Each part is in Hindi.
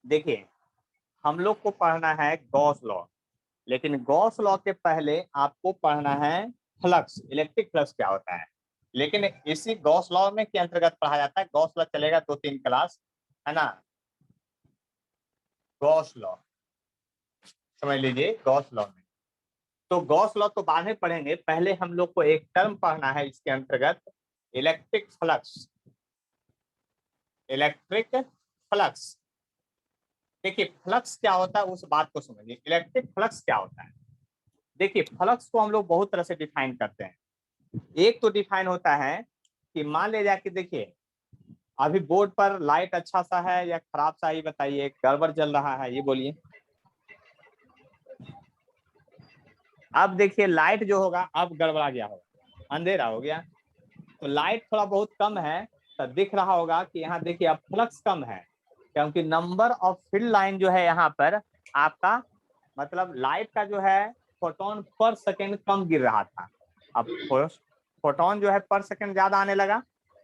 देखिए हम लोग को पढ़ना है गॉस लॉ, लेकिन गॉस लॉ के पहले आपको पढ़ना है फ्लक्स, इलेक्ट्रिक फ्लक्स क्या होता है। लेकिन इसी गॉस लॉ में के अंतर्गत पढ़ा जाता है। गॉस लॉ चलेगा 2-3 क्लास, है ना। गॉस लॉ समझ लीजिए, गॉस लॉ में तो गॉस लॉ तो बाद में पढ़ेंगे, पहले हम लोग को एक टर्म पढ़ना है इसके अंतर्गत, इलेक्ट्रिक फ्लक्स। इलेक्ट्रिक फ्लक्स, देखिए फ्लक्स क्या होता है उस बात को समझिए। इलेक्ट्रिक फ्लक्स क्या होता है, देखिए फ्लक्स को हम लोग बहुत तरह से डिफाइन करते हैं। एक तो डिफाइन होता है कि मान ले जाके देखिए अभी बोर्ड पर लाइट अच्छा सा है या खराब सा, ही बताइए, गड़बड़ जल रहा है, ये बोलिए। अब देखिए लाइट जो होगा अब गड़बड़ा गया होगा, अंधेरा हो गया, तो लाइट थोड़ा बहुत कम है, तो दिख रहा होगा कि यहाँ देखिए अब फ्लक्स कम है, क्योंकि नंबर ऑफ फील्ड लाइन जो है यहाँ पर आपका, मतलब लाइट का जो है फोटोन पर सेकेंड कम गिर रहा था, अब फोटोन जो है पर सेकेंड ज्यादा आने लगा।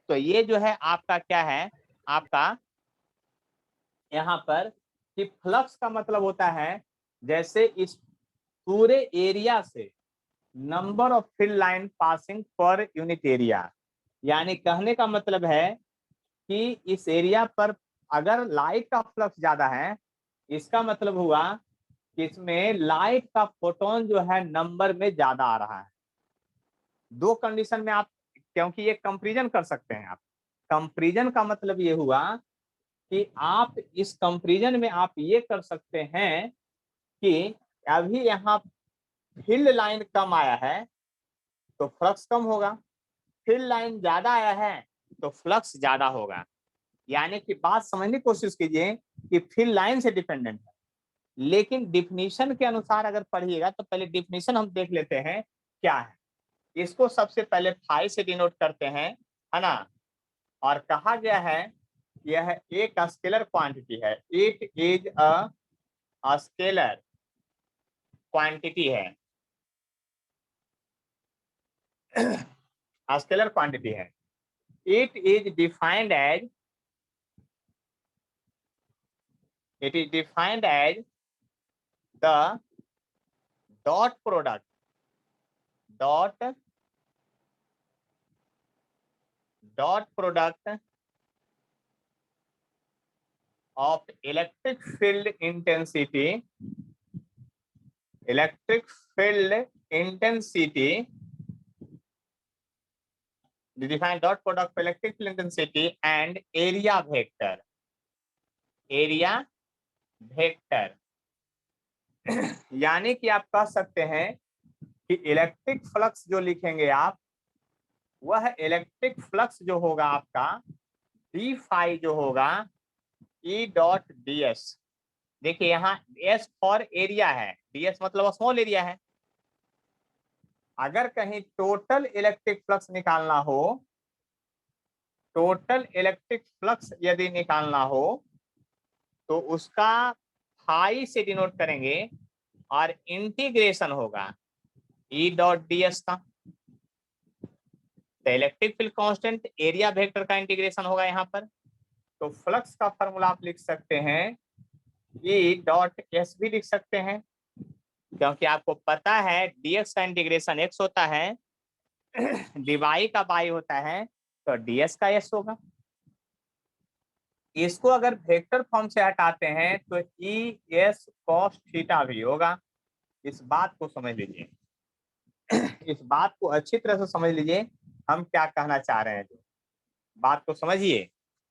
तो ये जो है आपका क्या है, आपका यहाँ पर कि फ्लक्स का मतलब होता है जैसे इस पूरे एरिया से number of field line passing per unit area, यानी कहने का मतलब है कि इस एरिया पर अगर लाइट का फ्लक्स ज्यादा है, इसका मतलब हुआ कि इसमें लाइट का फोटोन जो है नंबर में ज्यादा आ रहा है। दो कंडीशन में आप, क्योंकि ये कंपैरिजन कर सकते हैं आप, कंपैरिजन का मतलब ये हुआ कि आप इस कंपैरिजन में आप ये कर सकते हैं कि अभी यहाँ फील्ड लाइन कम आया है तो फ्लक्स कम होगा, फील्ड लाइन ज्यादा आया है तो फ्लक्स ज्यादा होगा। यानी कि बात समझने की कोशिश कीजिए कि फील्ड लाइन से डिपेंडेंट है, लेकिन डिफिनीशन के अनुसार अगर पढ़िएगा तो पहले डिफिनीशन हम देख लेते हैं क्या है। इसको सबसे पहले फाई से डिनोट करते हैं, है ना। और कहा गया है यह एक स्केलर क्वांटिटी है, it is a scalar quantity है, स्केलर क्वांटिटी है। It is defined as, it is defined as the dot product, dot dot product of electric field intensity, electric field intensity, the defined dot product of electric field intensity and area vector, area vector। यानी कि आप कह सकते हैं कि इलेक्ट्रिक फ्लक्स जो लिखेंगे आप, वह इलेक्ट्रिक फ्लक्स जो होगा आपका डी फाई जो होगा ई डॉट डी एस। देखिए यहाँ एस फॉर एरिया है, डी एस मतलब स्मॉल एरिया है। अगर कहीं टोटल इलेक्ट्रिक फ्लक्स निकालना हो, टोटल इलेक्ट्रिक फ्लक्स यदि निकालना हो तो उसका फाई से डिनोट करेंगे और इंटीग्रेशन होगा ई डॉट डी एस का। तो electric field constant area vector का इंटीग्रेशन होगा यहाँ पर। तो फ्लक्स का फॉर्मूला आप लिख सकते हैं ई डॉट एस भी लिख सकते हैं, क्योंकि आपको पता है डीएक्स का इंटीग्रेशन एक्स होता है, डीवाई का बाई होता है, तो डीएस का एस होगा। इसको अगर वेक्टर फॉर्म से हटाते हैं तो ई एस कॉस थीटा भी होगा। इस बात को समझ लीजिए, इस बात को अच्छी तरह से समझ लीजिए हम क्या कहना चाह रहे हैं। जो बात को समझिए,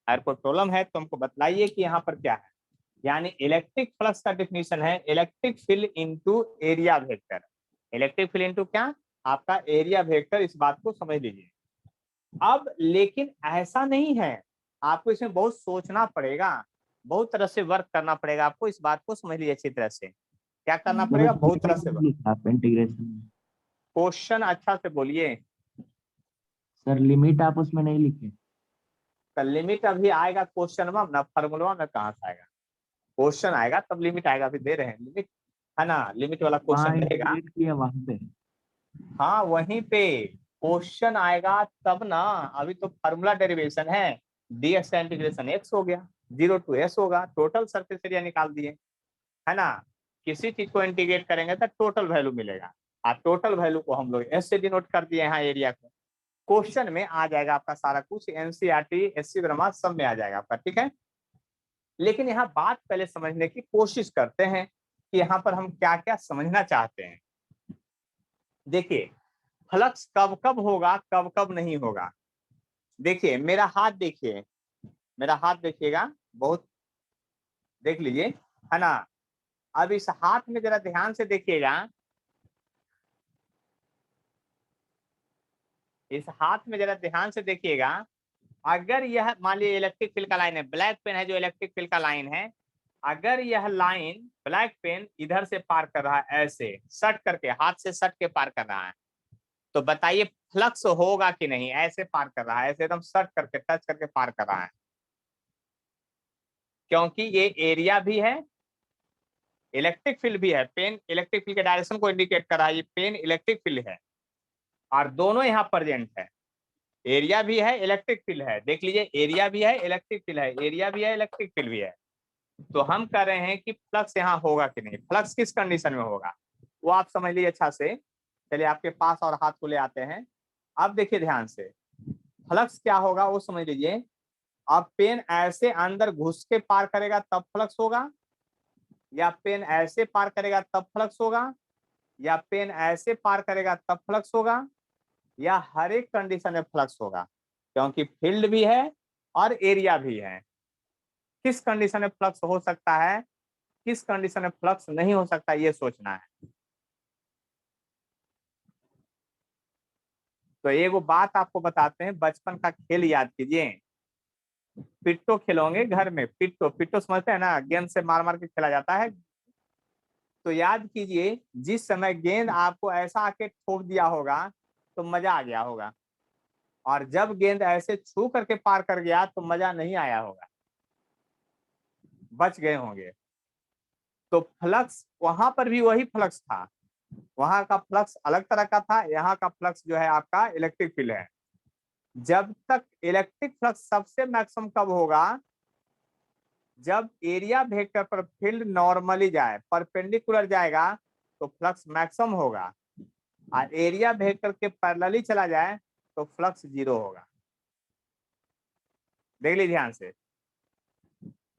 अगर कोई प्रॉब्लम है तो हमको बतलाइए कि यहाँ पर क्या है। यानी इलेक्ट्रिक फ्लक्स का डिफिनीशन है electric field into area vector. Electric field into क्या, आपका एरिया वेक्टर। इस बात को समझ लीजिए। अब लेकिन ऐसा नहीं है, आपको इसमें बहुत सोचना पड़ेगा, बहुत तरह से वर्क करना पड़ेगा आपको। इस बात को समझ लीजिए अच्छी तरह से, क्या करना पड़ेगा, बहुत तरह से। आप इंटीग्रेशन में क्वेश्चन अच्छा से बोलिए। सर लिमिट आप उसमें नहीं लिखे। तो लिमिट अभी आएगा क्वेश्चन में ना, फॉर्मूला में कहाँ से आएगा। क्वेश्चन आएगा तब लिमिट आएगा, अभी दे रहे हैं लिमिट, है ना, लिमिट वाला वहाँ क्वेश्चन रहेगा। इंटीग्रेट किया वहां पे। हाँ वहीं पे क्वेश्चन आएगा तब ना, अभी तो फार्मूला डेरिवेशन है, डी एक्स का इंटीग्रेशन एक्स हो गया। 0 to s होगा, टोटल सरफेस एरिया निकाल दिए, है ना। किसी चीज को इंटीग्रेट करेंगे तो टोटल वैल्यू मिलेगा, और टोटल वैल्यू को हम लोग एस से डिनोट कर दिए यहाँ एरिया को। क्वेश्चन में आ जाएगा आपका सारा कुछ, एनसीईआरटी एससी ब्रह्मास्त्र सब में आ जाएगा आपका, ठीक है। लेकिन यहाँ बात पहले समझने की कोशिश करते हैं कि यहाँ पर हम क्या क्या समझना चाहते हैं। देखिए फ्लक्स कब कब होगा, कब कब नहीं होगा। देखिए मेरा हाथ देखिए, मेरा हाथ देखिएगा, बहुत देख लीजिए, है ना। अब इस हाथ में जरा ध्यान से देखिएगा, इस हाथ में जरा ध्यान से देखिएगा। अगर यह मान लीजिए इलेक्ट्रिक फील्ड का लाइन है, ब्लैक पेन है जो इलेक्ट्रिक फील्ड का लाइन है, अगर यह लाइन ब्लैक पेन इधर से पार कर रहा है, ऐसे सट करके, हाथ से सट के पार कर रहा है, तो बताइए फ्लक्स होगा कि नहीं। ऐसे पार कर रहा है, ऐसे एकदम सट करके, टच करके पार कर रहा है, क्योंकि ये एरिया भी है, इलेक्ट्रिक फील्ड भी है। पेन इलेक्ट्रिक फील्ड के डायरेक्शन को इंडिकेट कर रहा है, ये पेन इलेक्ट्रिक फील्ड है, और दोनों यहाँ प्रेजेंट है। एरिया भी है, इलेक्ट्रिक फील्ड है, देख लीजिए, एरिया भी है, इलेक्ट्रिक फील्ड है, एरिया भी है, इलेक्ट्रिक फील्ड भी है। तो हम कह रहे हैं कि फ्लक्स यहाँ होगा कि नहीं, फ्लक्स किस कंडीशन में होगा वो आप समझ लीजिए अच्छा से। चलिए आपके पास और हाथ को ले आते हैं। अब देखिए ध्यान से, फ्लक्स क्या होगा वो समझ लीजिए। अब पेन ऐसे अंदर घुस के पार करेगा तब फ्लक्स होगा, या पेन ऐसे पार करेगा तब फ्लक्स होगा, या पेन ऐसे पार करेगा तब फ्लक्स होगा, या हर एक कंडीशन में फ्लक्स होगा, क्योंकि फील्ड भी है और एरिया भी है। किस कंडीशन में फ्लक्स हो सकता है, किस कंडीशन में फ्लक्स नहीं हो सकता, ये सोचना है। तो एक बात आपको बताते हैं, बचपन का खेल याद कीजिए। पिट्टो खेलोगे घर में, पिट्टो, पिट्टो समझते हैं ना, गेंद से मार मार के खेला जाता है। तो याद कीजिए, जिस समय गेंद आपको ऐसा आके ठोक दिया होगा तो मजा आ गया होगा, और जब गेंद ऐसे छू करके पार कर गया तो मजा नहीं आया होगा, बच गए होंगे। तो फ्लक्स वहां पर भी वही फ्लक्स था, वहां का फ्लक्स अलग तरह का था, यहाँ का फ्लक्स जो है आपका इलेक्ट्रिक फील्ड है। जब तक इलेक्ट्रिक फ्लक्स सबसे मैक्सिमम कब होगा, जब एरिया वेक्टर पर फील्ड नॉर्मली जाए, परपेंडिकुलर जाएगा तो फ्लक्स मैक्सिमम होगा, और एरिया वेक्टर के पैरेलली चला जाए तो फ्लक्स 0 होगा। देख लीजिए ध्यान से,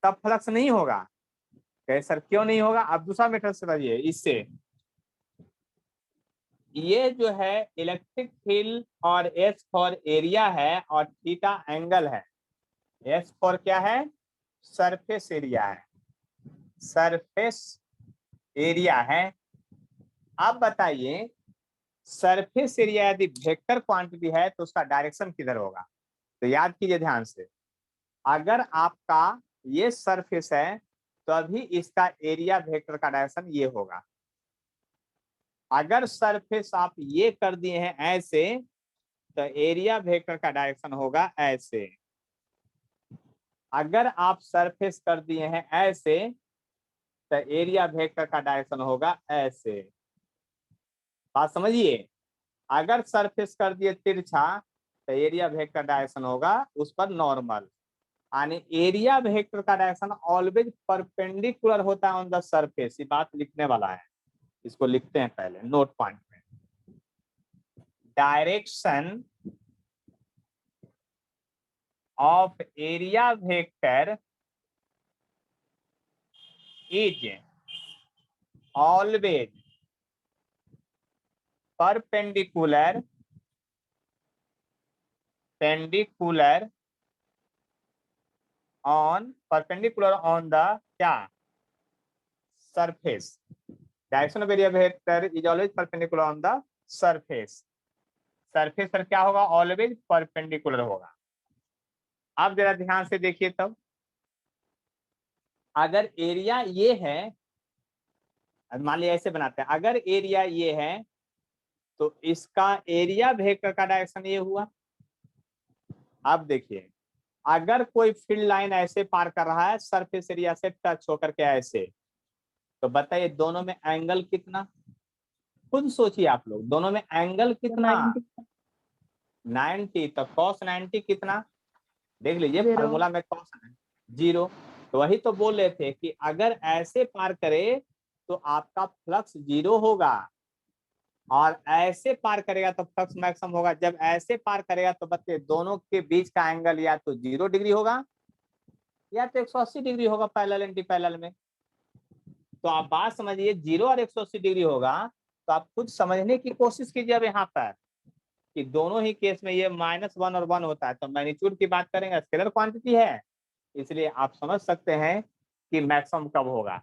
तब फ्लक्स नहीं होगा। कहे सर क्यों नहीं होगा, अब दूसरा मेथड समझिए। इससे ये जो है इलेक्ट्रिक फील्ड, और एस फॉर एरिया है, और थीटा एंगल है। एस फॉर क्या है, सरफेस एरिया है, सरफेस एरिया है। अब बताइए सरफेस एरिया यदि वेक्टर क्वांटिटी है तो उसका डायरेक्शन किधर होगा। तो याद कीजिए ध्यान से, अगर आपका ये सरफेस है तो अभी इसका एरिया वेक्टर का डायरेक्शन ये होगा। अगर सरफेस आप ये कर दिए हैं ऐसे, तो एरिया वेक्टर का डायरेक्शन होगा ऐसे। अगर आप सरफेस कर दिए हैं ऐसे, तो एरिया वेक्टर का डायरेक्शन होगा ऐसे। बात समझिए, अगर सरफेस कर दिए तिरछा तो एरिया वेक्टर डायरेक्शन होगा उस पर नॉर्मल। यानी एरिया वेक्टर का डायरेक्शन ऑलवेज परपेंडिकुलर होता है ऑन द सरफेस। ये बात लिखने वाला है, इसको लिखते हैं पहले नोट पॉइंट में। Direction of area vector is always perpendicular on the क्या, surface. Direction of area vector is always perpendicular on the surface. Surface पर क्या होगा, ऑलवेज परपेंडिकुलर होगा। आप जरा ध्यान से देखिए, तब अगर एरिया ये है, मान लिया ऐसे बनाते हैं, अगर एरिया ये है तो इसका एरिया वेक्टर का डायरेक्शन ये हुआ। अब देखिए, अगर कोई फील्ड लाइन ऐसे पार कर रहा है सरफेस एरिया से टच होकर के ऐसे, तो बताइए दोनों में एंगल कितना, खुद सोचिए आप लोग, दोनों में एंगल कितना, 90। तो cos 90 कितना, देख लीजिए फार्मूला में cos जीरो। तो वही तो बोल रहे थे कि अगर ऐसे पार करे तो आपका फ्लक्स जीरो होगा, और ऐसे पार करेगा तो फ्लक्स मैक्सिमम होगा। जब ऐसे पार करेगा तो बच्चे दोनों के बीच का एंगल या तो 0 डिग्री होगा या तो 180 डिग्री होगा, पैरेलल एंटी पैरेलल में। तो आप बात समझिए, 0 और 180 डिग्री होगा। तो आप खुद समझने की कोशिश कीजिए अब यहाँ पर कि दोनों ही केस में ये -1 और 1 होता है। तो मैग्नीट्यूड की बात करेंगे, स्केलर क्वांटिटी है, इसलिए आप समझ सकते हैं कि मैक्सिमम कब होगा।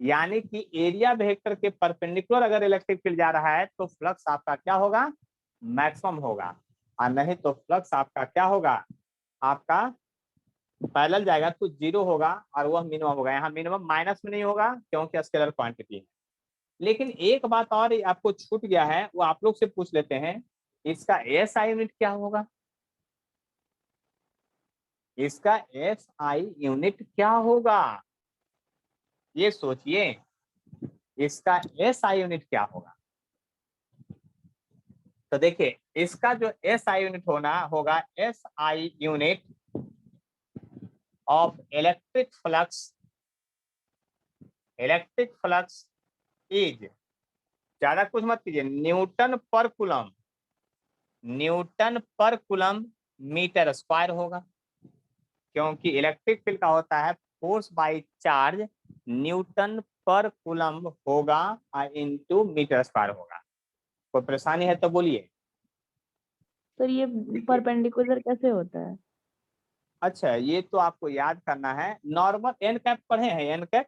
यानी कि एरिया वेक्टर के परपेंडिकुलर अगर इलेक्ट्रिक फील्ड जा रहा है तो फ्लक्स आपका क्या होगा, मैक्सिमम होगा। और नहीं तो फ्लक्स आपका क्या होगा, आपका पैरेलल जाएगा तो 0 होगा और वह मिनिमम होगा। यहाँ मिनिमम माइनस में नहीं होगा क्योंकि स्केलर क्वांटिटी है। लेकिन एक बात और आपको छूट गया है, वो आप लोग से पूछ लेते हैं, इसका एसआई यूनिट क्या होगा? इसका एसआई यूनिट क्या होगा, ये सोचिए, इसका एसआई यूनिट क्या होगा? तो देखिए, इसका जो एसआई यूनिट होना होगा, SI unit of electric flux, electric flux is, ज्यादा कुछ मत कीजिए, न्यूटन पर कूलम, न्यूटन पर कूलम मीटर स्क्वायर होगा। क्योंकि इलेक्ट्रिक फील्ड का होता है फोर्स बाय चार्ज, न्यूटन पर कूलम होगा इनटू मीटर स्क्वायर होगा। कोई परेशानी है तो बोलिए। सर ये परपेंडिकुलर कैसे होता है? अच्छा, ये तो आपको याद करना है। नॉर्मल एन कैप पढ़े हैं, n cap,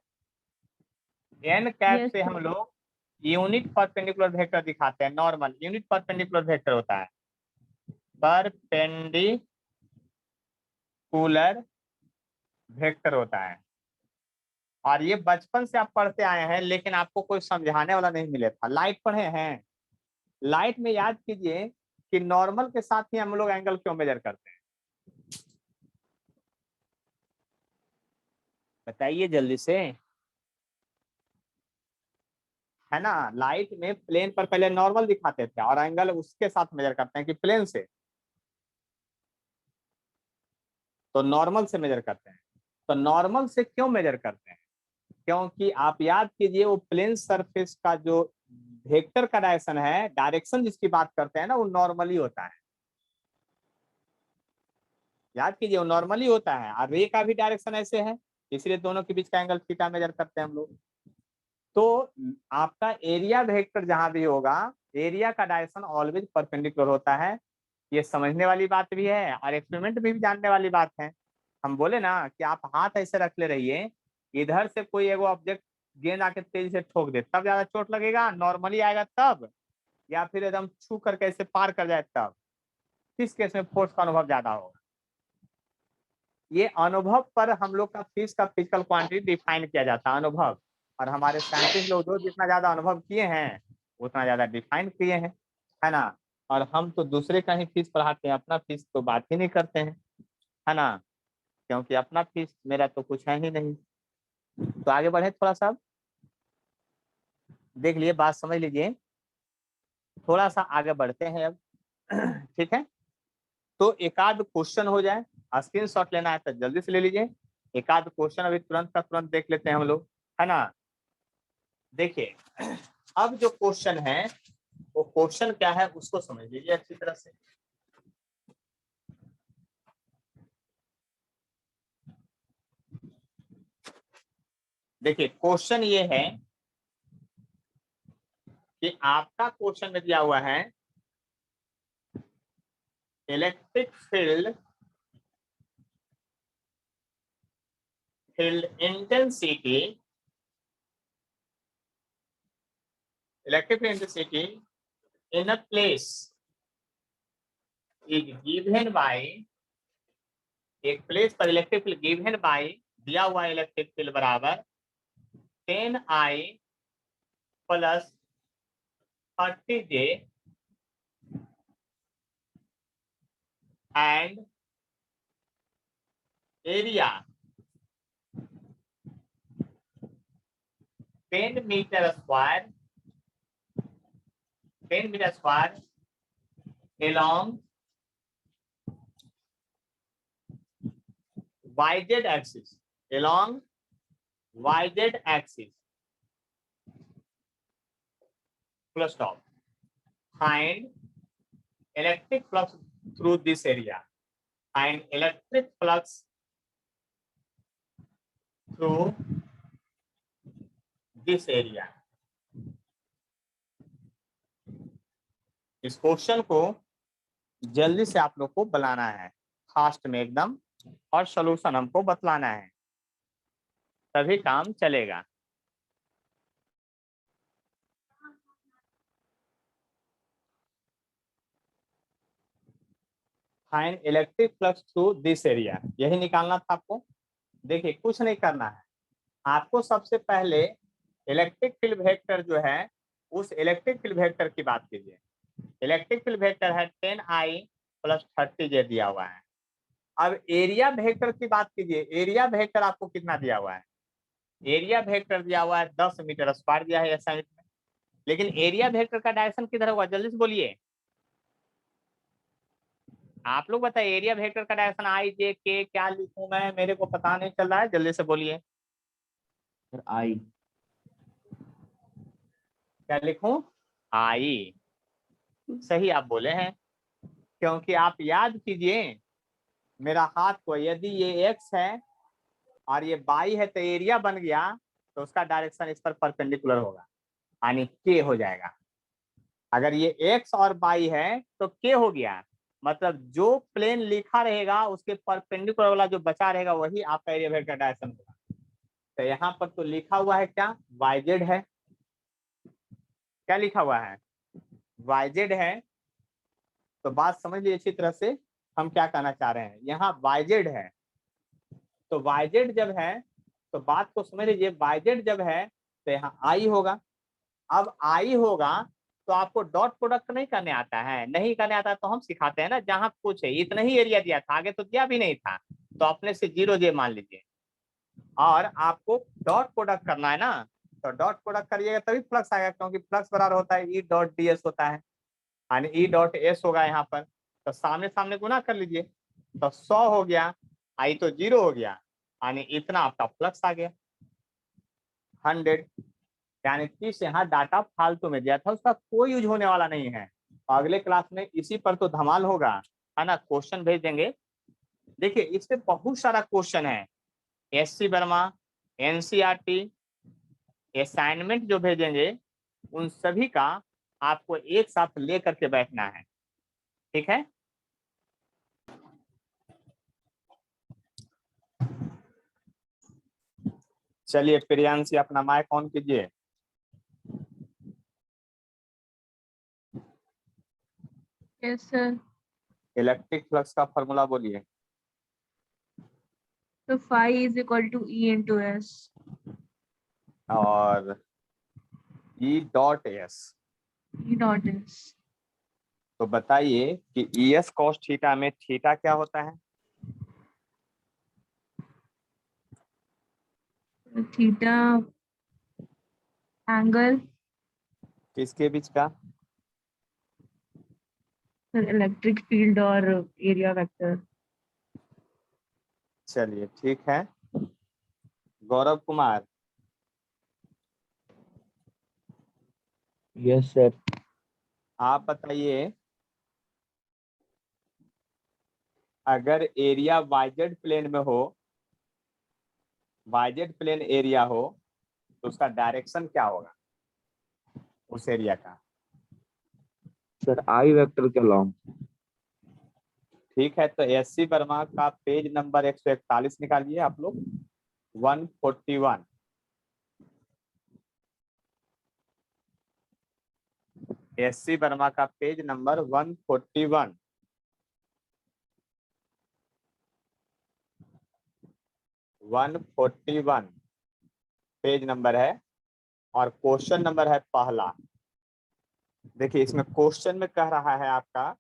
n cap yes से हम सर। लोग यूनिट परपेंडिकुलर वेक्टर दिखाते हैं। नॉर्मल यूनिट परपेंडिकुलर वेक्टर होता है, परपेंडिकुलर वेक्टर होता है। और ये बचपन से आप पढ़ते आए हैं, लेकिन आपको कोई समझाने वाला नहीं मिले था। लाइट पढ़े हैं, लाइट में याद कीजिए कि नॉर्मल के साथ ही हम लोग एंगल क्यों मेजर करते हैं, बताइए जल्दी से। है ना, लाइट में प्लेन पर पहले नॉर्मल दिखाते थे और एंगल उसके साथ मेजर करते हैं कि प्लेन से, तो नॉर्मल से मेजर करते हैं। तो नॉर्मल से क्यों मेजर करते हैं, क्योंकि आप याद कीजिए वो प्लेन सरफेस का जो वेक्टर का डायरेक्शन है, डायरेक्शन जिसकी बात करते हैं ना, वो नॉर्मली होता है। याद कीजिए वो नॉर्मली होता है, और रे का भी डायरेक्शन ऐसे है, इसलिए दोनों के बीच का एंगल थीटा मेजर करते हैं हम लोग। तो आपका एरिया वेक्टर जहां भी होगा, एरिया का डायरेक्शन ऑलवेज परपेंडिकुलर होता है। ये समझने वाली बात भी है और एक्सपेरिमेंट में भी जानने वाली बात है। हम बोले ना कि आप हाथ ऐसे रख ले रहिए, इधर से कोई एगो ऑब्जेक्ट गेंद आके तेजी से ठोक दे, तब ज्यादा चोट लगेगा, नॉर्मली आएगा तब, या फिर एकदम छू करके ऐसे पार कर जाए तब, किस केस में फोर्स का अनुभव ज्यादा होगा? ये अनुभव पर हम लोग का फिजिकल क्वांटिटी डिफाइन किया जाता है, अनुभव। और हमारे साइंटिस्ट लोग जो जितना ज्यादा अनुभव किए हैं उतना ज्यादा डिफाइन किए हैं, है ना। और हम तो दूसरे का ही फीस पढ़ाते हैं, अपना फीस तो बात ही नहीं करते हैं, है ना, क्योंकि अपना फीस मेरा तो कुछ है ही नहीं। तो आगे बढ़े थोड़ा सा, देख लिए, बात समझ लीजिए, थोड़ा सा आगे बढ़ते हैं अब। ठीक है, तो एक आध क्वेश्चन हो जाए, स्क्रीन शॉट लेना है तो जल्दी से ले लीजिए। एक आध क्वेश्चन अभी तुरंत का तुरंत देख लेते हैं हम लोग, है ना। देखिए, अब जो क्वेश्चन है वो क्वेश्चन क्या है उसको समझ लीजिए अच्छी तरह से। देखिए, क्वेश्चन ये है कि आपका क्वेश्चन में दिया हुआ है electric field, field intensity, electric field intensity in a place is given by, एक प्लेस पर इलेक्ट्रिक फील्ड गिवन बाय, दिया हुआ इलेक्ट्रिक फील्ड बराबर 10I plus 30J and area 10 metre square, 10 metre square along YZ axis, along YZ axis, full stop. Find electric flux through this area. Find electric flux through this area. इस क्वेश्चन को जल्दी से आप लोग को बनाना है, फास्ट में एकदम, और सॉल्यूशन हमको बतलाना है, तभी काम चलेगा। Find electric flux through this area, यही निकालना था आपको। देखिए कुछ नहीं करना है आपको, सबसे पहले इलेक्ट्रिक फील्ड वेक्टर जो है, उस इलेक्ट्रिक फील्ड वेक्टर की बात कीजिए। इलेक्ट्रिक फील्ड वेक्टर है 10I + 30J दिया हुआ है। अब एरिया वेक्टर की बात कीजिए। एरिया वेक्टर आपको कितना दिया हुआ है? एरिया वेक्टर दिया हुआ है 10 मीटर स्क्वायर दिया है असाइनमेंट में। लेकिन एरिया वेक्टर का डायरेक्शन किधर होगा? जल्दी से बोलिए, आप लोग बताइए। एरिया वेक्टर का डायरेक्शन IJ K क्या लिखूं मैं, मेरे को पता नहीं चल रहा है, जल्दी से बोलिए। Sir I. क्या लिखूं? I। सही आप बोले हैं, क्योंकि आप याद कीजिए मेरा हाथ को, यदि ये x है और ये y है तो एरिया बन गया, तो उसका डायरेक्शन इस पर परपेंडिकुलर होगा, यानी k हो जाएगा। अगर ये x और y है तो k हो गया, मतलब जो प्लेन लिखा रहेगा उसके परपेंडिकुलर वाला जो बचा रहेगा वही आपका एरिया वेक्टर का डायरेक्शन होगा। तो यहाँ पर तो लिखा हुआ है क्या? YZ है। क्या लिखा हुआ है? YZ है। तो बात समझ लीजिए अच्छी तरह से, हम क्या कहना चाह रहे हैं। यहाँ YZ है, तो YZ जब है तो बात को समझ लीजिए, YZ जब है तो यहाँ I होगा। अब I होगा तो आपको डॉट प्रोडक्ट नहीं करने आता है? नहीं करने आता है तो हम सिखाते हैं ना। जहां कुछ है, इतना ही एरिया दिया था, आगे तो दिया भी नहीं था, तो अपने से 0J मान लीजिए, और आपको डॉट प्रोडक्ट करना है ना, तो डॉट प्रोडक्ट करिएगा तभी फ्लक्स आएगा, क्योंकि फ्लक्स बराबर होता है E.ds होता है, यानी E.s होगा यहाँ पर। तो सामने सामने गुना कर लीजिए, तो 100 हो गया, I तो 0 हो गया, यानी इतना आपका फ्लक्स आ गया 100। यानी 30 यहाँ डाटा फालतू में दिया था, उसका कोई यूज होने वाला नहीं है। अगले क्लास में इसी पर तो धमाल होगा, है ना। क्वेश्चन भेज देंगे। देखिए इस पे बहुत सारा क्वेश्चन है, SC वर्मा, NCERT असाइनमेंट जो भेजेंगे उन सभी का आपको एक साथ ले करके बैठना है, ठीक है। चलिए प्रियांशी अपना माइक ऑन कीजिए। Yes sir. इलेक्ट्रिक फ्लक्स का फॉर्मूला बोलिए। तो phi is equal to E into S। और E.s। E dot S। तो बताइए कि ES cos थीटा में थीटा क्या होता है? थीटा एंगल किसके बीच का? सर इलेक्ट्रिक फील्ड और एरिया वेक्टर। चलिए ठीक है। Gaurav Kumar, yes sir. आप बताइए, अगर एरिया YZ प्लेन में हो, YZ प्लेन एरिया हो, तो उसका डायरेक्शन क्या होगा उस एरिया का? सर आई वेक्टर के लॉन्ग। ठीक है, तो SC वर्मा का पेज नंबर 141 निकालिए आप लोग। 141। SC वर्मा का पेज नंबर 141। 141 पेज नंबर है, और क्वेश्चन नंबर है पहला। देखिए इसमें क्वेश्चन में कह रहा है आपका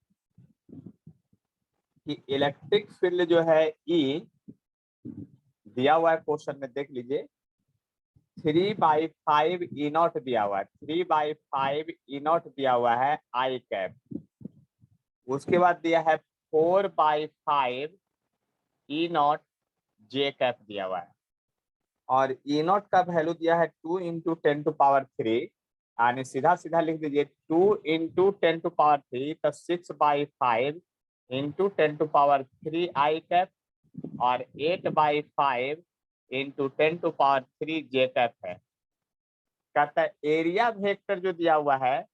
कि इलेक्ट्रिक फील्ड जो है E दिया हुआ है क्वेश्चन में, देख लीजिए 3/5 E0 दिया हुआ है, 3/5 E0 दिया हुआ है I कैप। उसके बाद दिया है 4/5 E0 जे कैप दिया हुआ है, और ई नॉट का वैल्यू दिया है 2 इंटू 10⁻³ यानी सीधा सीधा लिख दीजिए 2 इंटू 10⁻³ तो 6/5 इंटू 10⁻³ आई कैप, और 8/5 इंटू 10⁻³ जे कैप है। कहता है एरिया वेक्टर जो दिया हुआ है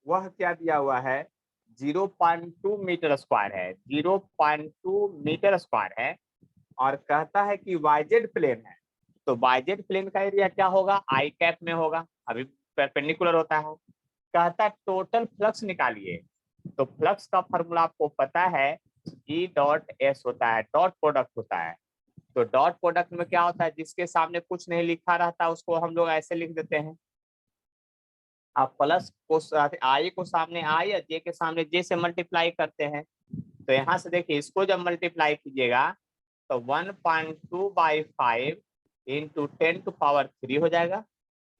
वह क्या दिया हुआ है, 0.2 मीटर स्क्वायर है, 0.2 मीटर स्क्वायर है, और कहता है कि वाईजेड प्लेन है, तो वाईजेड प्लेन का एरिया क्या होगा, आई कैप में होगा, अभी परपेंडिकुलर होता है। कहता है टोटल फ्लक्स निकालिए, तो फ्लक्स का फॉर्मूला आपको पता है, ई डॉट एस होता है, डॉट प्रोडक्ट होता है। तो डॉट प्रोडक्ट में क्या होता है, जिसके सामने कुछ नहीं लिखा रहता उसको हम लोग ऐसे लिख देते हैं, आप प्लस को आई को सामने आई या जे के सामने जे से मल्टीप्लाई करते हैं। तो यहाँ से देखिए इसको जब मल्टीप्लाई कीजिएगा तो 1.2/5 इंटू 10⁻³ हो जाएगा,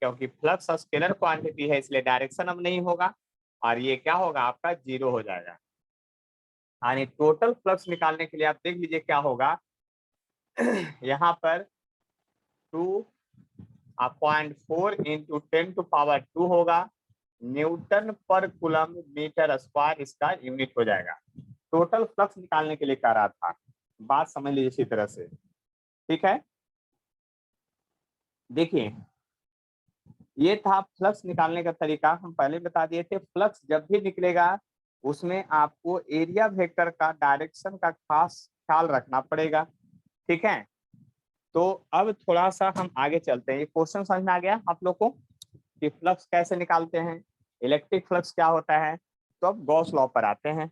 क्योंकि फ्लक्स स्केलर क्वांटिटी है इसलिए डायरेक्शन अब नहीं होगा, और ये क्या होगा आपका 0 हो जाएगा। यानी टोटल फ्लक्स निकालने के लिए आप देख लीजिए क्या होगा, यहाँ पर 2.4 इंटू 10⁻² होगा, न्यूटन पर कूलम मीटर स्क्वायर इसका यूनिट हो जाएगा। टोटल फ्लक्स निकालने के लिए कह रहा था, बात समझ लीजिए इसी तरह से, ठीक है। देखिए ये था फ्लक्स निकालने का तरीका, हम पहले बता दिए थे। फ्लक्स जब भी निकलेगा उसमें आपको एरिया वेक्टर का डायरेक्शन का खास ख्याल रखना पड़ेगा, ठीक है। तो अब थोड़ा सा हम आगे चलते हैं, ये क्वेश्चन समझ में आ गया आप लोग को कि फ्लक्स कैसे निकालते हैं, इलेक्ट्रिक फ्लक्स क्या होता है। तो अब गॉस लॉ पर आते हैं,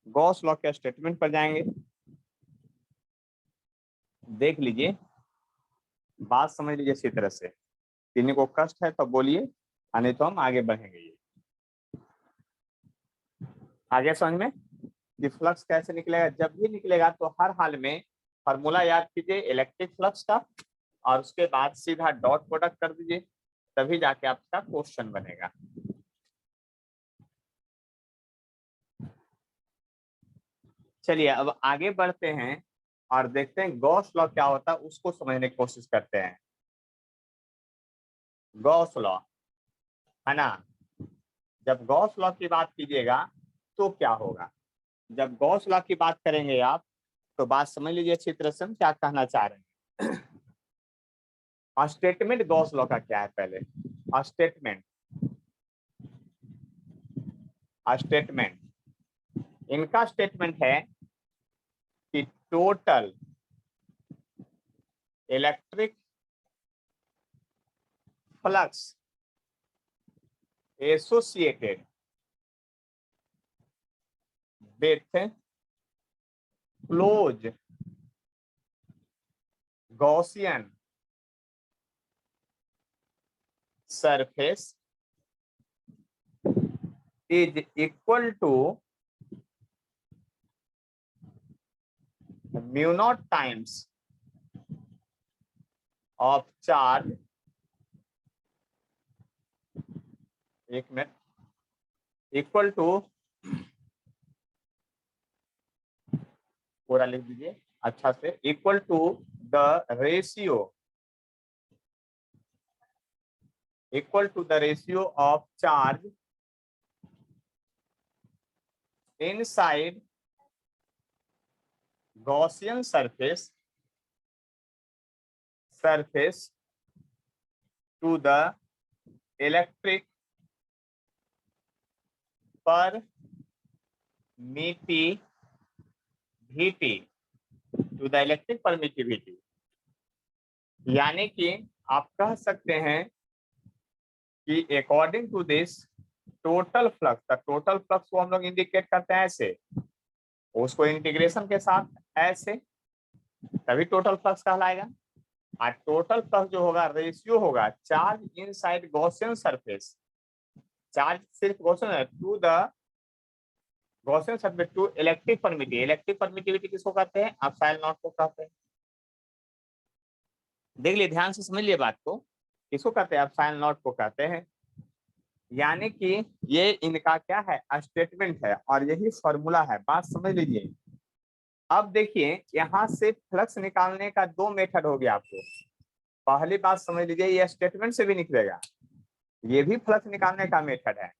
गॉस लॉ के स्टेटमेंट पर जाएंगे। देख लीजिए, बात समझ लीजिए इसी तरह से, किन्हीं को कष्ट है तो बोलिए, नहीं तो हम आगे बढ़ेंगे। ये आगे समझ में कि फ्लक्स कैसे निकलेगा, जब भी निकलेगा तो हर हाल में फॉर्मूला याद कीजिए इलेक्ट्रिक फ्लक्स का, और उसके बाद सीधा डॉट प्रोडक्ट कर दीजिए, तभी जाके आपका क्वेश्चन बनेगा। चलिए अब आगे बढ़ते हैं और देखते हैं गॉस लॉ क्या होता है, उसको समझने की कोशिश करते हैं। गॉस लॉ है ना, जब गॉस लॉ की बात कीजिएगा तो क्या होगा, जब गॉस लॉ की बात करेंगे आप तो बात समझ लीजिए अच्छी तरह से हम क्या कहना चाह रहे हैं। स्टेटमेंट गॉस लॉ का क्या है, पहले स्टेटमेंट, स्टेटमेंट इनका स्टेटमेंट है कि total electric flux associated with close Gaussian surface is equal to mu naught times of charge, एक मिनट, इक्वल टू, पूरा लिख दीजिए अच्छा से, equal to the ratio, equal to the ratio of charge inside Gaussian surface to the electric permittivity, to the electric permittivity। यानी कि आप कह सकते हैं कि according to this total flux, the total flux को हम लोग इंडिकेट करते हैं ऐसे, उसको इंटीग्रेशन के साथ ऐसे, तभी टोटल फ्लक्स कहलाएगा। और टोटल फ्लक्स जो होगा रेशियो होगा charge inside Gaussian surface, charge सिर्फ गॉसियन है, to the Gaussian surface to electric permittivity. Electric permittivity किसको कहते हैं, एप्सिलॉन नॉट को कहते हैं। देख लिए, ध्यान से समझ लिए बात को, किसको कहते हैं, एप्सिलॉन नॉट को कहते हैं। यानी कि ये इनका क्या है, स्टेटमेंट है, और यही फॉर्मूला है, बात समझ लीजिए। अब देखिए यहाँ से फ्लक्स निकालने का दो मेथड हो गया आपको। पहली बात समझ लीजिए, ये स्टेटमेंट से भी निकलेगा, ये भी फ्लक्स निकालने का मेथड है।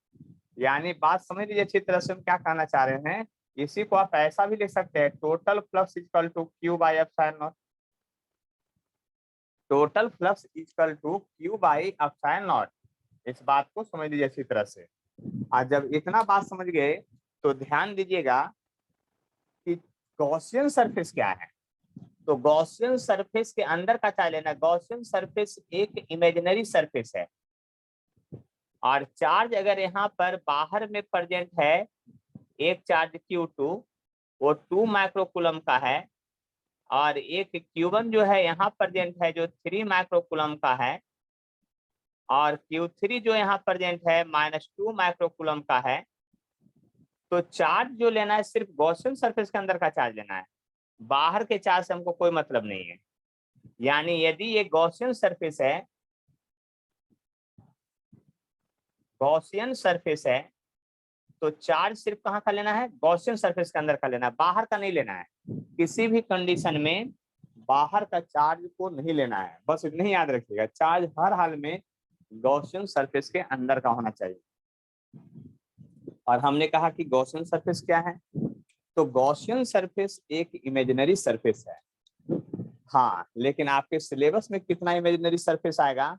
यानी बात समझ लीजिए अच्छी तरह से, हम क्या कहना चाह रहे हैं, इसी को आप ऐसा भी लिख सकते हैं, total flux equal to Q by epsilon naught. Total flux equal to Q by epsilon naught. इस बात को समझ लीजिए अच्छी तरह से। और जब इतना बात समझ गए तो ध्यान दीजिएगा कि गॉसियन सरफेस क्या है। तो गॉसियन सरफेस के अंदर का चार्ज लेना। गॉसियन सरफेस एक इमेजिनरी सरफेस है, और चार्ज अगर यहाँ पर बाहर में प्रेजेंट है, एक चार्ज Q2 वो 2 माइक्रोकूलम का है, और एक Q1 जो है यहाँ प्रेजेंट है जो 3 माइक्रोकूलम का है, और Q3 जो यहाँ प्रेजेंट है -2 माइक्रोकूलम का है। तो चार्ज जो लेना है सिर्फ गॉसियन सरफेस के अंदर का चार्ज लेना है, बाहर के चार्ज से हमको कोई मतलब नहीं है। यानी यदि ये गॉसियन सरफेस है, गॉसियन सरफेस है, तो चार्ज सिर्फ कहाँ का लेना है, गॉसियन सरफेस के अंदर का लेना है, बाहर का नहीं लेना है। किसी भी कंडीशन में बाहर का चार्ज को नहीं लेना है, बस इतना ही याद रखिएगा, चार्ज हर हाल में गॉसियन सरफेस के अंदर का होना चाहिए। और हमने कहा कि गॉसियन सरफेस क्या है, तो गॉसियन सरफेस एक इमेजिनरी सरफेस है। हाँ, लेकिन आपके सिलेबस में कितना इमेजिनरी सरफेस आएगा,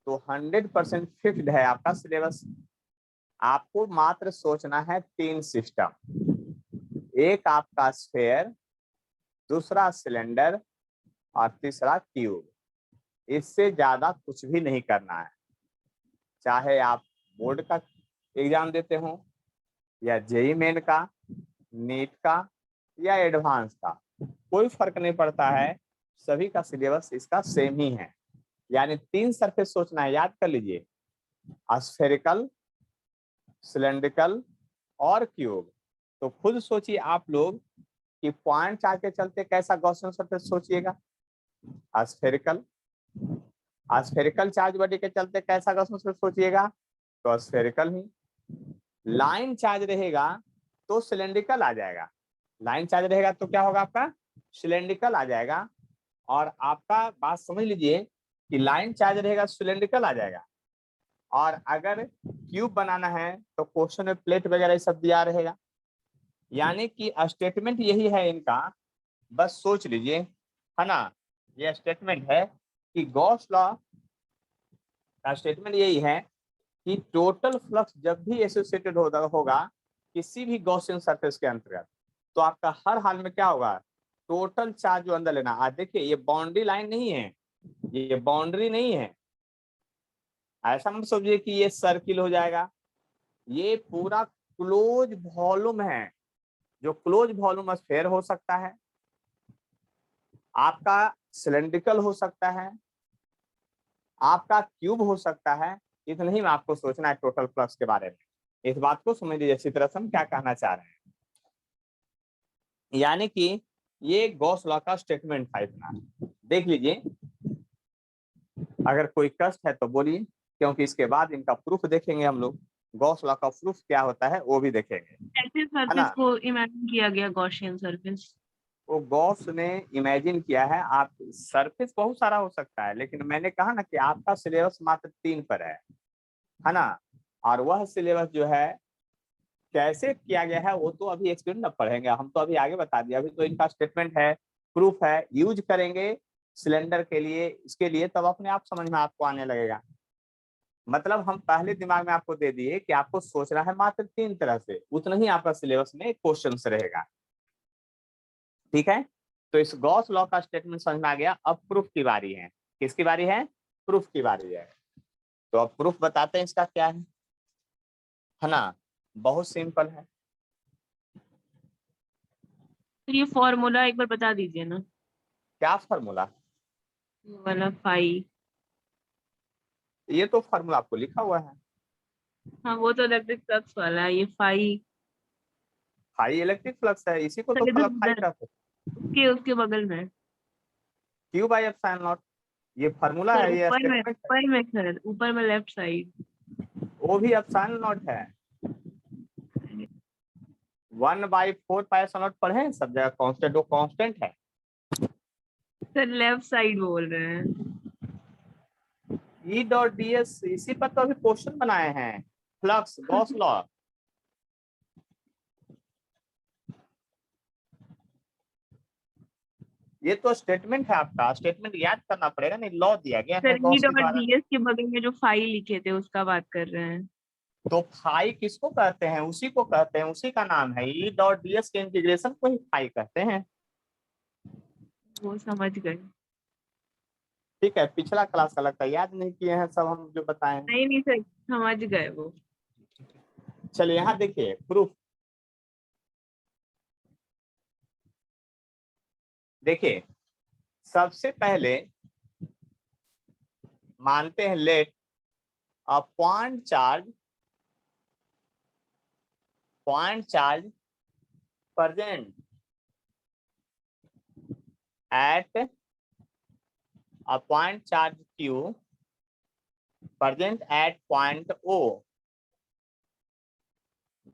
तो 100% फिक्स्ड है आपका सिलेबस। आपको मात्र सोचना है 3 सिस्टम, एक आपका स्फेयर, दूसरा सिलेंडर, और तीसरा ट्यूब। इससे ज्यादा कुछ भी नहीं करना है। चाहे आप बोर्ड का एग्जाम देते हो, या जेईई मेन का, नीट का, या एडवांस का, कोई फर्क नहीं पड़ता है, सभी का सिलेबस इसका सेम ही है। यानी 3 सरफेस सोचना है, याद कर लीजिए, स्फेरिकल, सिलेंड्रिकल और क्यूब। तो खुद सोचिए आप लोग कि पॉइंट चार्ज के चलते कैसा गॉसियन सरफेस सोचिएगा, स्फेरिकल। स्फेरिकल चार्ज बॉडी के चलते कैसा गॉसियन सरफेस सोचिएगा, तो स्फेरिकल ही। लाइन चार्ज रहेगा तो सिलेंड्रिकल आ जाएगा, लाइन चार्ज रहेगा तो क्या होगा आपका, सिलेंड्रिकल आ जाएगा। और आपका बात समझ लीजिए कि लाइन चार्ज रहेगा सिलेंड्रिकल आ जाएगा। और अगर क्यूब बनाना है तो क्वेश्चन में प्लेट वगैरह सब दिया रहेगा। यानी कि स्टेटमेंट यही है इनका, बस सोच लीजिए, है ना। ये स्टेटमेंट है कि गॉस लॉ का स्टेटमेंट यही है कि टोटल फ्लक्स जब भी एसोसिएटेड होगा किसी भी गॉसियन सरफेस के अंतर्गत, तो आपका हर हाल में क्या होगा, टोटल चार्ज जो अंदर लेना। आज देखिए ये बाउंड्री लाइन नहीं है, ये बाउंड्री नहीं है, ऐसा मत समझिए कि ये सर्किल हो जाएगा। ये पूरा क्लोज वॉल्यूम है, जो क्लोज वॉल्यूम स्फेयर हो सकता है, आपका सिलेंड्रिकल हो सकता है, आपका क्यूब हो सकता है। इतना ही में आपको सोचना है टोटल फ्लक्स के बारे में। इस बात को समझ लीजिए अच्छी तरह से हम क्या कहना चाह रहे हैं। यानी कि ये गॉस लॉ का स्टेटमेंट था इतना। देख लीजिए, अगर कोई कष्ट है तो बोलिए, क्योंकि इसके बाद इनका प्रूफ देखेंगे हम लोग, गॉस लॉ का प्रूफ क्या होता है वो भी देखेंगे, ऐसे है सरफेस ना। को इमेजिन किया गया गॉसियन सरफेस। वो गॉस ने इमेजिन किया है। आप सरफेस बहुत सारा हो सकता है, लेकिन मैंने कहा ना कि आपका सिलेबस मात्र 3 पर है ना। और वह सिलेबस जो है कैसे किया गया है वो तो अभी एक्सप्लेन न पढ़ेंगे, हम तो अभी आगे बता दिया। अभी तो इनका स्टेटमेंट है, प्रूफ है, यूज करेंगे सिलेंडर के लिए, इसके लिए, तब अपने आप समझ में आपको आने लगेगा। मतलब हम पहले दिमाग में आपको दे दिए कि आपको सोचना है मात्र 3 तरह से, उतना ही आपका सिलेबस में क्वेश्चन रहेगा। ठीक है, तो इस गॉस लॉ का स्टेटमेंट समझ में आ गया। अब प्रूफ की बारी है। किसकी बारी है, प्रूफ की बारी है। तो अब प्रूफ बताते हैं इसका क्या है ना। बहुत सिंपल है। तो ये फॉर्मूला एक बार बता दीजिए ना, क्या फॉर्मूला, वो वाला फाई। ये तो फॉर्मूला आपको लिखा हुआ है, हाँ वो तो इलेक्ट्रिक फ्लक्स वाला है, ये फाई। हाई इलेक्ट्रिक फ्लक्स है, इसी को तो सर फाई इधर कहते हैं, उसके उसके बगल में। Q by epsilon not. ये फॉर्मूला सर है, ये ऊपर में, स्टेटमेंट है, ऊपर में सर, ऊपर में लेफ्ट साइड। वो भी एप्सिलॉन नॉट है। 1/4 पढ़े हैं सब जगह, कांस्टेंट वो कांस्टेंट है। सर लेफ्ट साइड बोल रहे हैं। ई डॉट डी एस इसी पर तो अभी क्वेश्चन बनाए हैं, फ्लक्स गॉस लॉ। ये तो स्टेटमेंट है आपका, स्टेटमेंट याद करना पड़ेगा, नहीं लॉ दिया गया सर है ई गॉस के डॉट द्वारा। डीएस के बगल में जो फाइल लिखे थे उसका बात कर रहे हैं। तो फाई किसको कहते हैं, उसी को कहते हैं, उसी का नाम है ई डॉट डी एस के इंटीग्रेशन को ही फाई कहते हैं। वो समझ गए। ठीक है, पिछला क्लास का लगता है याद नहीं किए हैं सब हम जो बताए हैं। नहीं नहीं सर, समझ गए वो। चलिए यहाँ देखिए प्रूफ। देखिए सबसे पहले मानते हैं let a point charge present at a point charge q present at point O।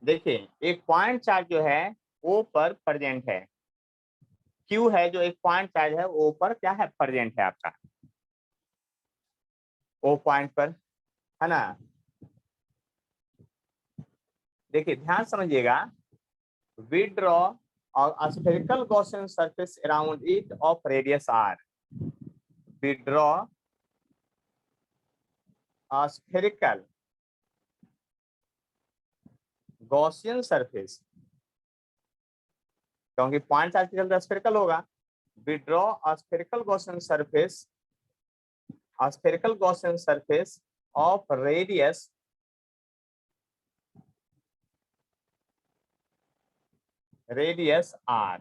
देखिए एक पॉइंट चार्ज जो है O पर प्रेजेंट है, Q है जो एक पॉइंट चार्ज है O पर क्या है, प्रेजेंट है आपका O पॉइंट पर, है ना। देखिए ध्यान समझिएगा, we draw a spherical Gaussian surface around it of radius r। we draw a spherical Gaussian surface, क्योंकि पॉइंट चार्ज के चलते स्फेरिकल होगा। we draw a spherical Gaussian surface of radius r।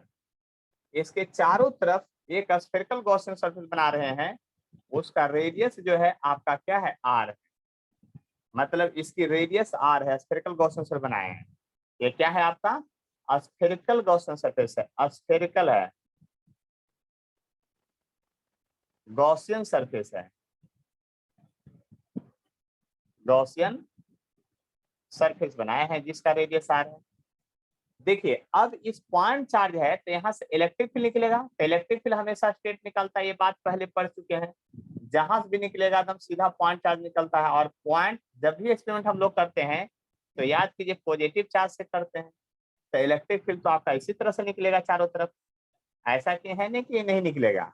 इसके चारों तरफ एक स्फेरिकल गॉसियन सरफेस बना रहे हैं, उसका रेडियस जो है आपका क्या है, r। मतलब इसकी रेडियस r है, स्फेरिकल गॉसियन सरफेस बनाए हैं। ये क्या है आपका, स्फेरिकल गॉसियन सरफेस है, स्फेरिकल है, गॉसियन सरफेस है, गॉसियन सरफेस बनाए हैं जिसका रेडियस r है। देखिए अब इस पॉइंट चार्ज है तो यहाँ से इलेक्ट्रिक फील्ड निकलेगा, तो इलेक्ट्रिक फील्ड हमेशा स्टेट निकलता है, ये बात पहले पढ़ चुके हैं। जहां से भी निकलेगा एकदम सीधा पॉइंट चार्ज निकलता है, और पॉइंट जब भी एक्सपेरिमेंट हम लोग करते हैं तो याद कीजिए पॉजिटिव चार्ज से करते हैं, तो इलेक्ट्रिक फील्ड तो आपका इसी तरह से निकलेगा चारों तरफ। ऐसा कि है नहीं कि नहीं निकलेगा,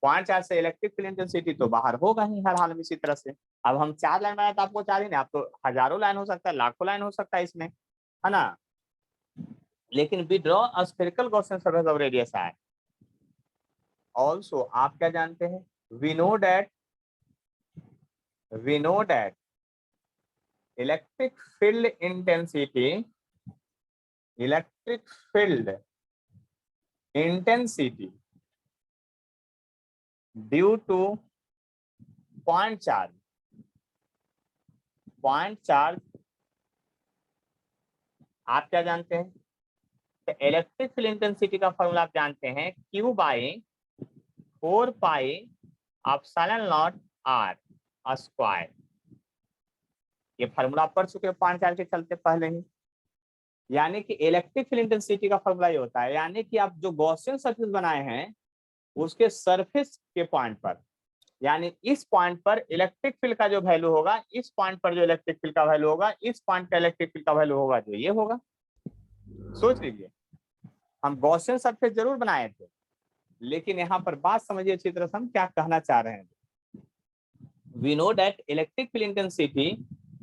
पॉइंट चार्ज से इलेक्ट्रिक फील्ड इंटेंसिटी तो बाहर होगा ही हर हाल में इसी तरह से। अब हम 4 लाइन बनाए तो आपको 4 ही नहीं, आप तो हजारों लाइन हो सकता है, लाखों लाइन हो सकता है इसमें, है ना। लेकिन we draw a spherical Gaussian surface of radius r। Also आप क्या जानते हैं, we know that electric field intensity due to point charge आप क्या जानते हैं, तो इलेक्ट्रिक फील्ड इंटेंसिटी का फॉर्मूला आप जानते हैं, Q/4πε0r²। ये फॉर्मूला आप पढ़ चुके हैं पॉइंट चार्ज के चलते पहले ही। यानी कि इलेक्ट्रिक फील्ड इंटेंसिटी का फॉर्मूला ये होता है, यानी कि आप जो गॉसियन सरफेस बनाए हैं उसके सरफेस के पॉइंट पर, यानी इस पॉइंट पर इलेक्ट्रिक फील्ड का जो वैल्यू होगा, इस पॉइंट पर जो इलेक्ट्रिक फील्ड का वैल्यू होगा, इस पॉइंट का इलेक्ट्रिक फील्ड का वैल्यू होगा जो ये होगा। सोच लीजिए हम गॉसियन सरफेस जरूर बनाए थे, लेकिन यहाँ पर बात समझिए अच्छी तरह से हम क्या कहना चाह रहे हैं। We know that electric field intensity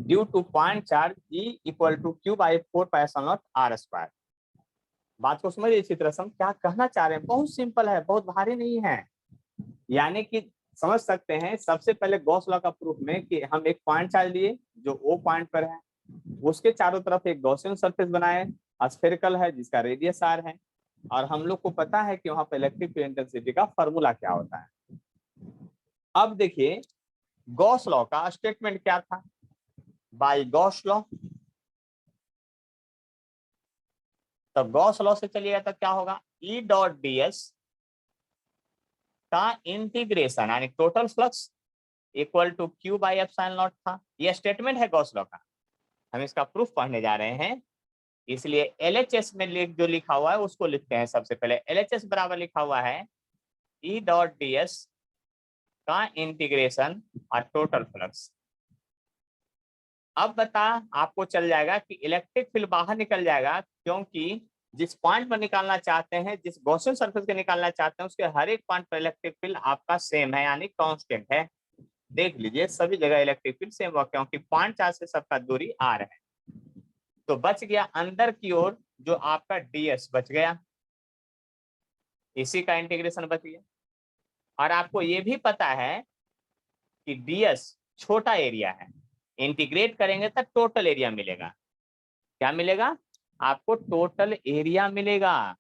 due to point charge E equal to Q/4πε0r²। बात को समझिए इसी तरह से हम क्या कहना चाह रहे हैं, बहुत सिंपल है, बहुत भारी नहीं है। यानी कि समझ सकते हैं सबसे पहले गॉस लॉ का प्रूफ में कि हम एक पॉइंट चार्ज लिए जो O पॉइंट पर है, उसके चारों तरफ एक गॉसियन सरफेस बनाए, स्फेरिकल है जिसका रेडियस r है, और हम लोग को पता है कि वहां पर इलेक्ट्रिक फील्ड इंटेंसिटी का फॉर्मूला क्या होता है। अब देखिए गॉस लॉ का स्टेटमेंट क्या था, बाय गॉस लॉ। तो गॉस लॉ से चलिएगा तो क्या होगा, ई डॉट डी एस का इंटीग्रेशन यानी total flux equal to Q/ε0 था। यह स्टेटमेंट है गॉस लॉ का, हम इसका प्रूफ पढ़ने जा रहे हैं। इसलिए LHS में जो लिखा हुआ है उसको लिखते हैं। सबसे पहले LHS बराबर लिखा हुआ है E.ds का इंटीग्रेशन और टोटल फ्लक्स। अब बता आपको चल जाएगा कि इलेक्ट्रिक फील्ड बाहर निकल जाएगा, क्योंकि जिस पॉइंट पर निकालना चाहते हैं, जिस गॉसियन सरफेस के निकालना चाहते हैं, उसके हर एक पॉइंट पर इलेक्ट्रिक फील्ड आपका सेम है, यानी कांस्टेंट है। देख लीजिए सभी जगह इलेक्ट्रिक फील्ड सेम हुआ, क्योंकि पॉइंट चार्ज से सबका दूरी r है। तो बच गया अंदर की ओर जो आपका ds बच गया, इसी का इंटीग्रेशन बच गया। और आपको ये भी पता है कि ds छोटा एरिया है, इंटीग्रेट करेंगे तो टोटल एरिया मिलेगा। क्या मिलेगा? आपको टोटल एरिया मिलेगा।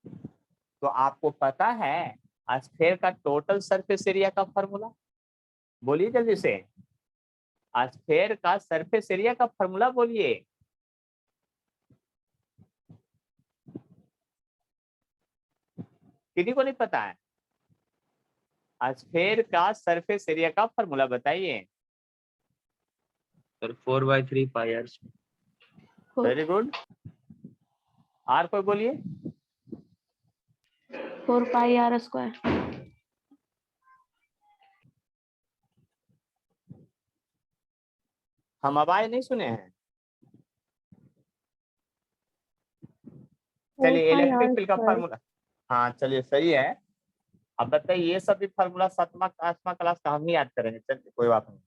तो आपको पता है स्फीयर का टोटल सरफेस एरिया का फॉर्मूला? बोलिए जल्दी से, स्फीयर का सरफेस एरिया का फॉर्मूला बोलिए। किसी को नहीं पता है? स्फीयर का सरफेस एरिया का फॉर्मूला बताइए। सर 4/3 पाई r। Very good. और कोई बोलिए। 4 pi r square। हम आवाज नहीं सुने हैं। चलिए इलेक्ट्रिक फील्ड का फॉर्मूला, हाँ चलिए सही है। अब बताइए ये सब भी फॉर्मूला 7वां 8वां क्लास का हम ही याद करेंगे, चलिए कोई बात नहीं।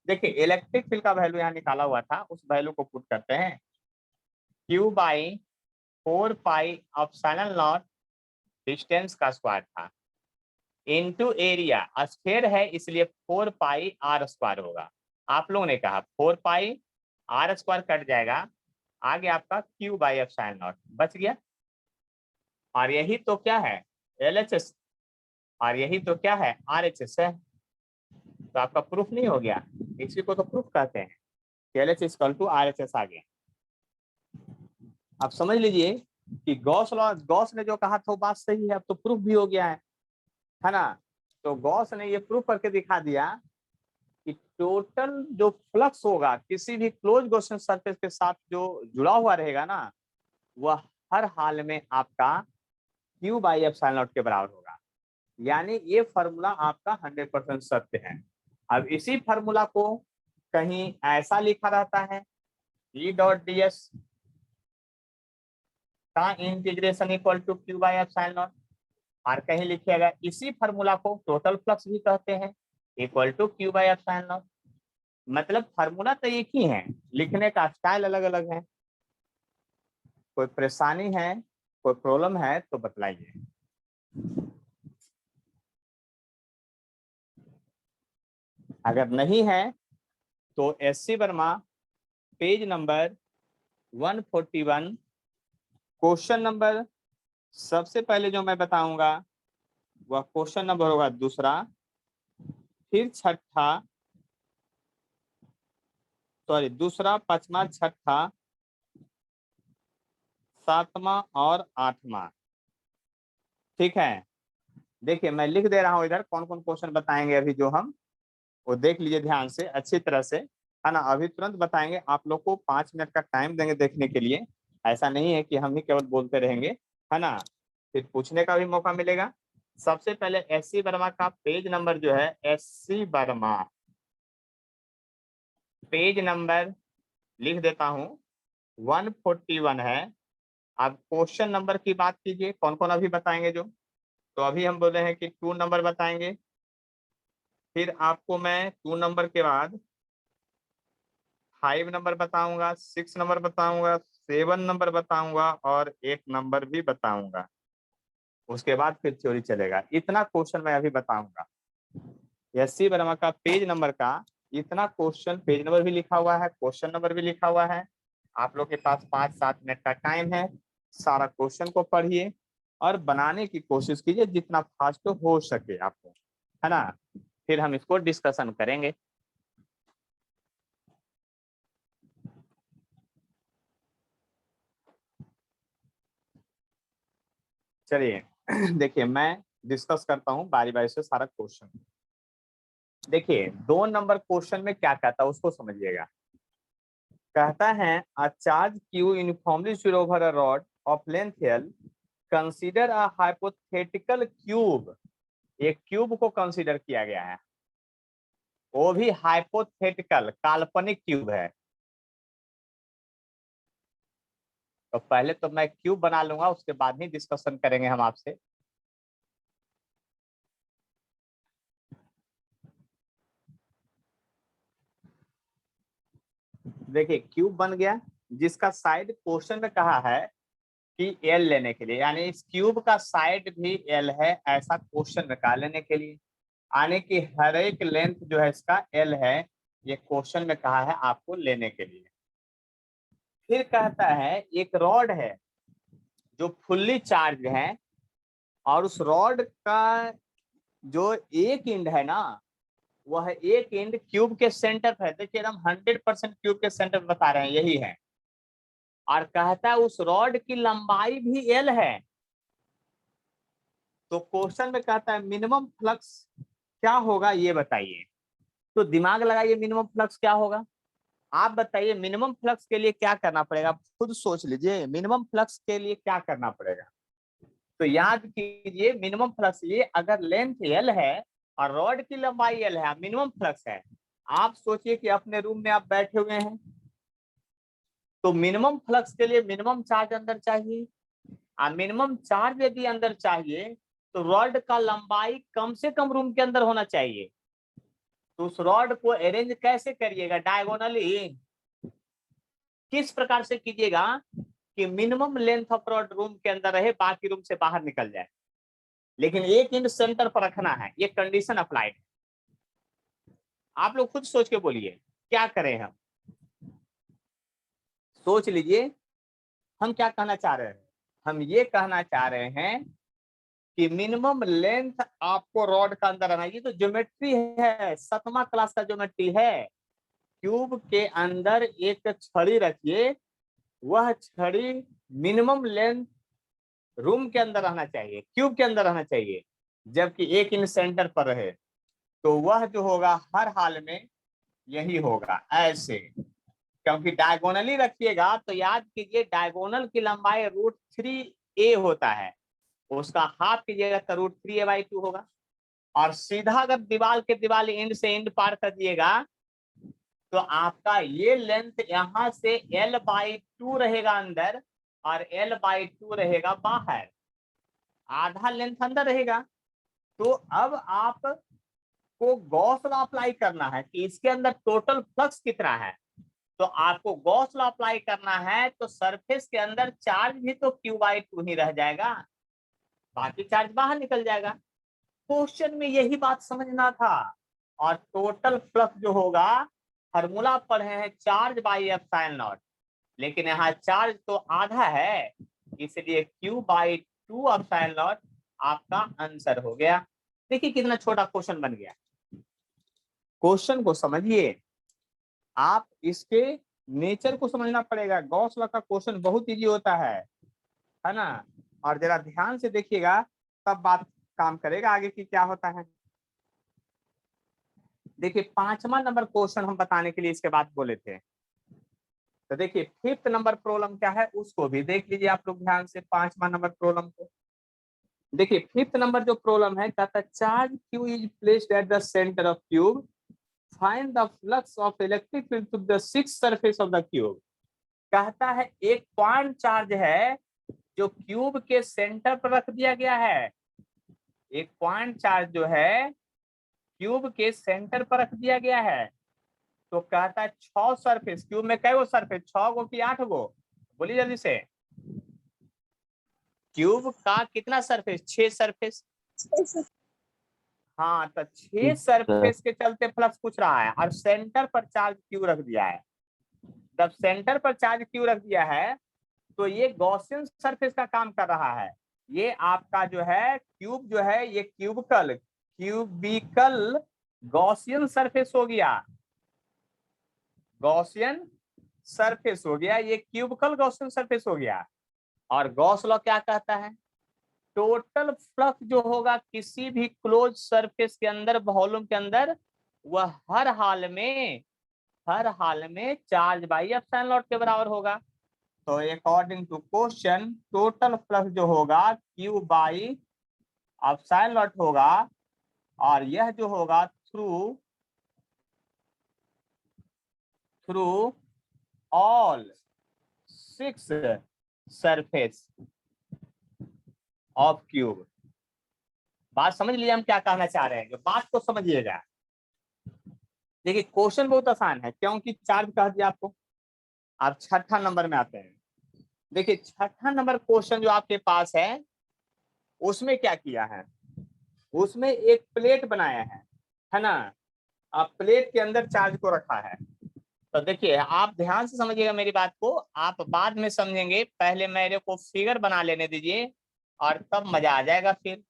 देखिए इलेक्ट्रिक फील्ड का वैल्यू यहाँ निकाला हुआ था, उस वैल्यू को पुट करते हैं। Q/4 पाई ε0 डिस्टेंस का स्क्वायर था, इनटू एरिया, स्फीयर है इसलिए 4 पाई r स्क्वायर होगा। आप लोगों ने कहा 4 पाई r स्क्वायर कट जाएगा, आगे आपका Q/ε0 बच गया। और यही तो क्या है? LHS, और यही तो क्या है? RHS है। तो आपका प्रूफ नहीं हो गया? इसी को तो प्रूफ कहते हैं कि LHS = RHS आ गया। आप समझ लीजिए कि गॉस ने जो कहा था वो बात सही है, अब तो प्रूफ भी हो गया है ना। तो गॉस ने ये प्रूफ करके दिखा दिया कि टोटल जो फ्लक्स होगा किसी भी क्लोज गॉसियन सरफेस के साथ जो जुड़ा हुआ रहेगा ना, वह हर हाल में आपका Q/ε0 के बराबर होगा। यानी ये फॉर्मूला आपका 100% सत्य है। अब इसी फॉर्मूला को कहीं ऐसा लिखा रहता है E.ds का इंटीग्रेशन इक्वल टू Q/ε0, और कहीं लिखिएगा इसी फॉर्मूला को टोटल फ्लक्स भी कहते हैं, इक्वल टू Q/ε0। मतलब फॉर्मूला तो एक ही है, लिखने का स्टाइल अलग अलग है। कोई परेशानी है, कोई प्रॉब्लम है तो बतलाइए। अगर नहीं है तो SC Verma page number 141 question number, सबसे पहले जो मैं बताऊंगा वह क्वेश्चन नंबर होगा दूसरा, फिर छठा, सॉरी दूसरा, पांचवा, छठा, सातवां और आठवां। ठीक है, देखिए मैं लिख दे रहा हूं इधर कौन कौन क्वेश्चन बताएंगे अभी जो हम, वो देख लीजिए ध्यान से अच्छी तरह से, है ना। अभी तुरंत बताएंगे, आप लोग को 5 मिनट का टाइम देंगे देखने के लिए। ऐसा नहीं है कि हम ही केवल बोलते रहेंगे, है ना, फिर पूछने का भी मौका मिलेगा। सबसे पहले SC वर्मा का पेज नंबर जो है, SC वर्मा पेज नंबर लिख देता हूं 141 है। अब क्वेश्चन नंबर की बात कीजिए, कौन कौन अभी बताएंगे जो, तो अभी हम बोले हैं कि 2 नंबर बताएंगे, फिर आपको मैं 2 नंबर के बाद 5 नंबर बताऊंगा, 6 नंबर बताऊंगा, 7 नंबर बताऊंगा और 8 नंबर भी बताऊंगा। उसके बाद फिर थ्योरी चलेगा। इतना क्वेश्चन मैं अभी बताऊंगा। SC वर्मा का पेज नंबर का इतना क्वेश्चन, पेज नंबर भी लिखा हुआ है, क्वेश्चन नंबर भी लिखा हुआ है। आप लोग के पास 5-7 मिनट का टाइम है, सारा क्वेश्चन को पढ़िए और बनाने की कोशिश कीजिए जितना फास्ट हो सके आपको, है ना। फिर हम इसको डिस्कशन करेंगे। चलिए देखिए मैं डिस्कस करता हूँ बारी बारी से सारा क्वेश्चन। देखिए 2 नंबर क्वेश्चन में क्या कहता है उसको समझिएगा। कहता है a charge q uniformly spread over a rod of length l, consider a hypothetical cube। एक क्यूब को कंसीडर किया गया है, वो भी हाइपोथेटिकल काल्पनिक क्यूब है। तो पहले तो मैं क्यूब बना लूंगा, उसके बाद ही डिस्कशन करेंगे हम आपसे। देखिए क्यूब बन गया, जिसका साइड क्वेश्चन में कहा है कि एल लेने के लिए, यानी इस क्यूब का साइड भी एल है, ऐसा क्वेश्चन में कहा लेने के लिए, यानी कि हर एक लेंथ जो है इसका एल है, ये क्वेश्चन में कहा है आपको लेने के लिए। फिर कहता है एक रॉड है जो फुल्ली चार्ज है, और उस रॉड का जो एक एंड है ना, वह एक एंड क्यूब के सेंटर पर है। देखिए हम 100% क्यूब के सेंटर पर बता रहे हैं, यही है। और कहता है उस रॉड की लंबाई भी एल है। तो क्वेश्चन में कहता है मिनिमम फ्लक्स क्या होगा ये बताइए। तो दिमाग लगाइए, मिनिमम फ्लक्स क्या होगा आप बताइए। मिनिमम फ्लक्स के लिए क्या करना पड़ेगा, खुद सोच लीजिए, मिनिमम फ्लक्स के लिए क्या करना पड़ेगा। तो याद कीजिए मिनिमम फ्लक्स लिए, अगर लेंथ एल है और रॉड की लंबाई एल है, मिनिमम फ्लक्स है। आप सोचिए कि अपने रूम में आप बैठे हुए हैं, तो मिनिमम फ्लक्स के लिए मिनिमम चार्ज अंदर चाहिए, और मिनिमम चार्ज यदि अंदर चाहिए तो रॉड का लंबाई कम से कम रूम के अंदर होना चाहिए। तो उस रॉड को अरेंज कैसे करिएगा, डायगोनली किस प्रकार से कीजिएगा कि minimum length of rod room के अंदर रहे, बाकी रूम से बाहर निकल जाए, लेकिन एक इंच सेंटर पर रखना है। ये कंडीशन अप्लाइड है। आप लोग खुद सोच के बोलिए क्या करें हम, सोच लीजिए हम क्या कहना चाह रहे हैं। हम ये कहना चाह रहे हैं कि मिनिमम लेंथ आपको रॉड का अंदर रहना। ये तो ज्योमेट्री है, 7वां क्लास का ज्योमेट्री है। क्यूब के अंदर एक छड़ी रखिए, वह छड़ी मिनिमम लेंथ रूम के अंदर रहना चाहिए, क्यूब के अंदर रहना चाहिए, जबकि एक इन सेंटर पर रहे। तो वह जो होगा हर हाल में यही होगा ऐसे, क्योंकि डायगोनली रखिएगा तो याद कीजिए डायगोनल की लंबाई √3a होता है, उसका हाफ कीजिएगा तो √3a/2 होगा। और सीधा अगर दीवार के दीवार एंड से एंड पार कर दिएगा तो आपका ये लेंथ यहां से l/2 रहेगा अंदर और l/2 रहेगा बाहर, आधा लेंथ अंदर रहेगा। तो अब आप को गॉस लॉ अप्लाई करना है कि इसके अंदर टोटल फ्लक्स कितना है। तो आपको गॉस लॉ अप्लाई करना है, तो सरफेस के अंदर चार्ज भी तो q/2 ही रह जाएगा, बाकी चार्ज बाहर निकल जाएगा। क्वेश्चन में यही बात समझना था। और टोटल फ्लक्स जो होगा, फार्मूला पढ़े हैं चार्ज बाई एप्सिलॉन नॉट, लेकिन यहाँ चार्ज तो आधा है, इसलिए q/2 एप्सिलॉन नॉट आपका आंसर हो गया। देखिए कितना छोटा क्वेश्चन बन गया। क्वेश्चन को समझिए, आप इसके नेचर को समझना पड़ेगा। गॉस लॉ का क्वेश्चन बहुत इजी होता है ना। और जरा ध्यान से देखिएगा, तब बात काम करेगा आगे की क्या होता है। देखिए 5वां नंबर क्वेश्चन हम बताने के लिए इसके बाद बोले थे। तो देखिए 5th नंबर प्रॉब्लम क्या है उसको भी देख लीजिए आप लोग ध्यान से, 5वां नंबर प्रॉब्लम को देखिए। 5th नंबर जो प्रॉब्लम है कहता है charge q is placed at the centre of cube, find the flux of electric field through the 6th surface of the cube. कहता है एक पॉइंट चार्ज है जो क्यूब के सेंटर पर रख दिया गया है। एक पॉइंट चार्ज जो है क्यूब के सेंटर पर रख दिया गया है। तो कहता है 6 सरफेस, क्यूब में कई सरफेस, 6 गो कि 8 गो, बोलिए जल्दी से। क्यूब का कितना सरफेस, 6 सरफेस। हाँ तो 6 सरफेस के चलते फ्लक्स पूछ रहा है, और सेंटर पर चार्ज क्यू रख दिया है। जब सेंटर पर चार्ज क्यू रख दिया है तो ये गॉसियन सरफेस का काम कर रहा है। ये आपका जो है क्यूब जो है ये क्यूबिकल गॉसियन सरफेस हो गया, गॉसियन सरफेस हो गया, ये क्यूबिकल गॉसियन सरफेस हो गया। और गॉस लॉ क्या कहता है, टोटल फ्लक्स जो होगा किसी भी क्लोज सरफेस के अंदर, वॉल्यूम के अंदर, वह हर हाल में हर हाल में चार्ज बाई एप्सिलॉन नॉट के बराबर होगा। तो according to question total flux जो होगा Q बाई एप्सिलॉन नॉट होगा, और यह जो होगा through all 6 surface of cube. बात समझ लीजिए हम क्या कहना चाह रहे हैं, जो बात को समझिएगा। देखिए क्वेश्चन बहुत आसान है, क्योंकि चार्ज कह दिया आपको। आप छठा नंबर में आते हैं। देखिए छठा नंबर क्वेश्चन जो आपके पास है, उसमें क्या किया है, उसमें एक प्लेट बनाया है ना। आप प्लेट के अंदर चार्ज को रखा है। तो देखिए आप ध्यान से समझिएगा मेरी बात को, आप बाद में समझेंगे, पहले मेरे को फिगर बना लेने दीजिए और तब मजा आ जाएगा। फिर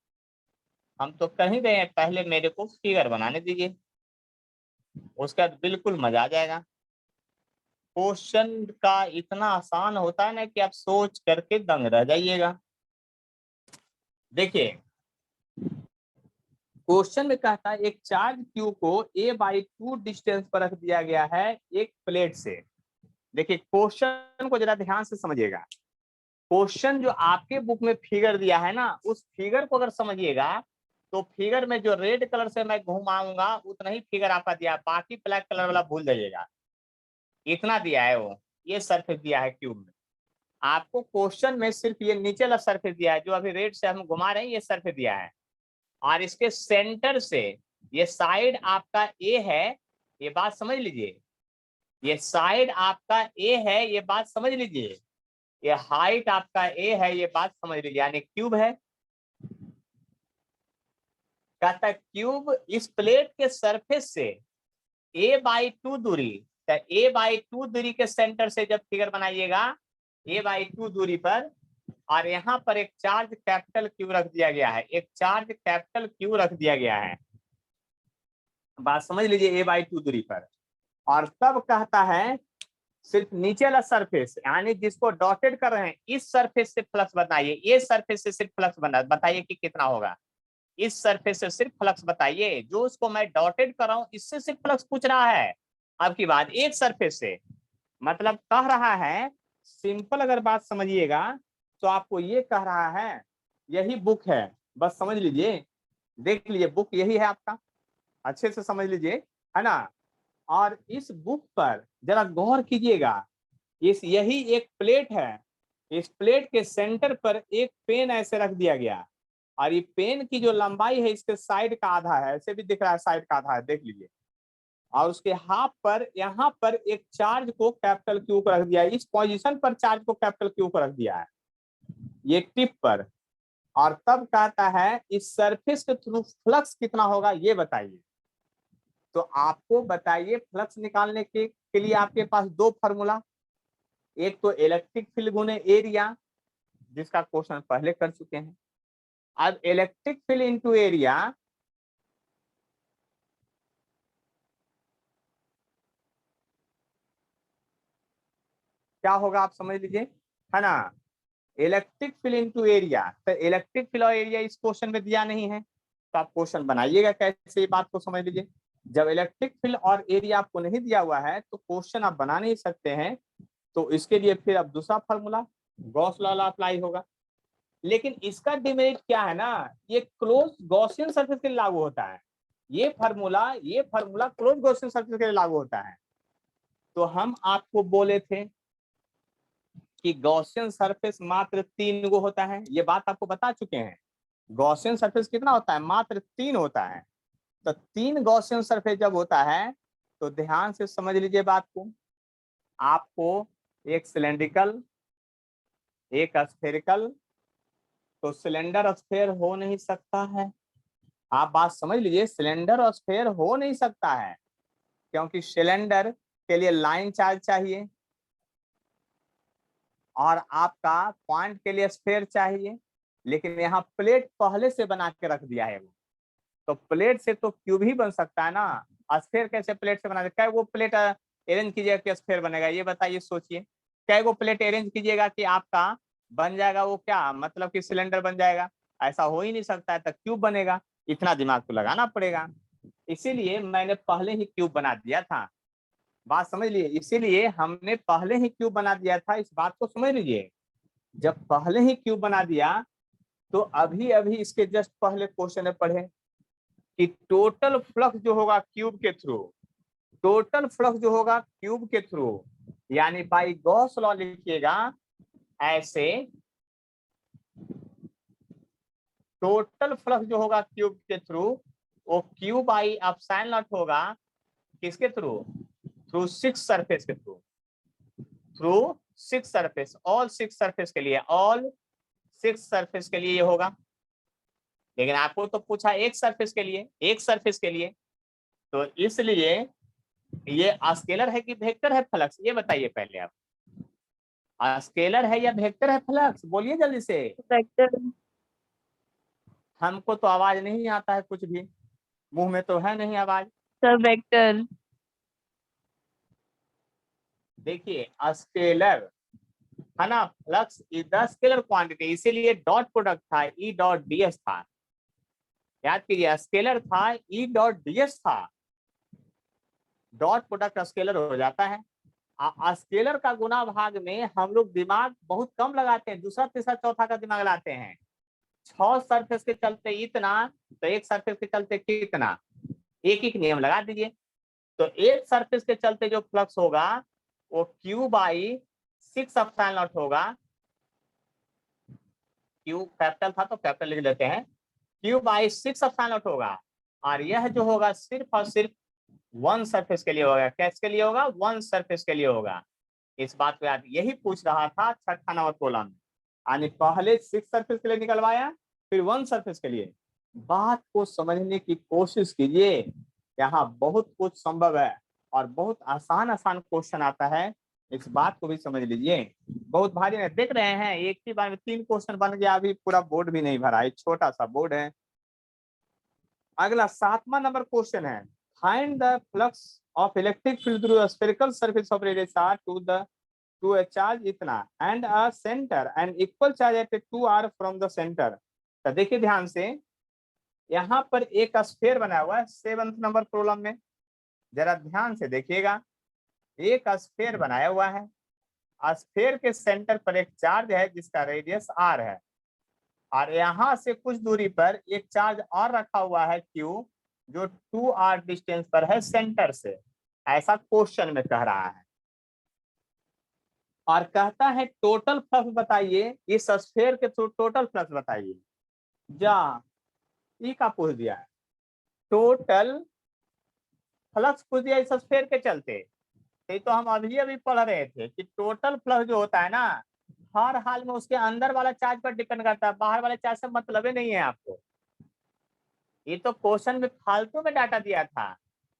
हम तो कहीं गए हैं, पहले मेरे को फिगर बनाने दीजिए, उसका बिल्कुल मजा आ जाएगा। क्वेश्चन का इतना आसान होता है ना कि आप सोच करके दंग रह जाइएगा। देखिए क्वेश्चन में कहता है एक चार्ज क्यू को a/2 डिस्टेंस पर रख दिया गया है एक प्लेट से। देखिए क्वेश्चन को जरा ध्यान से समझिएगा। क्वेश्चन जो आपके बुक में फिगर दिया है ना, उस फिगर को अगर समझिएगा तो फिगर में जो रेड कलर से मैं घुमाऊंगा उतना ही फिगर आपका दिया, बाकी ब्लैक कलर वाला भूल जाइएगा। इतना दिया है वो, ये सरफेस दिया है क्यूब में। आपको क्वेश्चन में सिर्फ ये नीचे वाला सरफेस दिया है, जो अभी रेड से हम घुमा रहे हैं, ये सरफेस दिया है। और इसके सेंटर से ये साइड आपका ए है, ये बात समझ लीजिए। ये साइड आपका ए है, ये बात समझ लीजिए। ये हाइट आपका ए है, ये बात समझ लीजिए, यानी क्यूब है। कहता है क्यूब इस प्लेट के सरफेस से a/2 दूरी, a/2 दूरी के सेंटर से जब फिगर बनाइएगा a/2 दूरी पर, और यहाँ पर एक चार्ज कैपिटल क्यू रख दिया गया है, एक चार्ज कैपिटल क्यू रख दिया गया है, बात समझ लीजिए, a/2 दूरी पर। और तब कहता है सिर्फ नीचे वाला सरफेस, यानी जिसको डॉटेड कर रहे हैं, इस सरफेस से फ्लक्स बताइए, ये सरफेस से सिर्फ फ्लक्स बना बताइए कि कितना होगा। इस सरफेस से सिर्फ फ्लक्स बताइए, जो उसको मैं डॉटेड कर रहा हूं इससे सिर्फ फ्लक्स पूछ रहा है। अब की बात एक सरफेस से, मतलब कह रहा है, सिंपल अगर बात समझिएगा तो आपको ये कह रहा है, यही बुक है, बस समझ लीजिए, देख लीजिए बुक यही है आपका, अच्छे से समझ लीजिए, है ना। और इस बुक पर जरा गौर कीजिएगा, इस यही एक प्लेट है, इस प्लेट के सेंटर पर एक पेन ऐसे रख दिया गया, और ये पेन की जो लंबाई है इसके साइड का आधा है, ऐसे भी दिख रहा है, साइड का आधा है, देख लीजिए। और उसके हाफ पर यहाँ पर एक चार्ज को कैपिटल क्यू को रख दिया है, इस पोजीशन पर चार्ज को कैपिटल क्यू को रख दिया है, ये टिप पर। और तब कहता है इस सरफेस के थ्रू फ्लक्स कितना होगा ये बताइए। तो आपको बताइए फ्लक्स निकालने के लिए आपके पास दो फार्मूला, एक तो इलेक्ट्रिक फील्ड गुने एरिया, जिसका क्वेश्चन पहले कर चुके हैं। अब इलेक्ट्रिक फील्ड इनटू एरिया, क्या होगा आप समझ लीजिए, है ना। इलेक्ट्रिक फील्ड इनटू एरिया, तो इलेक्ट्रिक फील्ड और एरिया इस क्वेश्चन में दिया नहीं है, तो आप क्वेश्चन बनाइएगा कैसे, ये बात को समझ लीजिए। जब इलेक्ट्रिक फील्ड और एरिया आपको नहीं दिया हुआ है तो क्वेश्चन आप बना नहीं सकते हैं। तो इसके लिए फिर अब दूसरा फॉर्मूला गॉस लॉ अप्लाई होगा। लेकिन इसका डिमेरिट क्या है ना, ये क्लोज गॉसियन सरफेस के लिए लागू होता है। ये फार्मूला क्लोज गॉसियन सरफेस के लिए लागू होता है। तो हम आपको बोले थे कि गॉसियन सरफेस मात्र 3 गो होता है, ये बात आपको बता चुके हैं। गॉसियन सरफेस कितना होता है, मात्र 3 होता है। तो 3 गॉसियन सरफेस जब होता है तो ध्यान से समझ लीजिए बात को, आपको एक सिलेंड्रिकल, एक स्फेरिकल, तो सिलेंडर स्फेयर हो नहीं सकता है। आप बात समझ लीजिए, सिलेंडर और स्फेयर हो नहीं सकता है, क्योंकि सिलेंडर के लिए लाइन चार्ज चाहिए और आपका पॉइंट के लिए स्फेयर चाहिए। लेकिन यहाँ प्लेट पहले से बना के रख दिया है वो, तो प्लेट से तो क्यूब ही बन सकता है ना, स्फेयर कैसे प्लेट से बना, क्या वो प्लेट अरेंज कीजिएगा कि स्फेयर बनेगा, ये बताइए, सोचिए। क्या वो प्लेट अरेंज कीजिएगा कि आपका बन जाएगा वो, क्या मतलब कि सिलेंडर बन जाएगा, ऐसा हो ही नहीं सकता है, तो क्यूब बनेगा। इतना दिमाग तो लगाना पड़ेगा, इसीलिए मैंने पहले ही क्यूब बना दिया था। बात समझ लिए, इसीलिए हमने पहले ही क्यूब बना दिया था, इस बात को समझ लीजिए। जब पहले ही क्यूब बना दिया तो अभी अभी इसके जस्ट पहले क्वेश्चन में पढ़े कि टोटल फ्लक्स जो होगा क्यूब के थ्रू, टोटल फ्लक्स जो होगा क्यूब के थ्रू, यानी बाई गॉस लॉ लिखिएगा ऐसे, टोटल फ्लक्स जो होगा क्यूब के थ्रू वो क्यू बाई एप्सिलॉन नॉट होगा किसके थ्रू, थ्रू 6 सरफेस के through, through 6 surface, all 6 surface के लिए, ऑल 6 सरफेस के लिए ये होगा। लेकिन आपको तो पूछा एक सरफेस के लिए, एक सरफेस के लिए, तो इसलिए ये स्केलर है कि वेक्टर है फ्लक्स, ये बताइए पहले आप, स्केलर है या वेक्टर है फ्लक्स, बोलिए जल्दी से। वेक्टर। हमको तो आवाज नहीं आता है कुछ भी, मुंह में तो है नहीं आवाज। Sir vector. देखिए स्केलर है ना, flux is the scalar quantity, इसीलिए डॉट प्रोडक्ट था ई डॉट डीएस था, याद कीजिए स्केलर था ई डॉट डीएस था, डॉट प्रोडक्ट स्केलर हो जाता है। स्केलर का गुना भाग में हम लोग दिमाग बहुत कम लगाते हैं, दूसरा तीसरा चौथा का दिमाग लाते हैं। 6 सरफेस के चलते इतना, तो एक सरफेस के चलते कितना, एक एक नियम लगा दीजिए। तो एक सरफेस के चलते जो फ्लक्स होगा वो क्यू बाई 6 एप्सिलॉन नॉट होगा, क्यू कैपिटल था तो कैपिटल लिख लेते हैं, क्यू बाई 6 एप्सिलॉन नॉट होगा, और यह जो होगा सिर्फ और सिर्फ 1 सरफेस के लिए होगा। किसके लिए होगा, 1 सरफेस के लिए होगा। इस बात को याद, यही पूछ रहा था छठा नंबर कॉलम, यानी पहले 6 सरफेस के लिए निकलवाया फिर 1 सरफेस के लिए। बात को समझने की कोशिश कीजिए, यहाँ बहुत कुछ संभव है और बहुत आसान आसान क्वेश्चन आता है, इस बात को भी समझ लीजिए। बहुत भारी है, देख रहे हैं एक ही बार में 3 क्वेश्चन बन गया, अभी पूरा बोर्ड भी नहीं भरा, एक छोटा सा बोर्ड है। अगला 7वां नंबर क्वेश्चन है, find the flux of electric field through spherical surface of radius r to a charge इतना and a center and equal charge at 2r from the center। तो देखिए ध्यान से, यहाँ पर एक स्फीयर बना हुआ है 7th नंबर प्रॉब्लम में, जरा ध्यान से देखिएगा, एक स्फीयर बनाया हुआ है, स्फीयर के सेंटर पर एक चार्ज है जिसका रेडियस r है, और यहाँ से कुछ दूरी पर एक चार्ज और रखा हुआ है q जो 2r डिस्टेंस पर है सेंटर से, ऐसा क्वेश्चन में कह रहा है। और कहता है टोटल फ्लक्स बताइए, इस स्फीयर के थ्रू टोटल फ्लक्स बताइए। जा ई का पूछ दिया है, टोटल फ्लक्स पूछ दिया इस स्फीयर के चलते। तो हम अभी अभी पढ़ रहे थे कि टोटल फ्लक्स जो होता है ना, हर हाल में उसके अंदर वाला चार्ज पर डिपेंड करता है, बाहर वाले चार्ज से मतलब ही नहीं है आपको। ये तो क्वेश्चन में फालतू में डाटा दिया था,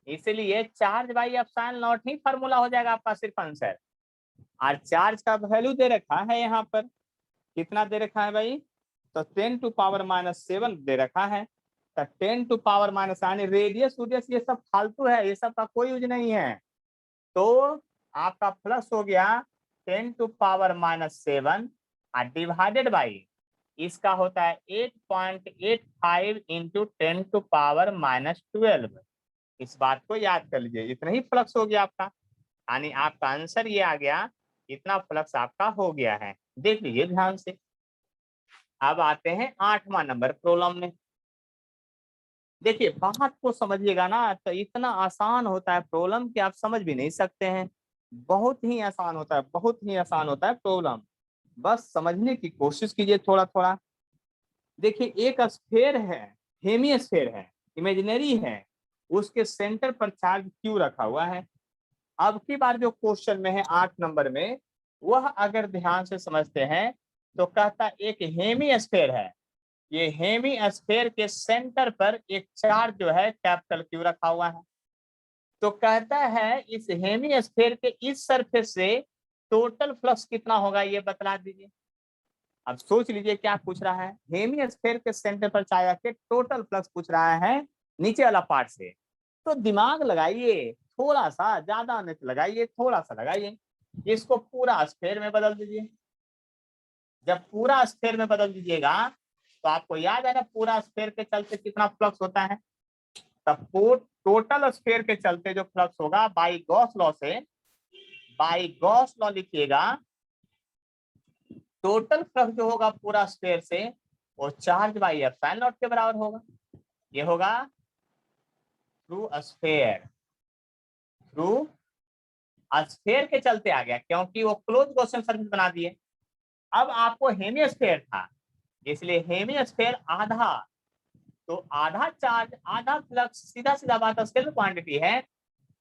इसीलिए charge by epsilon not he formula हो जाएगा आपका सिर्फ आंसर। और चार्ज का वैल्यू दे रखा है यहाँ पर, कितना दे रखा है भाई, तो 10 टू पावर -7 दे रखा है। तो 10 टू पावर माइनस, यानी रेडियस उडियस ये सब फालतू है, ये सब का कोई यूज नहीं है। तो आपका प्लस हो गया 10 टू पावर -7 डिवाइडेड बाई, इसका होता है 8.85 इंटू 10 टू पावर -12। इस बात को याद कर लीजिए, इतना ही फ्लक्स हो गया आपका, यानी आपका आंसर ये आ गया, इतना फ्लक्स आपका हो गया है। देख लीजिए ध्यान से। अब आते हैं 8वां नंबर प्रॉब्लम में। देखिए बात को समझिएगा ना, तो इतना आसान होता है प्रॉब्लम कि आप समझ भी नहीं सकते हैं, बहुत ही आसान होता है, बहुत ही आसान होता है प्रॉब्लम, बस समझने की कोशिश कीजिए थोड़ा थोड़ा। देखिए एक स्फीयर है, हेमी स्फीयर है, इमेजिनरी है, उसके सेंटर पर चार्ज क्यू रखा हुआ है। अब की बार जो क्वेश्चन में है 8 नंबर में, वह अगर ध्यान से समझते हैं तो कहता एक हेमी स्फीयर है, ये हेमी स्फीयर के सेंटर पर एक चार्ज जो है कैपिटल क्यू रखा हुआ है। तो कहता है इस हेमी स्फीयर के इस सरफेस से टोटल फ्लक्स कितना होगा ये बतला दीजिए। अब सोच लीजिए क्या पूछ रहा है, हेमी स्फीयर के सेंटर पर चार्ज के टोटल फ्लक्स पूछ रहा है नीचे वाला पार्ट से। तो दिमाग लगाइए थोड़ा सा, ज्यादा नहीं लगाइए, थोड़ा सा लगाइए, इसको पूरा स्फीयर में बदल दीजिए। जब पूरा स्फीयर में बदल दीजिएगा तो आपको याद है ना पूरा स्फीयर के चलते कितना फ्लक्स होता है, तब टोटल स्फीयर के चलते जो फ्लक्स होगा बाई गॉस लॉ से, बाई गॉस लॉ लिखिएगा, टोटल फ्लक्स जो होगा पूरा स्फीयर से वो चार्ज बाई एप्सिलॉन नॉट के बराबर होगा। ये होगा थ्रू स्फीयर, थ्रू स्फीयर के चलते आ गया क्योंकि वो क्लोज गॉसियन सरफेस बना दिए। अब आपको हेमिस्फीयर था, इसलिए हेमिस्फीयर आधा, तो आधा चार्ज आधा फ्लक्स, सीधा सीधा बात स्केलर क्वांटिटी है,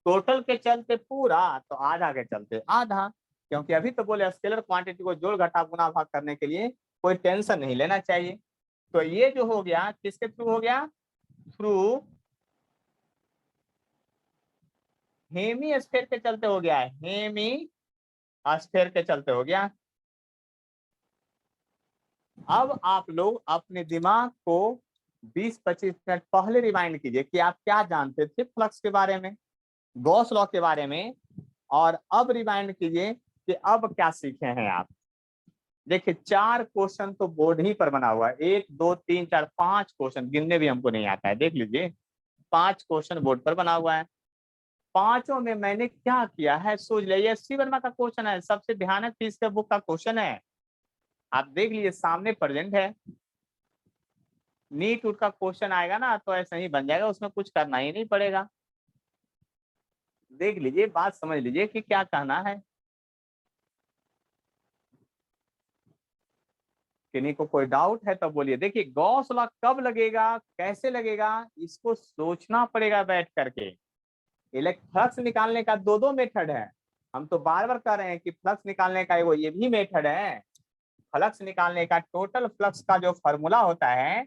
टोटल के चलते पूरा तो आधा के चलते आधा, क्योंकि अभी तो बोले स्केलर क्वांटिटी को जोड़ घटा गुना भाग करने के लिए कोई टेंशन नहीं लेना चाहिए। तो ये जो हो गया किसके थ्रू हो गया, थ्रू हेमिस्फीयर के चलते हो गया, हेमिस्फीयर के चलते हो गया। अब आप लोग अपने दिमाग को 20-25 मिनट पहले रिमाइंड कीजिए कि आप क्या जानते थे फ्लक्स के बारे में, गॉस लॉ के बारे में, और अब रिमाइंड कीजिए कि अब क्या सीखे हैं आप। देखिए 4 क्वेश्चन तो बोर्ड ही पर बना हुआ है, 1 2 3 4 5 क्वेश्चन, गिनने भी हमको नहीं आता है, देख लीजिए 5 क्वेश्चन बोर्ड पर बना हुआ है। पांचों में मैंने क्या किया है सोच लिया, एससी वर्मा का क्वेश्चन है, सबसे भयानक फीस के बुक का क्वेश्चन है, आप देख लीजिए सामने प्रेजेंट है। नीट उट का क्वेश्चन आएगा ना तो ऐसा ही बन जाएगा, उसमें कुछ करना ही नहीं पड़ेगा। देख लीजिए, बात समझ लीजिए कि क्या कहना है। किन्हीं को कोई डाउट है तो बोलिए। देखिए गॉस लॉ कब लगेगा, कैसे लगेगा, इसको सोचना पड़ेगा बैठ करके। फ्लक्स निकालने का 2 मेथड है, हम तो बार बार कह रहे हैं कि फ्लक्स निकालने का ये भी मेथड है। फ्लक्स निकालने का टोटल फ्लक्स का जो फॉर्मूला होता है,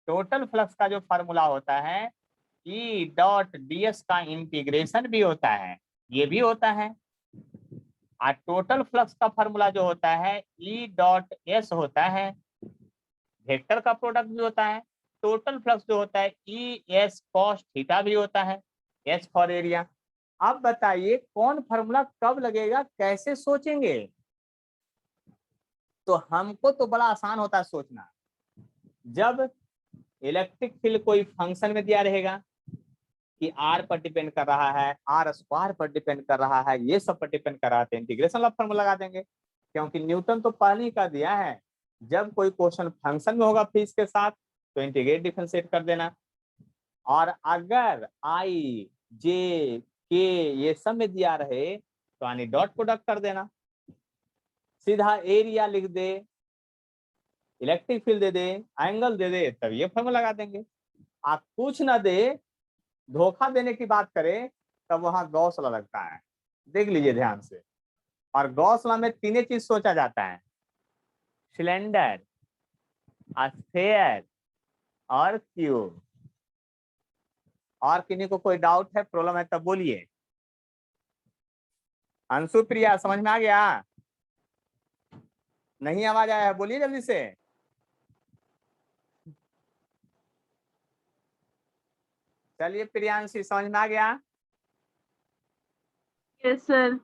टोटल फ्लक्स का जो फॉर्मूला होता है ई डॉट ds का इंटीग्रेशन भी होता है, ये भी होता है। और टोटल फ्लक्स का फॉर्मूला जो होता है ई डॉट s होता है, वेक्टर का प्रोडक्ट भी होता है। टोटल फ्लक्स जो होता है ई एस कॉस थीटा भी होता है, एस फॉर एरिया। अब बताइए कौन फॉर्मूला कब लगेगा, कैसे सोचेंगे। तो हमको तो बड़ा आसान होता है सोचना, जब इलेक्ट्रिक फील्ड कोई फंक्शन में दिया रहेगा कि r पर डिपेंड कर रहा है, r स्क्वायर पर डिपेंड कर रहा है, ये सब पर डिपेंड कर रहा है, तो इंटीग्रेशन वाला फॉर्मूला लगा देंगे, क्योंकि न्यूटन तो पहले ही का दिया है, जब कोई क्वेश्चन फंक्शन में होगा फीस के साथ तो इंटीग्रेट डिफरेंशिएट कर देना। और अगर i j k ये सब में दिया रहे तो यानी डॉट प्रोडक्ट कर देना, सीधा एरिया लिख दे, इलेक्ट्रिक फील्ड दे दे, एंगल दे दे, तब ये फॉर्मूला लगा देंगे। आप कुछ ना दे, धोखा देने की बात करें तब वहां गॉस लॉ लगता है, देख लीजिए ध्यान से। और गॉस लॉ में 3 चीज सोचा जाता है, सिलेंडर, स्फीयर और क्यूब। और किन्हीं को कोई डाउट है, प्रॉब्लम है तब बोलिए। अंशु प्रिया समझ में आ गया, नहीं आवाज आया है बोलिए जल्दी से। चलिए प्रियांशी समझ में आ गया। Yes, sir.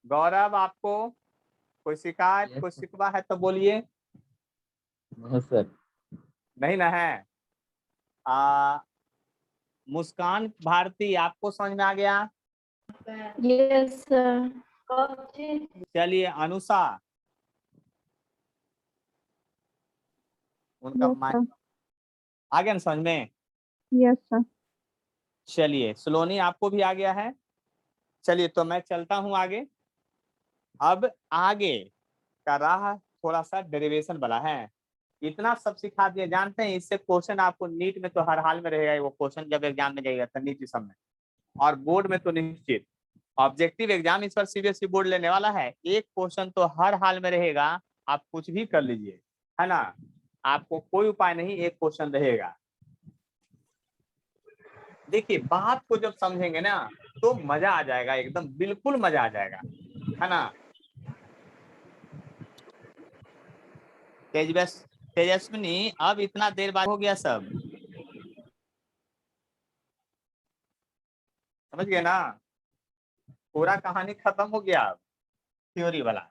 गौरव आपको कोई शिकायत, Yes, कोई sir. शिकवा है तो बोलिए। No sir. नहीं ना है। मुस्कान भारती आपको समझ में आ गया। Yes, sir. चलिए अनुषा, उनका Yes, माइक sir. आ गया ना समझ में। Yes, sir. चलिए सलोनी आपको भी आ गया है। चलिए तो मैं चलता हूं आगे। अब आगे का राह थोड़ा सा डेरिवेशन वाला है, इतना सब सिखा दिया। जानते हैं इससे क्वेश्चन आपको नीट में तो हर हाल में रहेगा, वो क्वेश्चन जब एग्जाम में जाएगा तो नीट सब में, और बोर्ड में तो निश्चित। ऑब्जेक्टिव एग्जाम इस बार सीबीएसई बोर्ड लेने वाला है, एक क्वेश्चन तो हर हाल में रहेगा, आप कुछ भी कर लीजिए, है ना, आपको कोई उपाय नहीं, एक क्वेश्चन रहेगा। देखिए बात को जब समझेंगे ना तो मजा आ जाएगा, एकदम बिल्कुल मजा आ जाएगा, है ना। तेजस्विनी अब इतना देर बाद हो गया सब, समझ गए ना, पूरा कहानी खत्म हो गया अब थ्योरी वाला,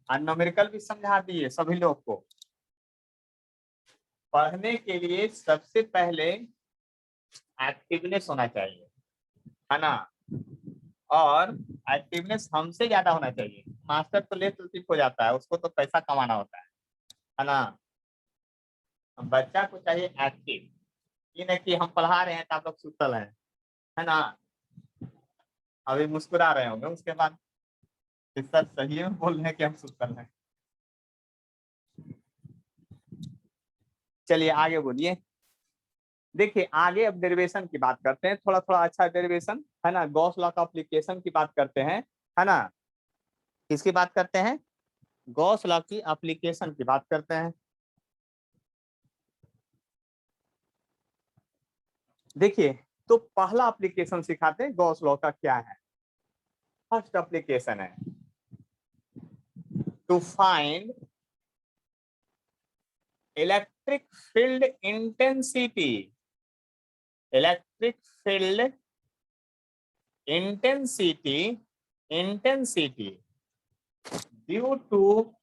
और न्यूमेरिकल भी समझा दिए सभी लोग को। पढ़ने के लिए सबसे पहले एक्टिवनेस होना चाहिए, है ना, और एक्टिवनेस हमसे ज्यादा होना चाहिए। मास्टर तो लेट लतीफ हो जाता है, उसको तो पैसा कमाना होता है ना। बच्चा को चाहिए एक्टिव, ये नहीं कि हम पढ़ा रहे हैं तो आप लोग सुतल हैं, है ना, अभी मुस्कुरा रहे होंगे उसके बाद कि सर सही में बोल रहे हैं कि हम सुतल हैं। चलिए आगे बोलिए। देखिए आगे अब डेरिवेशन की बात करते हैं, थोड़ा थोड़ा अच्छा डेरिवेशन, है ना, गॉस लॉ का एप्लीकेशन की बात करते हैं, है ना। किसकी बात करते हैं? गॉस लॉ की एप्लीकेशन की बात करते हैं। देखिए तो पहला एप्लीकेशन सिखाते हैं गॉस लॉ का क्या है। फर्स्ट एप्लीकेशन है to find electric field intensity, electric field intensity due to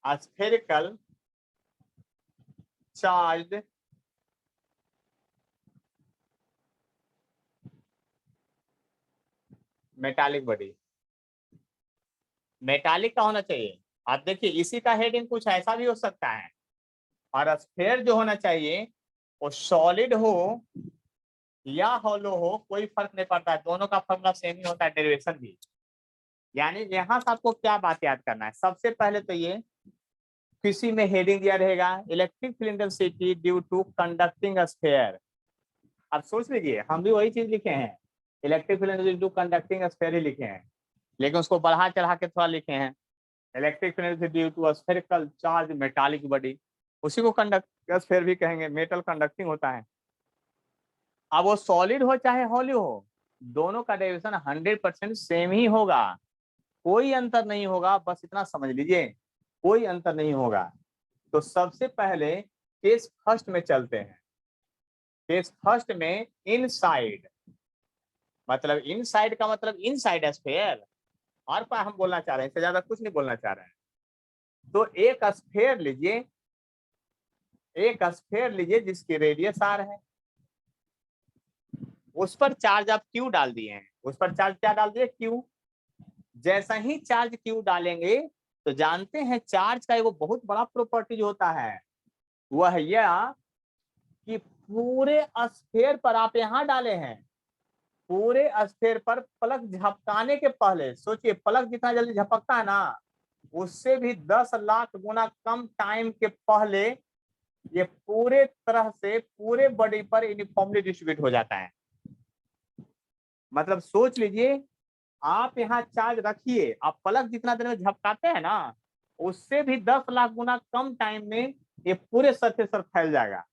spherical charged metallic body. Metallic का होना चाहिए। आप देखिए इसी का हेडिंग कुछ ऐसा भी हो सकता है, और स्फीयर जो होना चाहिए वो सॉलिड हो या हॉलो हो, कोई फर्क नहीं पड़ता है, दोनों का फॉर्मूला सेम ही होता है, डेरिवेशन भी। यानी यहाँ से आपको क्या बात याद करना है, सबसे पहले तो ये किसी में हेडिंग दिया रहेगा electric field intensity due to conducting sphere. अब सोच लीजिए हम भी वही चीज लिखे हैं, electric field intensity to conducting sphere ही लिखे हैं, लेकिन उसको बढ़ा चढ़ा के थोड़ा लिखे हैं electric field intensity due to spherical charge metallic body. उसी को कंडक्ट स्फीयर भी कहेंगे, मेटल कंडक्टिंग होता है। अब वो सॉलिड हो चाहे हॉलो हो, दोनों का डेरिवेशन 100% सेम ही होगा, कोई अंतर नहीं होगा, बस इतना समझ लीजिए, कोई अंतर नहीं होगा। तो सबसे पहले केस फर्स्ट में चलते हैं। केस फर्स्ट में इनसाइड, मतलब इनसाइड का मतलब इनसाइड स्फीयर, और पर हम बोलना चाह रहे हैं, इससे ज्यादा कुछ नहीं बोलना चाह रहे हैं। तो एक स्फीयर लीजिए, एक स्फीयर लीजिए जिसकी रेडियस आर है, उस पर चार्ज आप क्यू डाल दिए हैं, उस पर चार्ज क्या डाल दिए? क्यू। जैसा ही चार्ज क्यू डालेंगे तो जानते हैं चार्ज का वो बहुत बड़ा प्रॉपर्टीज होता है, वह यह कि पूरे स्फीयर पर आप यहां डाले हैं, पूरे स्फीयर पर पलक झपकाने के पहले, सोचिए पलक जितना जल्दी झपकता है ना, उससे भी 10 लाख गुना कम टाइम के पहले ये पूरे तरह से पूरे बॉडी पर यूनिफॉर्मली डिस्ट्रीब्यूट हो जाता है। मतलब सोच लीजिए आप यहाँ चार्ज रखिए, आप पलक जितना देर में झपकाते हैं ना, उससे भी 10 लाख गुना कम टाइम में ये पूरे सरफेस पर फैल जाएगा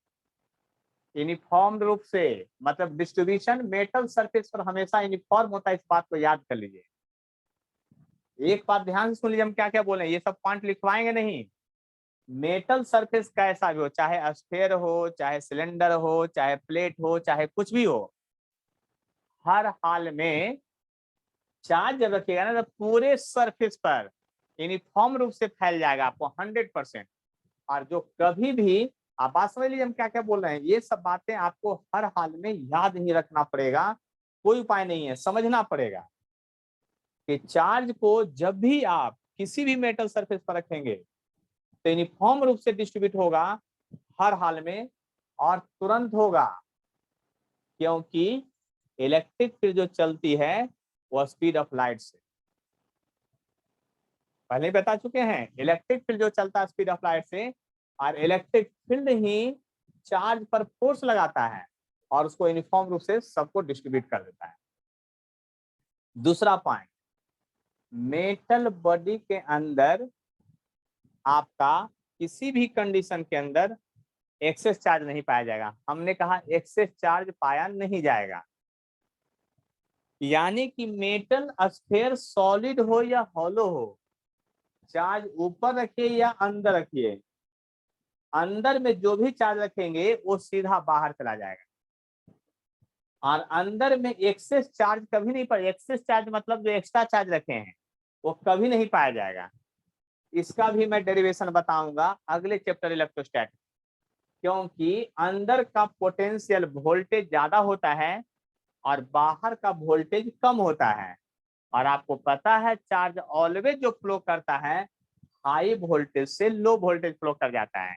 यूनिफॉर्म रूप से। मतलब डिस्ट्रीब्यूशन मेटल सरफेस पर हमेशा यूनिफॉर्म होता है, इस बात को याद कर लीजिए। एक बात ध्यान से सुन लीजिए, हम क्या क्या बोले, ये सब पॉइंट लिखवाएंगे नहीं। मेटल सरफेस कैसा भी हो, चाहे स्फीयर हो, चाहे सिलेंडर हो, चाहे प्लेट हो, चाहे कुछ भी हो, हर हाल में चार्ज जब रखिएगा ना तो पूरे सरफेस पर यूनिफॉर्म रूप से फैल जाएगा आपको 100%। और जो कभी भी आप बात समझ लीजिए हम क्या क्या बोल रहे हैं, ये सब बातें आपको हर हाल में याद नहीं रखना पड़ेगा, कोई उपाय नहीं है, समझना पड़ेगा कि चार्ज को जब भी आप किसी भी मेटल सरफेस पर रखेंगे तो यूनिफॉर्म रूप से डिस्ट्रीब्यूट होगा हर हाल में, और तुरंत होगा, क्योंकि इलेक्ट्रिक फील्ड जो चलती है वो स्पीड ऑफ लाइट से, पहले बता चुके हैं, इलेक्ट्रिक फील्ड जो चलता है स्पीड ऑफ लाइट से, और इलेक्ट्रिक फील्ड ही चार्ज पर फोर्स लगाता है और उसको यूनिफॉर्म रूप से सबको डिस्ट्रीब्यूट कर देता है। दूसरा पॉइंट, मेटल बॉडी के अंदर आपका किसी भी कंडीशन के अंदर एक्सेस चार्ज नहीं पाया जाएगा। हमने कहा एक्सेस चार्ज पाया नहीं जाएगा, यानी कि मेटल स्फीयर सॉलिड हो या हॉलो हो, चार्ज ऊपर रखिए या अंदर रखिए, अंदर में जो भी चार्ज रखेंगे वो सीधा बाहर चला जाएगा, और अंदर में एक्सेस चार्ज कभी नहीं पाए, एक्सेस चार्ज मतलब जो एक्स्ट्रा चार्ज रखे हैं वो कभी नहीं पाया जाएगा। इसका भी मैं डेरिवेशन बताऊंगा अगले चैप्टर इलेक्ट्रोस्टैटिक, क्योंकि अंदर का पोटेंशियल वोल्टेज ज्यादा होता है और बाहर का वोल्टेज कम होता है। और आपको पता है चार्ज ऑलवेज जो फ्लो करता है हाई वोल्टेज से लो वोल्टेज फ्लो कर जाता है।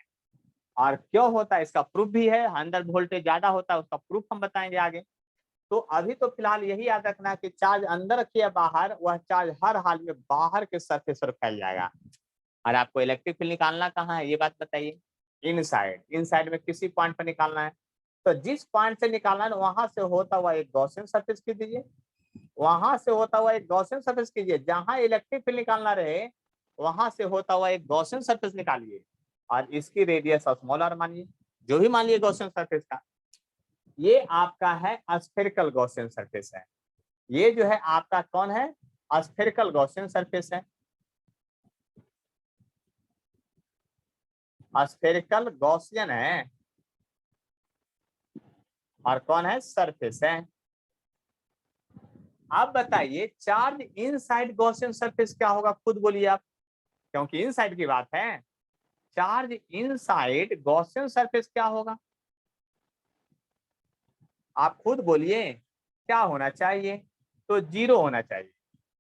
और क्यों होता है इसका प्रूफ भी है, अंदर वोल्टेज ज्यादा होता है उसका प्रूफ हम बताएंगे आगे। तो अभी तो फिलहाल यही याद रखना है कि चार्ज अंदर रखिए या बाहर, वह चार्ज हर हाल में बाहर के सरफेस पर फैल जाएगा। और आपको इलेक्ट्रिक फील्ड निकालना कहाँ है ये बात बताइए, इनसाइड में किसी पॉइंट पर निकालना है। तो जिस पॉइंट से निकालना है वहां से होता हुआ एक गॉसियन सरफेस कीजिए दीजिए, वहां से होता हुआ एक गॉसियन सरफेस कीजिए, जहां इलेक्ट्रिक फील्ड निकालना रहे वहां से होता हुआ एक गॉसियन सरफेस निकालिए और इसकी रेडियस स्मॉल r मानिए, जो भी मान लीजिए गॉसियन सरफेस का। ये आपका है स्फेरिकल गॉसियन सरफेस है, ये जो है आपका कौन है, स्फेरिकल गॉसियन सरफेस है। स्फेरिकल गॉसियन है और कौन है, सरफेस है। आप बताइए चार्ज इनसाइड गॉसियन सरफेस क्या होगा, खुद बोलिए आप, क्योंकि इनसाइड की बात है। चार्ज इनसाइड गॉसियन सरफेस क्या होगा, आप खुद बोलिए क्या होना चाहिए। तो 0 होना चाहिए,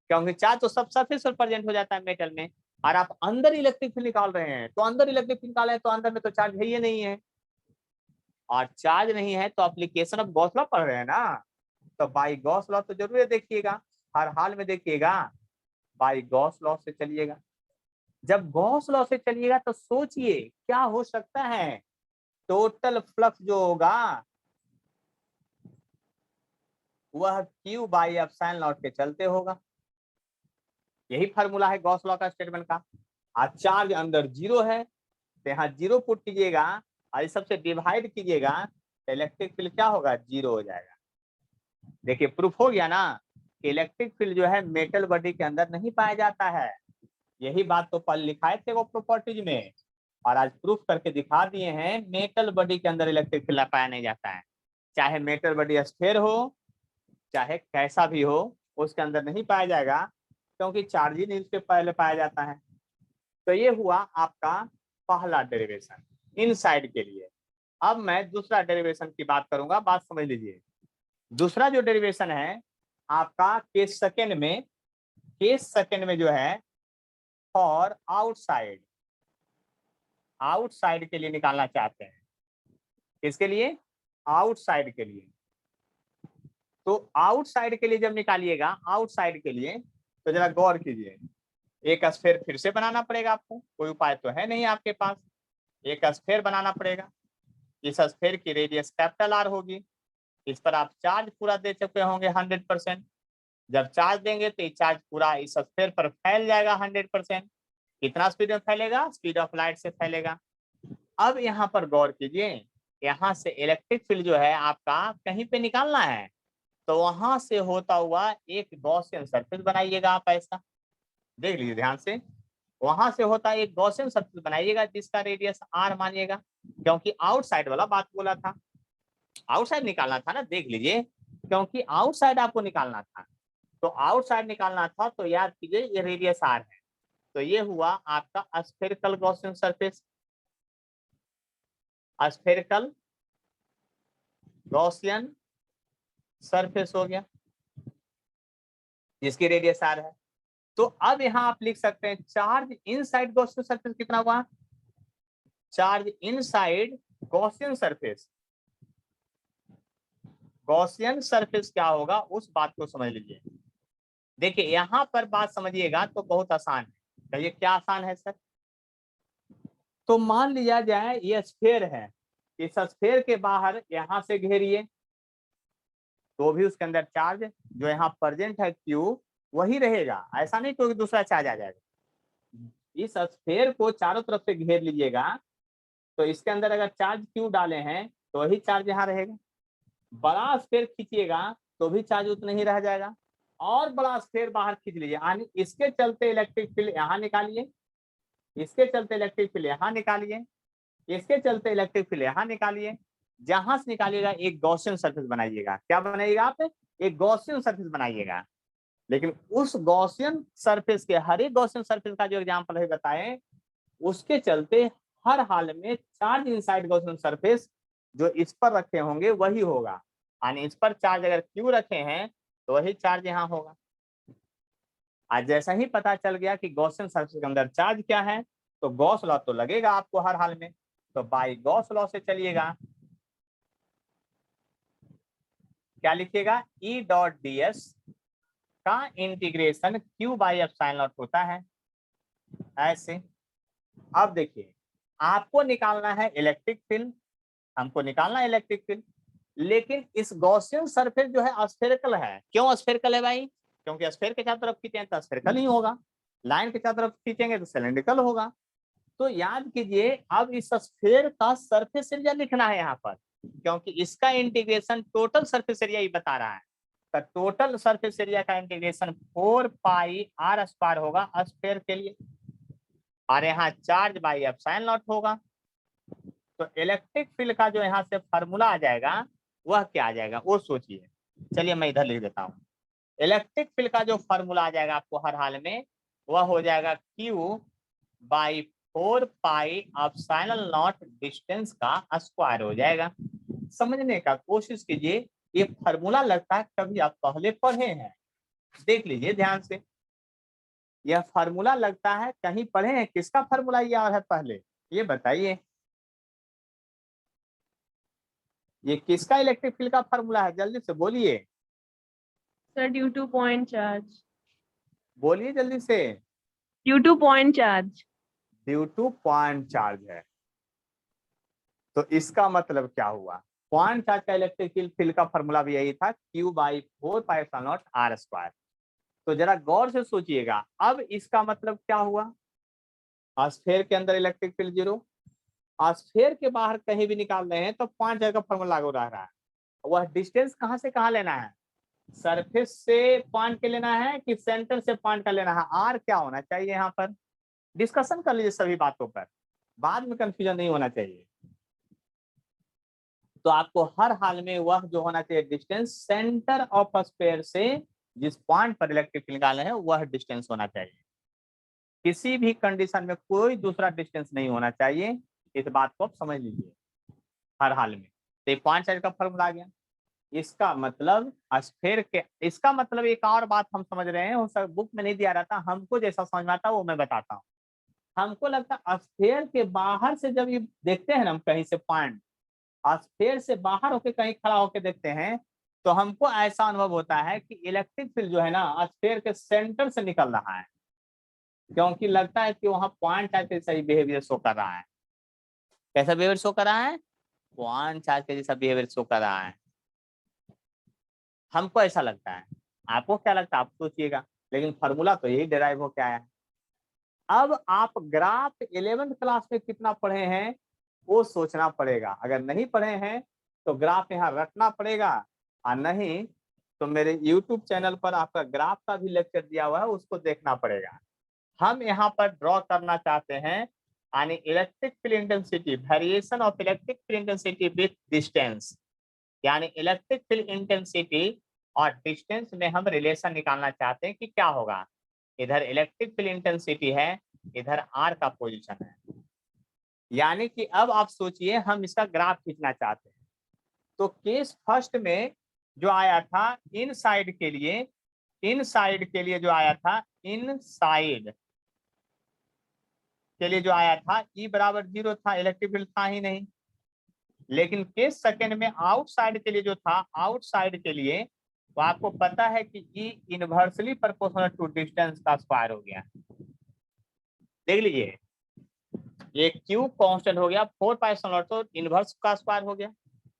क्योंकि चार्ज तो सब सरफेस पर प्रेजेंट हो जाता है मेटल में। और आप अंदर इलेक्ट्रिक फील्ड निकाल रहे हैं, तो अंदर इलेक्ट्रिक फील्ड निकाले तो अंदर में तो चार्ज है ही नहीं है, और चार्ज नहीं है तो एप्लीकेशन ऑफ गॉस लॉ पढ़ रहे हैं ना, तो बाई गॉस लॉ तो जरूर देखिएगा, हर हाल में देखिएगा, बाई गॉस लॉ से चलिएगा। जब गॉस लॉ से चलिएगा तो सोचिए क्या हो सकता है, टोटल फ्लक्स जो होगा वह Q बाई एप्सिलॉन नॉट के चलते होगा। यही फार्मूला है गॉस लॉ का स्टेटमेंट का। आज चार्ज अंदर 0 है तो यहाँ 0 पुट कीजिएगा और इस सबसे डिवाइड कीजिएगा तो इलेक्ट्रिक फील्ड क्या होगा, 0 हो जाएगा। देखिए प्रूफ हो गया ना कि इलेक्ट्रिक फील्ड जो है मेटल बॉडी के अंदर नहीं पाया जाता है। यही बात तो पल लिखाए थे वो प्रॉपर्टीज में, और आज प्रूफ करके दिखा दिए हैं मेटल बॉडी के अंदर इलेक्ट्रिक फील्ड पाया नहीं जाता है। चाहे मेटल बॉडी स्फीयर हो चाहे कैसा भी हो उसके अंदर नहीं पाया जाएगा, क्योंकि चार्ज ही नहीं उसके पहले पाया जाता है। तो ये हुआ आपका पहला डेरिवेशन इनसाइड के लिए। अब मैं दूसरा डेरिवेशन की बात करूंगा, बात समझ लीजिए। दूसरा जो डेरिवेशन है आपका केस सेकेंड में जो है फॉर आउटसाइड के लिए निकालना चाहते हैं। किसके लिए, आउटसाइड के लिए। तो आउटसाइड के लिए जब निकालिएगा, आउटसाइड के लिए तो जरा गौर कीजिए, एक स्फीयर फिर से बनाना पड़ेगा आपको, कोई उपाय तो है नहीं आपके पास, एक स्फीयर बनाना पड़ेगा। इस स्फीयर की रेडियस कैपिटल R होगी, इस पर आप चार्ज पूरा दे चुके होंगे 100%। जब चार्ज देंगे तो ये चार्ज पूरा इस स्फीयर पर फैल जाएगा 100%। कितना स्पीड में फैलेगा, स्पीड ऑफ लाइट से फैलेगा। अब यहाँ पर गौर कीजिए, यहाँ से इलेक्ट्रिक फील्ड जो है आपका कहीं पे निकालना है, तो वहां से होता हुआ एक गॉसियन सरफेस बनाइएगा आप, ऐसा देख लीजिए ध्यान से, वहां से होता है एक गॉसियन सरफेस बनाइएगा जिसका रेडियस R मानिएगा, क्योंकि आउटसाइड वाला बात बोला था, आउटसाइड निकालना था ना, देख लीजिए, क्योंकि आउटसाइड आपको निकालना था, तो आउटसाइड निकालना था तो याद कीजिए ये रेडियस R है। तो ये हुआ आपका spherical Gaussian surface, spherical Gaussian surface हो गया जिसकी रेडियस R है। तो अब यहां आप लिख सकते हैं चार्ज इनसाइड गॉसियन सरफेस कितना हुआ, charge inside Gaussian surface, Gaussian surface क्या होगा उस बात को समझ लीजिए। देखिए यहां पर बात समझिएगा तो बहुत आसान है। कहिए क्या आसान है सर, तो मान लिया जाए ये स्फीयर है, इस स्फीयर के बाहर यहां से घेरिए, तो भी उसके अंदर चार्ज जो यहाँ प्रेजेंट है Q वही रहेगा, ऐसा नहीं कोई दूसरा चार्ज आ जाएगा। इस स्फीयर को चारों तरफ से घेर लीजिएगा, तो इसके अंदर अगर चार्ज Q डाले हैं तो वही चार्ज यहाँ रहेगा। बड़ा स्फीयर खींचिएगा तो भी चार्ज उतना ही रह जाएगा, और बड़ा स्फीयर बाहर खींच लीजिए, यानी इसके चलते इलेक्ट्रिक फील्ड यहाँ निकालिए, इसके चलते इलेक्ट्रिक फील्ड यहाँ निकालिए, इसके चलते इलेक्ट्रिक फील्ड यहाँ निकालिए। जहां से निकालिएगा एक गॉसियन सरफेस बनाइएगा, क्या बनाइएगा आप, एक गॉसियन सरफेस बनाइएगा। लेकिन उस गॉसियन सरफेस के, हर एक गॉसियन सरफेस का जो एग्जांपल है बताएं, उसके चलते हर हाल में चार्ज इनसाइड गॉसियन सरफेस जो इस पर रखे होंगे वही होगा, यानी इस पर चार्ज अगर क्यू रखे हैं तो वही चार्ज यहाँ होगा। आज जैसा ही पता चल गया कि गॉसियन सरफेस के अंदर चार्ज क्या है, तो गॉस लॉ तो लगेगा आपको हर हाल में, तो बाई गॉस लॉ से चलिएगा। क्या लिखिएगा, ई डॉट डी एस का integration Q by epsilon not होता है ऐसे। अब देखिए, आपको निकालना है इलेक्ट्रिक फील्ड, हमको निकालना है इलेक्ट्रिक फील्ड, लेकिन इस गॉसियन सरफेस जो है स्फेरिकल है। क्यों स्फेरिकल है भाई? क्योंकि स्फेयर के चारों तरफ खींचे तो स्फेरिकल ही होगा, लाइन के चारों तरफ खींचेंगे तो सिलेंड्रिकल होगा। तो याद कीजिए, अब इस स्फेयर का सरफेस एरिया लिखना है यहाँ पर, क्योंकि इसका इंटीग्रेशन टोटल सरफेस एरिया ही बता रहा है। तो टोटल सरफेस एरिया का इंटीग्रेशन 4 पाई आर स्क्वायर होगा स्फेयर के लिए, और यहाँ चार्ज बाई एप्सिलॉन नॉट होगा। तो इलेक्ट्रिक फील्ड का जो यहाँ से फार्मूला आ जाएगा वह क्या आ जाएगा वो सोचिए। चलिए मैं इधर लिख देता हूँ। इलेक्ट्रिक फील्ड का जो फार्मूला आ जाएगा आपको हर हाल में, वह हो जाएगा Q by 4 pi epsilon not distance का स्क्वायर हो जाएगा। समझने का कोशिश कीजिए, ये फार्मूला लगता है कभी आप पहले पढ़े हैं, देख लीजिए ध्यान से। यह फार्मूला लगता है कहीं पढ़े हैं, किसका फार्मूला ये आ रहा है पहले, ये बताइए। ये किसका इलेक्ट्रिक फील्ड का फार्मूला है, जल्दी से बोलिए, Sir, due to point charge. बोलिए जल्दी से। Due to point charge. Due to point charge है, तो इसका मतलब क्या हुआ, पॉइंट चार्ज का इलेक्ट्रिक फील्ड का फार्मूला भी यही था, Q by 4 pi epsilon naught R square. तो जरा गौर से सोचिएगा, अब इसका मतलब क्या हुआ, स्फीयर के अंदर इलेक्ट्रिक फील्ड 0, स्फीयर के बाहर कहीं भी निकाल रहे हैं तो पॉइंट चार्ज का फार्मूला लागू रह रहा है। वह डिस्टेंस कहां से कहां लेना है, सरफेस से पॉइंट के लेना है कि सेंटर से पॉइंट का लेना है, आर क्या होना चाहिए यहाँ पर, डिस्कशन कर लीजिए सभी बातों पर, बाद में कंफ्यूजन नहीं होना चाहिए। तो आपको हर हाल में वह जो होना चाहिए डिस्टेंस सेंटर ऑफ स्फीयर से जिस पॉइंट पर इलेक्ट्रिक फील्ड निकालना है वह डिस्टेंस होना चाहिए, किसी भी कंडीशन में कोई दूसरा डिस्टेंस नहीं होना चाहिए। इस बात को आप समझ लीजिए हर हाल में। तो पॉइंट चार्ज का फॉर्मूला आ गया। इसका मतलब स्फीयर के, इसका मतलब एक और बात हम समझ रहे हैं, वो सब बुक में नहीं दिया रहता, हमको जैसा समझ में आता वो मैं बताता हूँ। हमको लगता है स्फीयर के बाहर से जब ये देखते हैं ना हम कहीं से पॉइंट, स्फीयर से बाहर होके कहीं खड़ा होके देखते हैं, तो हमको ऐसा अनुभव होता है कि इलेक्ट्रिक फील्ड जो है ना स्फीयर के सेंटर से निकल रहा है, क्योंकि लगता है कि वहां पॉइंट चार्ज के सही बिहेवियर शो कर रहा है। कैसा बिहेवियर शो कर रहा है, पॉइंट चार्ज के जैसा बिहेवियर शो कर रहा है, हमको ऐसा लगता है। आपको क्या लगता है आप सोचिएगा, लेकिन फार्मूला तो यही डिराइव हो के आया है। अब आप ग्राफ 11th क्लास में कितना पढ़े हैं वो सोचना पड़ेगा, अगर नहीं पढ़े हैं तो ग्राफ यहाँ रखना पड़ेगा, और नहीं तो मेरे YouTube चैनल पर आपका ग्राफ का भी लेक्चर दिया हुआ है, उसको देखना पड़ेगा। हम यहाँ पर ड्रॉ करना चाहते हैं यानी electric field intensity, variation of electric field intensity with distance, यानी इलेक्ट्रिक फील्ड इंटेंसिटी और डिस्टेंस में हम रिलेशन निकालना चाहते हैं कि क्या होगा। इधर इलेक्ट्रिक फील्ड इंटेंसिटी है, इधर आर का पोजीशन है, यानी कि अब आप सोचिए हम इसका ग्राफ खींचना चाहते हैं। तो केस फर्स्ट में जो आया था इनसाइड के लिए, इनसाइड के लिए जो आया था, इनसाइड के लिए जो आया था E बराबर 0 था, इलेक्ट्रिक फील्ड था ही नहीं। लेकिन केस सेकंड में आउटसाइड के लिए जो था, आउटसाइड के लिए तो आपको पता है कि E inversely proportional to distance का स्क्वायर हो गया। देख लीजिए, ये Q कांस्टेंट हो गया, 4 पाई एप्सिलॉन नॉट, तो इनवर्स का स्क्वायर हो गया,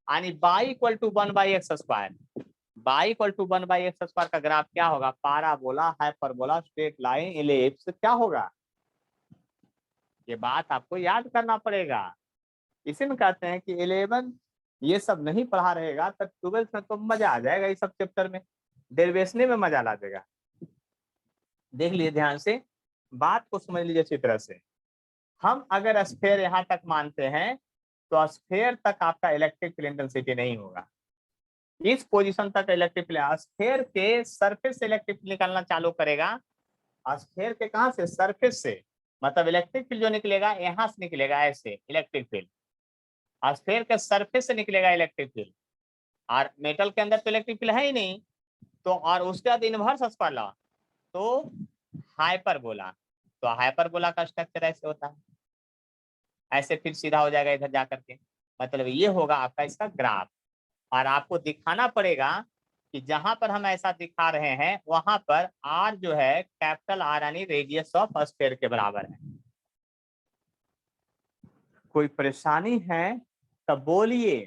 यानी y equal to 1 by x square. Y equal to 1 by x square का ग्राफ क्या होगा, parabola, hyperbola, straight line, ellipse, क्या होगा। ये बात आपको याद करना पड़ेगा। इसी में कहते हैं कि 11 ये सब नहीं पढ़ा रहेगा तो 12th में तो मजा आ जाएगा, इस सब चैप्टर में डेरिवेशन में मजा ला देगा। देख लीजिए ध्यान से, बात को समझ लीजिए अच्छी तरह से। हम अगर स्फीयर यहाँ तक मानते हैं तो स्फीयर तक आपका इलेक्ट्रिक फील्ड इंटेंसिटी नहीं होगा, इस पोजीशन तक इलेक्ट्रिक फील्ड स्फीयर के सरफेस से इलेक्ट्रिक फील्ड निकलना चालू करेगा। स्फीयर के कहां से? सरफेस से। मतलब इलेक्ट्रिक फील्ड जो निकलेगा यहां से निकलेगा ऐसे इलेक्ट्रिक फील्ड, स्फीयर के सरफेस से निकलेगा इलेक्ट्रिक फील्ड। और मेटल के अंदर तो इलेक्ट्रिक फील्ड है ही नहीं, तो और उसके बाद इनवर्स स्पर्ला तो हाइपरबोला। तो हाइपरबोला का स्ट्रक्चर ऐसे होता है, ऐसे फिर सीधा हो जाएगा इधर जाकर के। मतलब ये होगा आपका इसका ग्राफ। और आपको दिखाना पड़ेगा कि जहां पर हम ऐसा दिखा रहे हैं वहां पर आर जो है कैपिटल आर यानी रेडियस ऑफ स्फीयर के बराबर है। कोई परेशानी है तब बोलिए,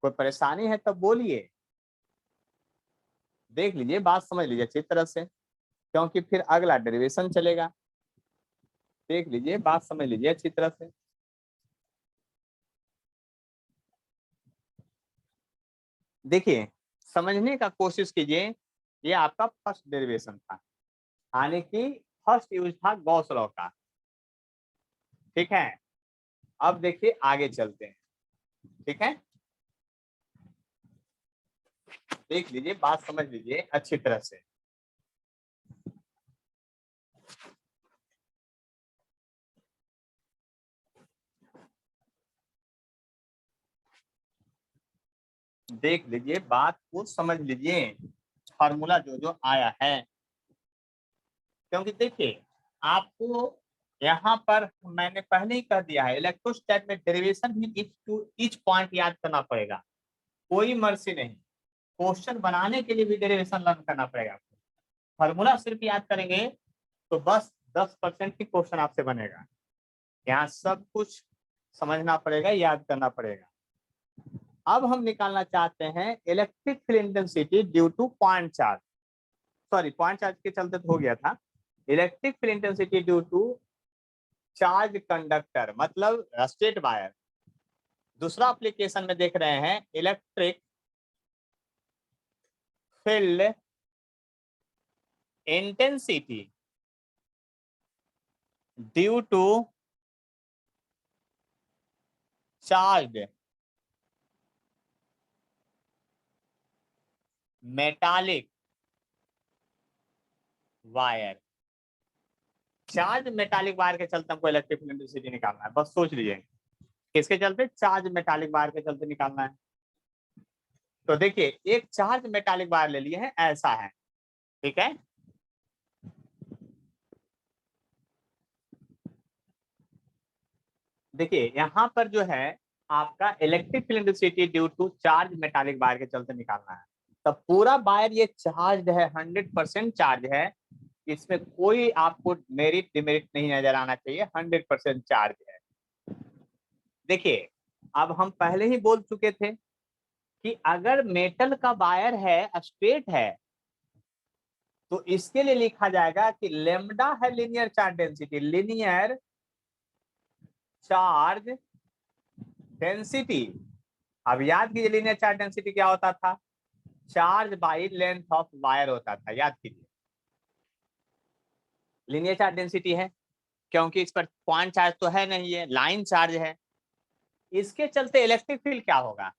कोई परेशानी है तब बोलिए। देख लीजिए, बात समझ लीजिए अच्छी तरह से, क्योंकि फिर अगला डेरिवेशन चलेगा। देख लीजिए, बात समझ लीजिए अच्छी तरह से। देखिए, समझने का कोशिश कीजिए। ये आपका फर्स्ट डेरिवेशन था, यानी कि फर्स्ट यूज था गॉस लॉ का। ठीक है, अब देखिए आगे चलते हैं। ठीक है, देख लीजिए, बात समझ लीजिए अच्छी तरह से। देख लीजिए, बात को समझ लीजिए, फार्मूला जो जो आया है। क्योंकि देखिए, आपको यहाँ पर मैंने पहले ही कह दिया है, इलेक्ट्रोस्टैट में डेरिवेशन भी ईच पॉइंट याद करना पड़ेगा, कोई मर्जी नहीं। क्वेश्चन बनाने के लिए भी डेरिवेशन लर्न करना पड़ेगा। फार्मूला सिर्फ याद करेंगे तो बस 10% ही क्वेश्चन आपसे बनेगा। यहाँ सब कुछ समझना पड़ेगा, याद करना पड़ेगा। अब हम निकालना चाहते हैं electric field intensity due to point charge. Sorry, point charge के चलते तो हो गया था। Electric field intensity due to charge conductor, मतलब स्ट्रेट वायर। दूसरा एप्लीकेशन में देख रहे हैं electric field intensity due to charge metallic wire. Charge metallic wire के चलते हमको इलेक्ट्रिक फील्ड इंटेंसिटी निकालना है, बस सोच लीजिए किसके चलते? चार्ज मेटालिक वायर के चलते निकालना है। तो देखिए, एक चार्ज मेटालिक वायर ले लिए हैं, ऐसा है। ठीक है, देखिए यहाँ पर जो है आपका electric field intensity due to charge metallic wire के चलते निकालना है। तो पूरा वायर ये चार्ज है, 100% चार्ज है। इसमें कोई आपको मेरिट डिमेरिट नहीं नजर आना चाहिए, 100% चार्ज है। देखिए, अब हम पहले ही बोल चुके थे कि अगर मेटल का वायर है, स्ट्रेट है, तो इसके लिए लिखा जाएगा कि लेमडा है linear charge density, linear charge density. अब याद कीजिए लीनियर चार्ज डेंसिटी क्या होता था? Charge by length of wire होता था, याद कीजिए। लीनियर चार्ज डेंसिटी है क्योंकि इस पर पॉइंट चार्ज तो है नहीं, है लाइन चार्ज है। इसके चलते इलेक्ट्रिक फील्ड क्या होगा?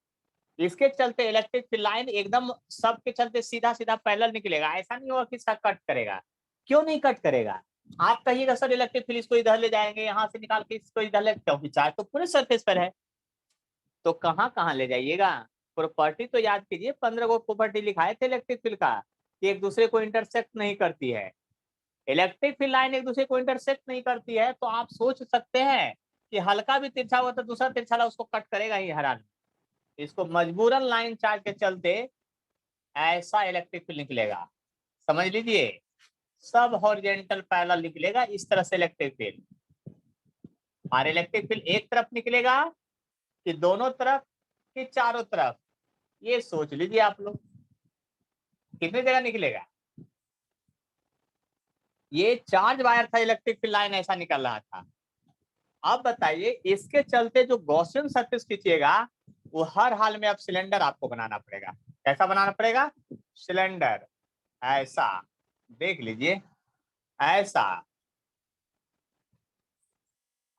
इसके चलते इलेक्ट्रिक फील्ड लाइन एकदम सबके चलते सीधा सीधा पैरेलल निकलेगा, ऐसा नहीं होगा कि इसका कट करेगा। क्यों नहीं कट करेगा? आप कहिएगा सर इलेक्ट्रिक फील्ड इसको इधर ले जाएंगे, यहाँ से निकाल के इसको इधर ले, क्योंकि चार्ज तो पूरे सरफेस पर है। तो कहाँ कहाँ ले जाइएगा? प्रॉपर्टी तो याद कीजिए, 15 को प्रॉपर्टी लिखाए थे इलेक्ट्रिक फील्ड का, कि एक दूसरे को इंटरसेक्ट नहीं करती है। इलेक्ट्रिक फील्ड लाइन एक दूसरे को इंटरसेक्ट नहीं करती है, तो आप सोच सकते हैं कि हल्का भी तिरछा हुआ तो दूसरा तिरछा उसको कट करेगा ही हरा। इसको मजबूरन लाइन चार्ज के चलते ऐसा इलेक्ट्रिक फील्ड निकलेगा, समझ लीजिए। सब हॉरिजॉन्टल पैरेलल निकलेगा इस तरह से इलेक्ट्रिक फील्ड। और इलेक्ट्रिक फील्ड एक तरफ निकलेगा कि दोनों तरफ कि चारों तरफ, ये सोच लीजिए आप लोग कितनी जगह निकलेगा। ये चार्ज वायर था, इलेक्ट्रिक फील्ड लाइन ऐसा निकल रहा था। अब बताइए, इसके चलते जो गॉसियन सरफेस खींचिएगा वो हर हाल में अब सिलेंडर आपको बनाना पड़ेगा। कैसा बनाना पड़ेगा? सिलेंडर, ऐसा। देख लीजिए, ऐसा।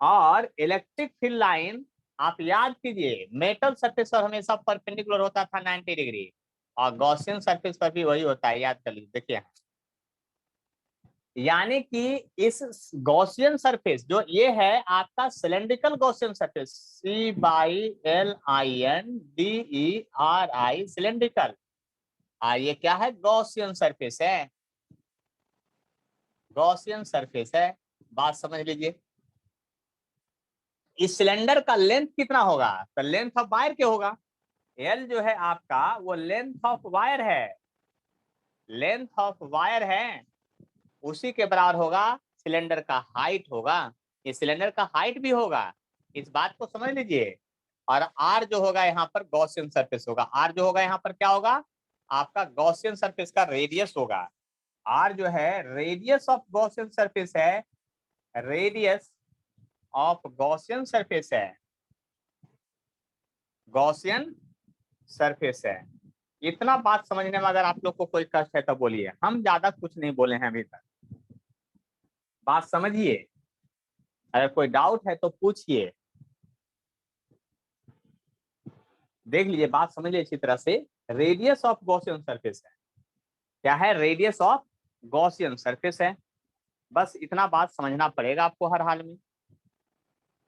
और इलेक्ट्रिक फील्ड लाइन आप याद कीजिए मेटल सरफेस पर हमेशा परपेंडिकुलर होता था 90 डिग्री, और गॉसियन सरफेस पर भी वही होता है, याद कर लीजिए। देखिए यानी कि इस गॉसियन सरफेस जो ये है आपका cylindrical Gaussian surface, CYLINDERI cylindrical, और ये क्या है, गॉसियन सरफेस है, गॉसियन सरफेस है। बात समझ लीजिए, इस सिलेंडर का लेंथ कितना होगा, तो लेंथ ऑफ वायर क्या होगा, एल जो है आपका वो लेंथ ऑफ वायर है, लेंथ ऑफ वायर है, उसी के बराबर होगा सिलेंडर का हाइट होगा, ये सिलेंडर का हाइट भी होगा, इस बात को समझ लीजिए। और आर जो होगा यहाँ पर गॉसियन सरफेस होगा, आर जो होगा यहाँ पर क्या होगा, आपका गॉसियन सरफेस का रेडियस होगा, आर जो है रेडियस ऑफ गॉसियन सरफेस है, रेडियस ऑफ गॉसियन सरफेस है, गॉसियन सरफेस है। इतना बात समझने में अगर आप लोग को कोई कष्ट है तो बोलिए, हम ज्यादा कुछ नहीं बोले हैं अभी तक, बात समझिए, अगर कोई डाउट है तो पूछिए। देख लीजिए, बात समझ लीजिए अच्छी तरह से, रेडियस ऑफ गॉसियन सरफेस है, क्या है, रेडियस ऑफ गॉसियन सरफेस है, बस इतना बात समझना पड़ेगा आपको हर हाल में।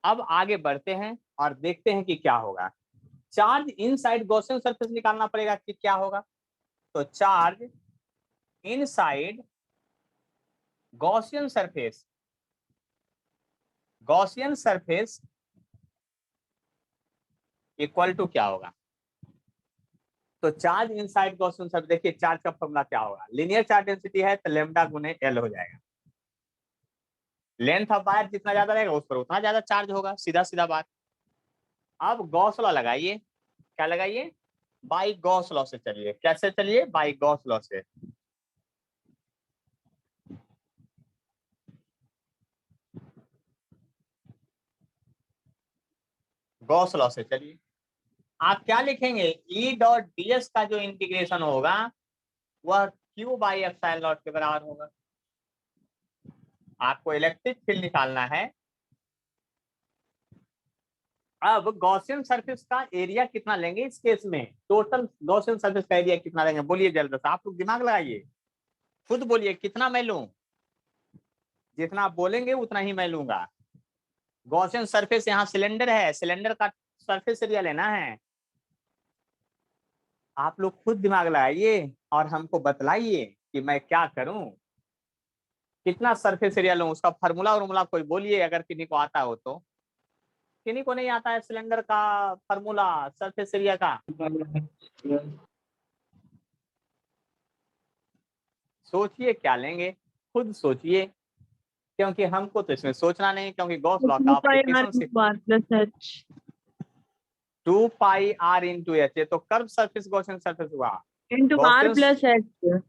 अब आगे बढ़ते हैं और देखते हैं कि क्या होगा, चार्ज इनसाइड गॉसियन सरफेस निकालना पड़ेगा कि क्या होगा, तो charge inside Gaussian surface, Gaussian surface equal to क्या होगा, तो चार्ज इनसाइड गॉसियन सरफेस, देखिए चार्ज का फॉर्मूला क्या होगा, लीनियर चार्ज डेंसिटी है तो लेमडा गुने एल हो जाएगा, लेंथ ऑफ वायर जितना ज्यादा रहेगा उस पर उतना ज्यादा चार्ज होगा, सीधा सीधा बात। अब गॉस लॉ लगाइए, क्या लगाइए, बाई गॉस लॉ से चलिए, कैसे चलिए, बाई गॉस लॉ से, गॉस लॉ से चलिए। आप क्या लिखेंगे, ई डॉट डी एस का जो इंटीग्रेशन होगा वह क्यू बाई एप्सिलॉन नॉट के बराबर होगा। आपको इलेक्ट्रिक फील्ड निकालना है। अब गॉसियन सरफेस का एरिया कितना लेंगे इस केस में, टोटल गॉसियन सरफेस का एरिया कितना लेंगे, बोलिए जल्द से, आप लोग दिमाग लगाइए, खुद बोलिए कितना मैं लूं, जितना आप बोलेंगे उतना ही मैं लूंगा। गॉसियन सरफेस यहाँ सिलेंडर है, सिलेंडर का सरफेस एरिया लेना है, आप लोग खुद दिमाग लगाइए और हमको बतलाइए कि मैं क्या करूं, कितना सरफेस एरिया लूं, उसका फार्मूला उर्मूला कोई बोलिए अगर किन्हीं को आता हो तो, किन्हीं को नहीं आता है सिलेंडर का फार्मूला सरफेस एरिया का, सोचिए क्या लेंगे, खुद सोचिए, क्योंकि हमको तो इसमें सोचना नहीं, क्योंकि गॉस लॉ का 2 pi r एप्लीकेशन से into r plus h 2 pi R into H, तो कर्व सरफेस गॉसियन सरफेस हुआ, into r Gaussian, plus h.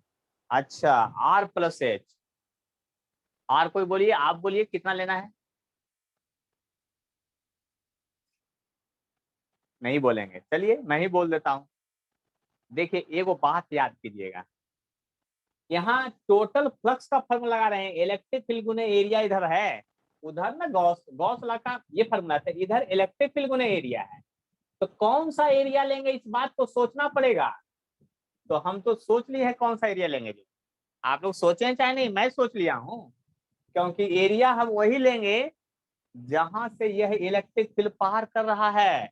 अच्छा आर प्लस एच, आर कोई बोलिए, आप बोलिए कितना लेना है, नहीं बोलेंगे, चलिए मैं ही बोल देता हूं। देखिए एगो बात याद कीजिएगा, यहाँ टोटल फ्लक्स का फॉर्मूला लगा रहे हैं, इलेक्ट्रिक फील्ड गुने एरिया इधर है, उधर ना गॉस गॉस लॉ का ये फॉर्मूला था, इधर इलेक्ट्रिक फील्ड गुने एरिया है, तो कौन सा एरिया लेंगे इस बात को सोचना पड़ेगा। तो हम तो सोच लिए है कौन सा एरिया लेंगे जी, आप लोग सोचे चाहे नहीं, मैं सोच लिया हूँ, क्योंकि एरिया हम वही लेंगे जहां से यह इलेक्ट्रिक फील्ड पार कर रहा है,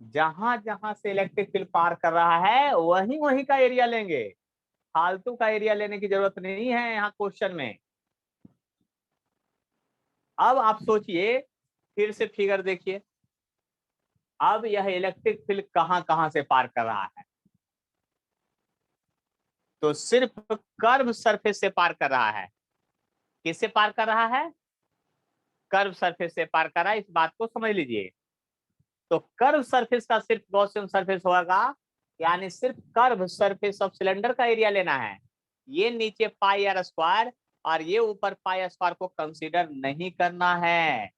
जहां जहां से इलेक्ट्रिक फील्ड पार कर रहा है वही वही का एरिया लेंगे, फालतू का एरिया लेने की जरूरत नहीं है यहाँ क्वेश्चन में। अब आप सोचिए, फिर से फिगर देखिए, अब यह इलेक्ट्रिक फील्ड कहां कहां से पार कर रहा है, तो सिर्फ कर्व सरफेस से पार कर रहा है, किससे पार कर रहा है, कर्व सरफेस से पार कर रहा है, इस बात को समझ लीजिए। तो कर्व सरफेस का सिर्फ गॉसियन सरफेस होगा, यानी सिर्फ कर्व सरफेस ऑफ सिलेंडर का एरिया लेना है, ये नीचे पाई आर स्क्वायर और ये ऊपर पाई स्क्वायर को कंसीडर नहीं करना है।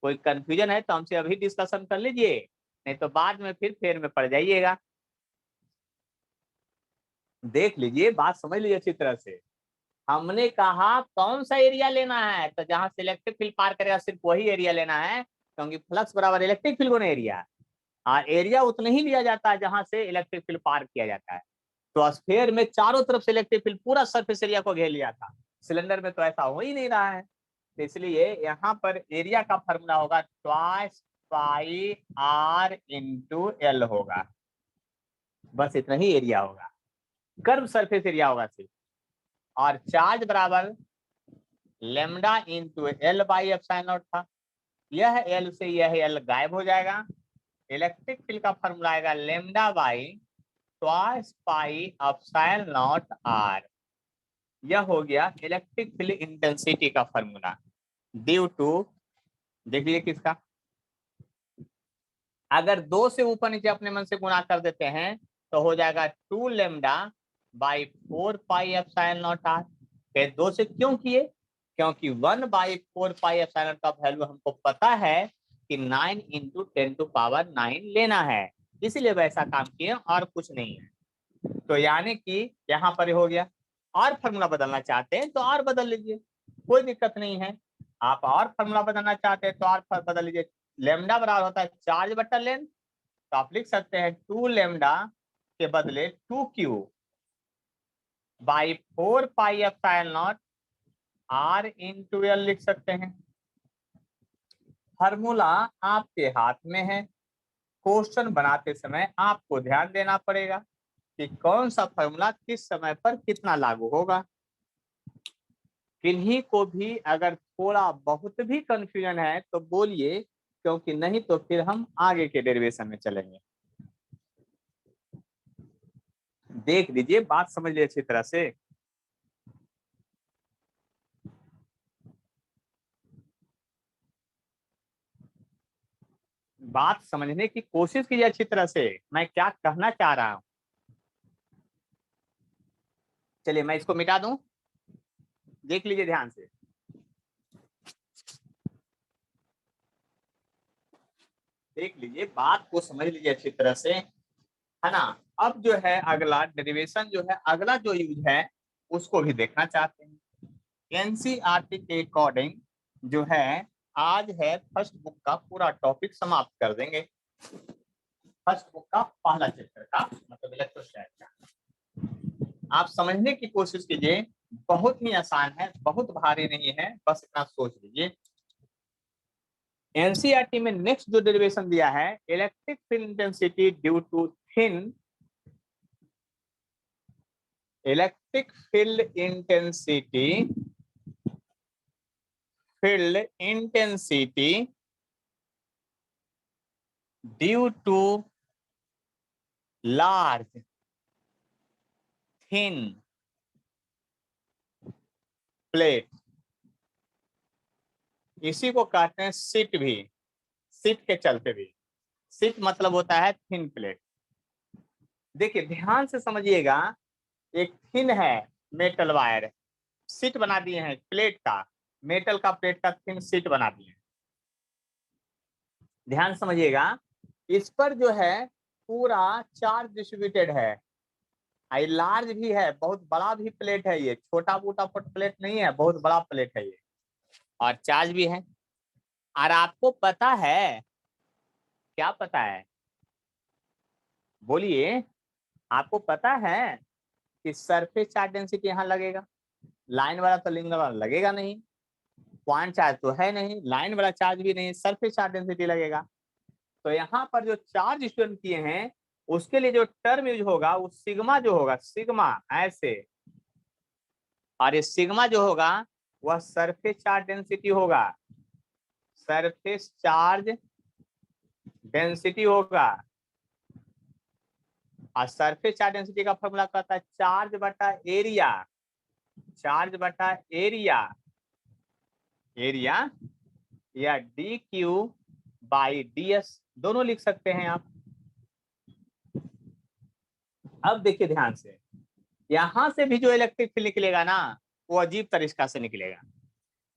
कोई कंफ्यूजन है तो हमसे अभी डिस्कशन कर लीजिए, नहीं तो बाद में फिर फेर में पड़ जाइएगा। देख लीजिए, बात समझ लीजिए अच्छी तरह से, हमने कहा कौन सा एरिया लेना है, तो जहां से इलेक्ट्रिक फील्ड पार करेगा सिर्फ वही एरिया लेना है, क्योंकि फ्लक्स बराबर इलेक्ट्रिक फील्ड गुना एरिया, और एरिया उतना ही लिया जाता है जहां से इलेक्ट्रिक फील्ड पार किया जाता है। तो स्फीयर में चारों तरफ से इलेक्ट्रिक फील्ड पूरा सरफेस एरिया को घेर लिया था, सिलेंडर में तो ऐसा हो ही नहीं रहा है। तो इसलिए यहाँ पर एरिया का फॉर्मूला होगा twice pi R into L होगा, बस इतना ही एरिया होगा, कर्व सरफेस एरिया होगा सिर्फ। और चार्ज बराबर lambda into L by epsilon naught था, यह एल से यह एल गायब हो जाएगा, इलेक्ट्रिक फील्ड का फॉर्मूला आएगा lambda by twice pi epsilon naught R. यह हो गया इलेक्ट्रिक फील्ड इंटेंसिटी का फॉर्मूला ड्यू टू, देख लीजिए किसका, अगर 2 से ऊपर नीचे अपने मन से गुणा कर देते हैं तो हो जाएगा 2 lambda by 4 pi epsilon naught R. 2 से क्यों किए, क्योंकि 1 बाई 4 पाई एप्सिलॉन का वैल्यू हमको पता है कि 9 इंटू 10 टू पावर 9 लेना है, इसीलिए वैसा काम किए और कुछ नहीं है। तो यानी कि यहाँ पर हो गया, और फॉर्मूला बदलना चाहते हैं तो और बदल लीजिए, कोई दिक्कत नहीं है। आप और फॉर्मूला बदलना चाहते हैं तो और बदल लीजिए, लेमडा बराबर होता है चार्ज बटा लेंथ, तो आप लिख सकते हैं 2 लेमडा के बदले 2 Q by 4 pi epsilon naught R into L लिख सकते हैं। फॉर्मूला आपके हाथ में है, क्वेश्चन बनाते समय आपको ध्यान देना पड़ेगा कि कौन सा फॉर्मूला किस समय पर कितना लागू होगा। किन्हीं को भी अगर थोड़ा बहुत भी कंफ्यूजन है तो बोलिए, क्योंकि नहीं तो फिर हम आगे के डेरिवेशन में चलेंगे। देख लीजिए, बात समझ लीजिए अच्छी तरह से। बात समझने की कोशिश कीजिए अच्छी तरह से, मैं क्या कहना चाह रहा हूं। चलिए मैं इसको मिटा दूं, देख लीजिए ध्यान से। देख लीजिए, बात को समझ लीजिए अच्छी तरह से, है ना। अब जो है अगला डेरिवेशन जो है, अगला जो यूज है उसको भी देखना चाहते हैं। एनसीईआरटी के अकॉर्डिंग जो है आज है फर्स्ट बुक का पूरा टॉपिक समाप्त कर देंगे। फर्स्ट बुक का पहला चैप्टर का मतलब इलेक्ट्रोस्टैटिक का आप समझने की कोशिश कीजिए, बहुत ही आसान है, बहुत भारी नहीं है, बस इतना सोच लीजिए। एनसीईआरटी में नेक्स्ट जो डेरिवेशन दिया है, electric field intensity due to thin, electric field intensity due to large thin plate, इसी को कहते हैं सीट भी, सीट के चलते भी। सीट मतलब होता है थिन प्लेट। देखिए ध्यान से समझिएगा, एक थिन है मेटल वायर, सीट बना दिए हैं प्लेट का, मेटल का प्लेट का थिन सीट बना दिए हैं। ध्यान समझिएगा, इस पर जो है पूरा चार्ज डिस्ट्रीब्यूटेड है, लार्ज भी है, बहुत बड़ा भी प्लेट है, ये छोटा मोटा प्लेट नहीं है, बहुत बड़ा प्लेट है ये, और चार्ज भी है। और आपको पता है, क्या पता है, बोलिए, आपको पता है कि सरफेस चार्ज डेंसिटी यहाँ लगेगा, लाइन वाला तो लिंगर वाला लगेगा नहीं, पॉइंट चार्ज तो है नहीं, लाइन वाला चार्ज भी नहीं, सरफेस चार्ज डेंसिटी लगेगा। तो यहाँ पर जो चार्ज स्टूडेंट किए हैं उसके लिए जो टर्म यूज होगा वो सिग्मा जो होगा, सिग्मा ऐसे, और ये सिग्मा जो होगा वह सरफेस चार्ज डेंसिटी होगा, सरफेस चार्ज डेंसिटी होगा। और सरफेस चार्ज डेंसिटी का फॉर्मूला कहता है चार्ज बटा एरिया, चार्ज बटा एरिया, एरिया या D Q by D S, दोनों लिख सकते हैं आप। अब देखिए ध्यान से, यहां से भी जो इलेक्ट्रिक फील्ड निकलेगा ना वो अजीब तरीका से निकलेगा।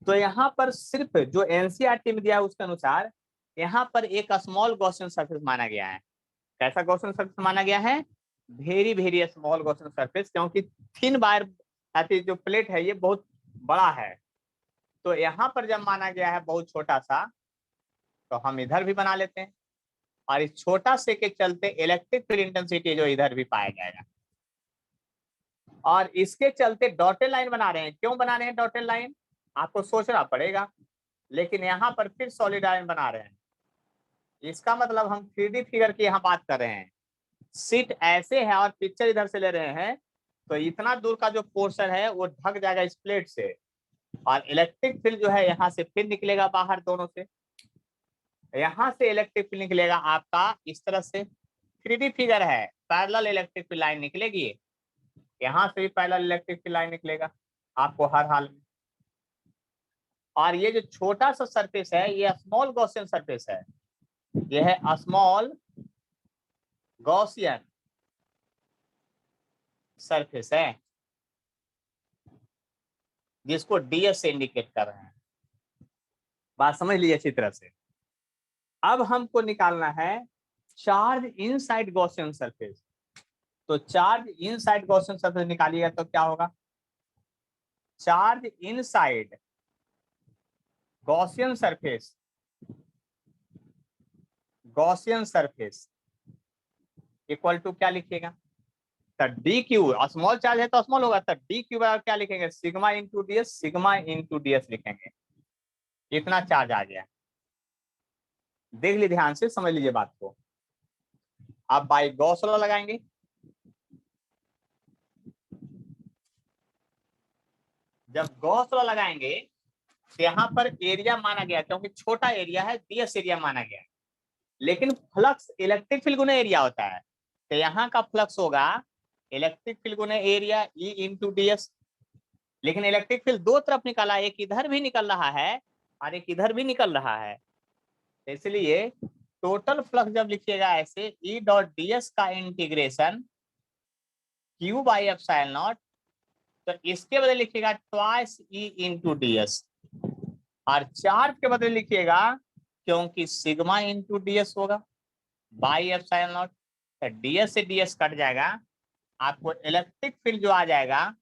तो यहाँ पर सिर्फ जो एनसीईआरटी में दिया है उसके अनुसार यहाँ पर एक स्मॉल गॉसियन सरफेस माना गया है। कैसा गॉसियन सरफेस माना गया है? Very very small Gaussian surface, क्योंकि थिन वायर अति जो प्लेट है ये बहुत बड़ा है, तो यहाँ पर जब माना गया है बहुत छोटा सा, तो हम इधर भी बना लेते हैं, और इस छोटा से के चलते इलेक्ट्रिक फील्ड इंटेंसिटी जो इधर भी पाया जाएगा। और इसके चलते डॉटेड लाइन बना रहे हैं। क्यों बना रहे हैं डॉटेड लाइन, आपको सोचना पड़ेगा, लेकिन यहाँ पर फिर सॉलिड लाइन बना रहे हैं। इसका मतलब हम 3D फिगर की यहाँ बात कर रहे हैं। सीट ऐसे है और पिक्चर इधर से ले रहे हैं, तो इतना दूर का जो पोर्शन है वो ढक जाएगा इस प्लेट से, और इलेक्ट्रिक फील्ड जो है यहाँ से फिर निकलेगा बाहर, दोनों से यहाँ से इलेक्ट्रिक फील्ड निकलेगा आपका इस तरह से। 3D फिगर है, पैरेलल इलेक्ट्रिक फील्ड लाइन निकलेगी, यहाँ से भी पैरेलल इलेक्ट्रिक फील्ड लाइन निकलेगा आपको हर हाल में। और ये जो छोटा सा सरफेस है ये स्मॉल गॉसियन सरफेस है, ये है स्मॉल गॉसियन सरफेस है, जिसको डीएस से इंडिकेट कर रहे हैं। बात समझ लीजिए अच्छी तरह से। अब हमको निकालना है चार्ज इनसाइड गॉसियन सरफेस। तो चार्ज इनसाइड गॉसियन सरफेस निकालिएगा तो क्या होगा, charge inside Gaussian surface, Gaussian surface equal to क्या लिखिएगा, तो डी क्यू, स्मॉल चार्ज है तो स्मॉल होगा, तो डी क्यू बराबर क्या लिखेंगे, sigma into DS, sigma into DS लिखेंगे। इतना चार्ज आ गया। देख लीजिए ध्यान से, समझ लीजिए बात को। आप बाई गॉस लॉ लगाएंगे, जब गॉस लॉ लगाएंगे तो यहाँ पर एरिया माना गया, क्योंकि छोटा एरिया है डीएस एरिया माना गया, लेकिन फ्लक्स इलेक्ट्रिक फील्ड गुना एरिया होता है, तो यहाँ का फ्लक्स होगा इलेक्ट्रिक फील्ड गुना एरिया ई इंटू डीएस। लेकिन इलेक्ट्रिक फील्ड दो तरफ निकाला, एक इधर भी निकल रहा है और एक इधर भी निकल रहा है, इसलिए टोटल फ्लक्स जब लिखिएगा ऐसे ई डॉट डीएस का integration Q by epsilon naught, तो इसके बदले लिखिएगा ट्वाइस ई इंटू डीएस, और चार्ज के बदले लिखिएगा क्योंकि सिग्मा इंटू डीएस होगा बाई एप्सिलॉन नॉट, तो डीएस से डीएस कट जाएगा, आपको इलेक्ट्रिक फील्ड जो आ जाएगा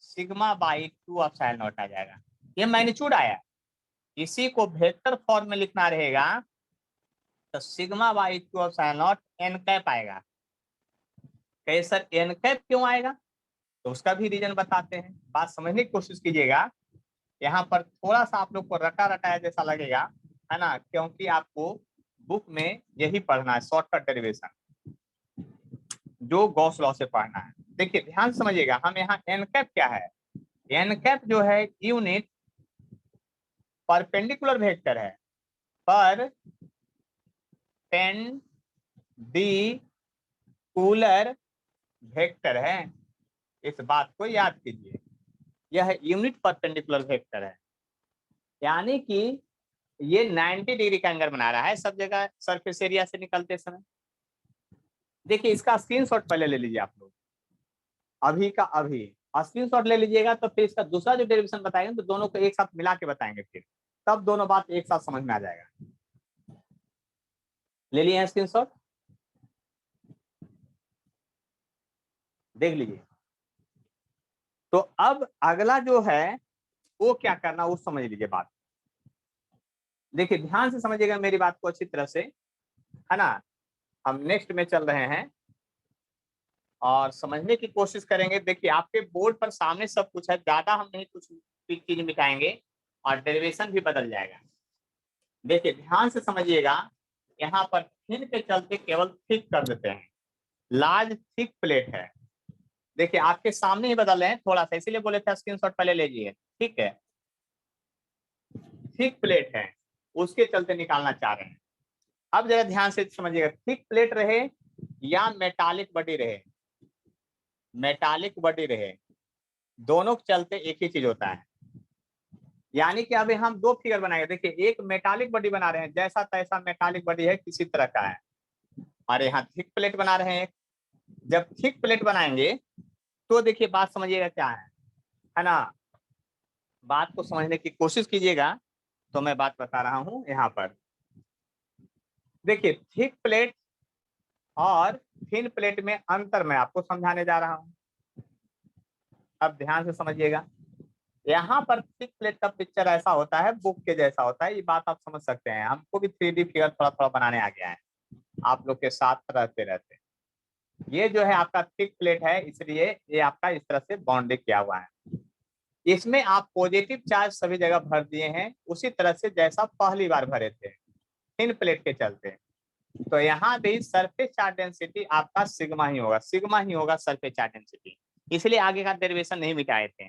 सिग्मा बाई 2 एप्सिलॉन नॉट आ जाएगा। ये मैग्नीट्यूड आया, इसी को वेक्टर फॉर्म में लिखना रहेगा, तो sigma by 2 epsilon not an cap आएगा। कहे सर एन कैप क्यों आएगा, तो उसका भी रीजन बताते हैं, बात समझने की कोशिश कीजिएगा। यहाँ पर थोड़ा सा आप लोग को रटा रटाया जैसा लगेगा, है ना, क्योंकि आपको बुक में यही पढ़ना है, शॉर्टकट डेरिवेशन जो गॉस लॉ से पढ़ना है। देखिए ध्यान समझिएगा, हम यहाँ एन कैप क्या है, एन कैप जो है यूनिट परपेंडिकुलर वेक्टर है, पर पेंडिकुलर वेक्टर है, इस बात को याद कीजिए, यह यूनिट परपेंडिकुलर वेक्टर है, यानी कि ये 90 डिग्री का एंगल बना रहा है सब जगह सरफेस एरिया से निकलते समय। देखिए इसका स्क्रीनशॉट पहले ले लीजिए आप लोग, अभी का अभी स्क्रीनशॉट ले लीजिएगा, तो फिर इसका दूसरा जो डेरिवेशन बताएंगे तो दोनों को एक साथ मिला के बताएंगे, फिर तब दोनों बात एक साथ समझ में आ जाएगा। ले लिए स्क्रीनशॉट, देख लीजिए। तो अब अगला जो है वो क्या करना वो समझ लीजिए बात। देखिए ध्यान से समझिएगा मेरी बात को अच्छी तरह से, है ना। हम नेक्स्ट में चल रहे हैं और समझने की कोशिश करेंगे। देखिए आपके बोर्ड पर सामने सब कुछ है, ज्यादा हम नहीं कुछ चीज मिटाएंगे और डेरिवेशन भी बदल जाएगा। देखिए ध्यान से समझिएगा, यहाँ पर थिन के चलते केवल थिक कर देते हैं, लार्ज थिक प्लेट है। देखिए आपके सामने ही बदल रहे हैं थोड़ा सा, इसीलिए बोले थे स्क्रीनशॉट पहले लीजिए, ठीक है। थिक प्लेट है उसके चलते निकालना चाह रहे हैं। अब जरा ध्यान से समझिएगा, थिक प्लेट रहे या मेटालिक बॉडी रहे, मेटालिक बॉडी रहे, दोनों के चलते एक ही चीज होता है। यानी कि अभी हम दो फिगर बनाएंगे। देखिए एक मेटालिक बॉडी बना रहे हैं, जैसा तैसा मेटालिक बॉडी है किसी तरह का है, और यहाँ थिक प्लेट बना रहे हैं। जब थिक प्लेट बनाएंगे तो देखिए बात समझिएगा क्या है ना, बात को समझने की कोशिश कीजिएगा। तो मैं बात बता रहा हूं यहाँ पर, देखिए थिक प्लेट और थिन प्लेट में अंतर मैं आपको समझाने जा रहा हूं। अब ध्यान से समझिएगा, यहाँ पर थिक प्लेट का पिक्चर ऐसा होता है, बुक के जैसा होता है, ये बात आप समझ सकते हैं। हमको भी 3D फिगर थोड़ा थोड़ा बनाने आ गया है आप लोग के साथ रहते रहते। ये जो है आपका थिक प्लेट है, इसलिए ये आपका इस तरह से बाउंड्री किया हुआ है। इसमें आप पॉजिटिव चार्ज सभी जगह भर दिए हैं, उसी तरह से जैसा पहली बार भरे थे थिन प्लेट के चलते। तो यहाँ भी सरफेस चार्ज डेंसिटी आपका सिग्मा ही होगा, सिग्मा ही होगा सरफेस चार्ज डेंसिटी, इसलिए आगे का डेरिवेशन नहीं मिटाए थे।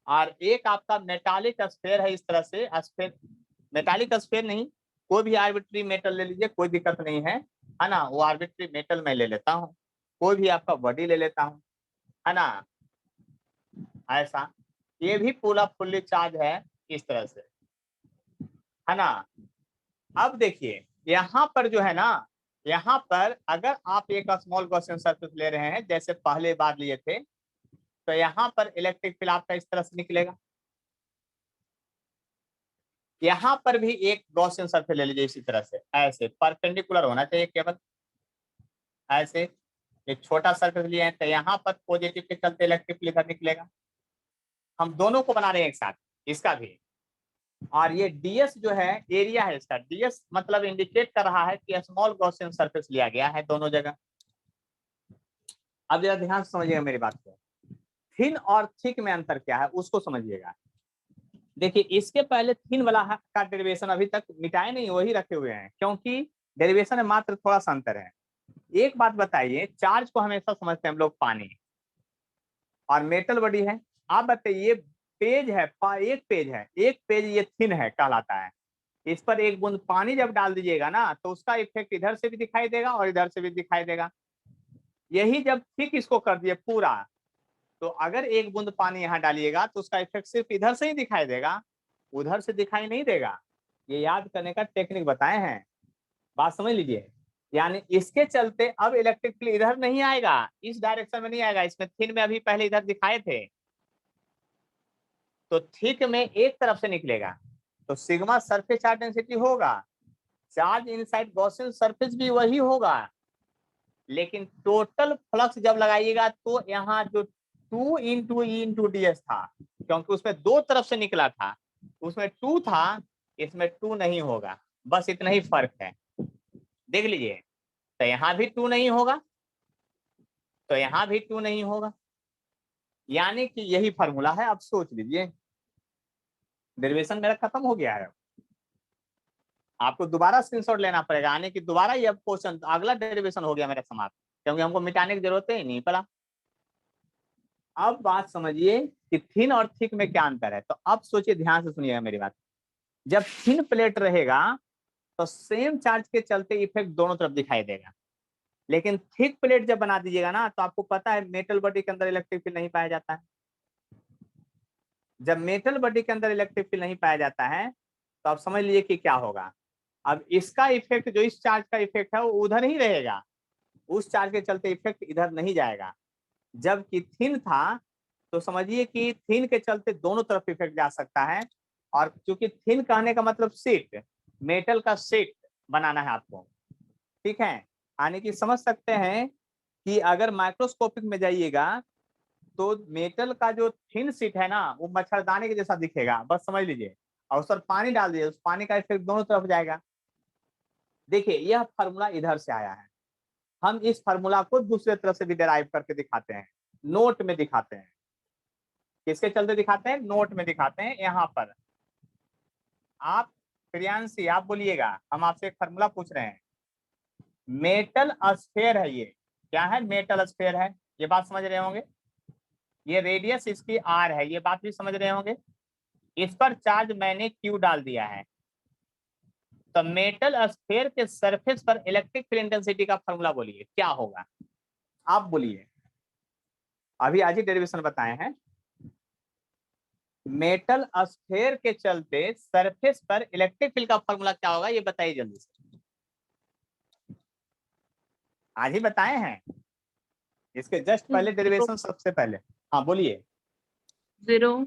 और एक आपका मेटालिक स्फीयर है, इस तरह से स्फीयर, मेटालिक स्फीयर नहीं, कोई भी आर्बिट्री मेटल ले लीजिए, कोई दिक्कत नहीं है ना। वो आर्बिट्री मेटल मैं ले लेता हूँ, कोई भी आपका बॉडी ले लेता हूँ, है ना, ऐसा। ये भी पूरा फुल्ली चार्ज है इस तरह से, है ना। अब देखिए यहाँ पर जो है ना, यहाँ पर अगर आप एक स्मॉल गॉसियन सरफेस ले रहे हैं जैसे पहले बार लिए थे, तो यहाँ पर इलेक्ट्रिक फील्ड आपका इस तरह से निकलेगा। यहाँ पर भी एक गॉसियन सरफेस ले लीजिए इसी तरह से, ऐसे परपेंडिकुलर होना चाहिए केवल, ऐसे एक छोटा सरफेस लिए हैं, तो यहाँ पर पॉजिटिव के चलते इलेक्ट्रिक फील्ड इधर निकलेगा। हम दोनों को बना रहे हैं एक साथ, इसका भी। और ये ds जो है एरिया है इसका, ds मतलब इंडिकेट कर रहा है कि स्मॉल गॉसियन सरफेस लिया गया है दोनों जगह। अब जरा ध्यान से समझिएगा मेरी बात को, थिन और थिक में अंतर क्या है उसको समझिएगा। देखिए इसके पहले थिन वाला का डेरिवेशन अभी तक मिटाए नहीं, वही रखे हुए हैं, क्योंकि डेरिवेशन में मात्र थोड़ा सा अंतर है। एक बात बताइए, चार्ज को हमेशा समझते हैं हम लोग पानी, और मेटल बॉडी है। आप बताइए पेज है, एक पेज ये थिन है कहलाता है, इस पर एक बूंद पानी जब डाल दीजिएगा ना, तो उसका इफेक्ट इधर से भी दिखाई देगा और इधर से भी दिखाई देगा। यही जब थिक इसको कर दिए पूरा, तो अगर एक बूंद पानी यहाँ डालिएगा तो उसका इफेक्ट सिर्फ इधर से ही दिखाई देगा, उधर से दिखाई नहीं देगा। ये याद करने का टेक्निक बताए हैं, बात समझ लीजिए। यानी इसके चलते अब इलेक्ट्रिक फील्ड इधर नहीं आएगा, इस डायरेक्शन में नहीं आएगा, इसमें थिन में अभी पहले इधर दिखाए थे, तो थिक में एक तरफ से निकलेगा, तो सिग्मा सरफेस चार्ज डेंसिटी होगा, चार्ज इनसाइड गॉसियन सरफेस भी वही होगा। लेकिन टोटल फ्लक्स जब लगाइएगा तो यहाँ जो 2 into E into D S था, क्योंकि उसमें दो तरफ से निकला था, उसमें 2 था, इसमें 2 नहीं होगा, बस इतना ही फर्क है। देख लीजिए, तो यहाँ भी 2 नहीं होगा, तो यहाँ भी 2 नहीं होगा, यानी कि यही फॉर्मूला है। अब सोच लीजिए, डेरिवेशन मेरा खत्म हो गया है, आपको दोबारा स्क्रीनशॉट लेना पड़ेगा, यानी कि दोबारा ये क्वेश्चन अगला डेरिवेशन हो गया मेरा समाप्त, क्योंकि हमको मिटाने की जरूरत ही नहीं पड़ा। अब बात समझिए कि थिन और थिक में क्या अंतर है। तो अब सोचिए, ध्यान से सुनिएगा मेरी बात। जब थिन प्लेट रहेगा तो सेम चार्ज के चलते इफेक्ट दोनों तरफ दिखाई देगा, लेकिन थिक प्लेट जब बना दीजिएगा ना, तो आपको पता है मेटल बॉडी के अंदर इलेक्ट्रिक फील्ड नहीं पाया जाता है। जब मेटल बॉडी के अंदर इलेक्ट्रिक फील्ड नहीं पाया जाता है, तो आप समझ लीजिए कि क्या होगा। अब इसका इफेक्ट, जो इस चार्ज का इफेक्ट है वो उधर ही रहेगा, उस चार्ज के चलते इफेक्ट इधर नहीं जाएगा। जबकि थिन था तो समझिए कि थिन के चलते दोनों तरफ इफेक्ट जा सकता है। और क्योंकि थिन कहने का मतलब शीट, मेटल का शीट बनाना है आपको, ठीक है। यानी कि समझ सकते हैं कि अगर माइक्रोस्कोपिक में जाइएगा तो मेटल का जो थिन शीट है ना, वो मच्छरदानी के जैसा दिखेगा, बस समझ लीजिए। और उस पर पानी डाल दीजिए, उस पानी का इफेक्ट दोनों तरफ जाएगा। देखिए यह फार्मूला इधर से आया है, हम इस फार्मूला को दूसरे तरफ से भी डिराइव करके दिखाते हैं, नोट में दिखाते हैं। किसके चलते दिखाते हैं? नोट में दिखाते हैं। यहाँ पर आप प्रियांशी आप बोलिएगा, हम आपसे एक फार्मूला पूछ रहे हैं। मेटल स्फीयर है ये, क्या है? मेटल स्फीयर है, ये बात समझ रहे होंगे। ये रेडियस इसकी आर है, ये बात भी समझ रहे होंगे। इस पर चार्ज मैंने क्यू डाल दिया है। तो मेटल स्फीयर के सरफेस पर इलेक्ट्रिक फील्ड इंटेंसिटी का फार्मूला बोलिए क्या होगा, आप बोलिए। अभी आज ही डेरिवेशन बताए हैं। मेटल स्फीयर के चलते सरफेस पर इलेक्ट्रिक फील्ड का फार्मूला क्या होगा, ये बताइए जल्दी से। आज ही बताए हैं, इसके जस्ट पहले डेरिवेशन सबसे पहले। हाँ बोलिए। 0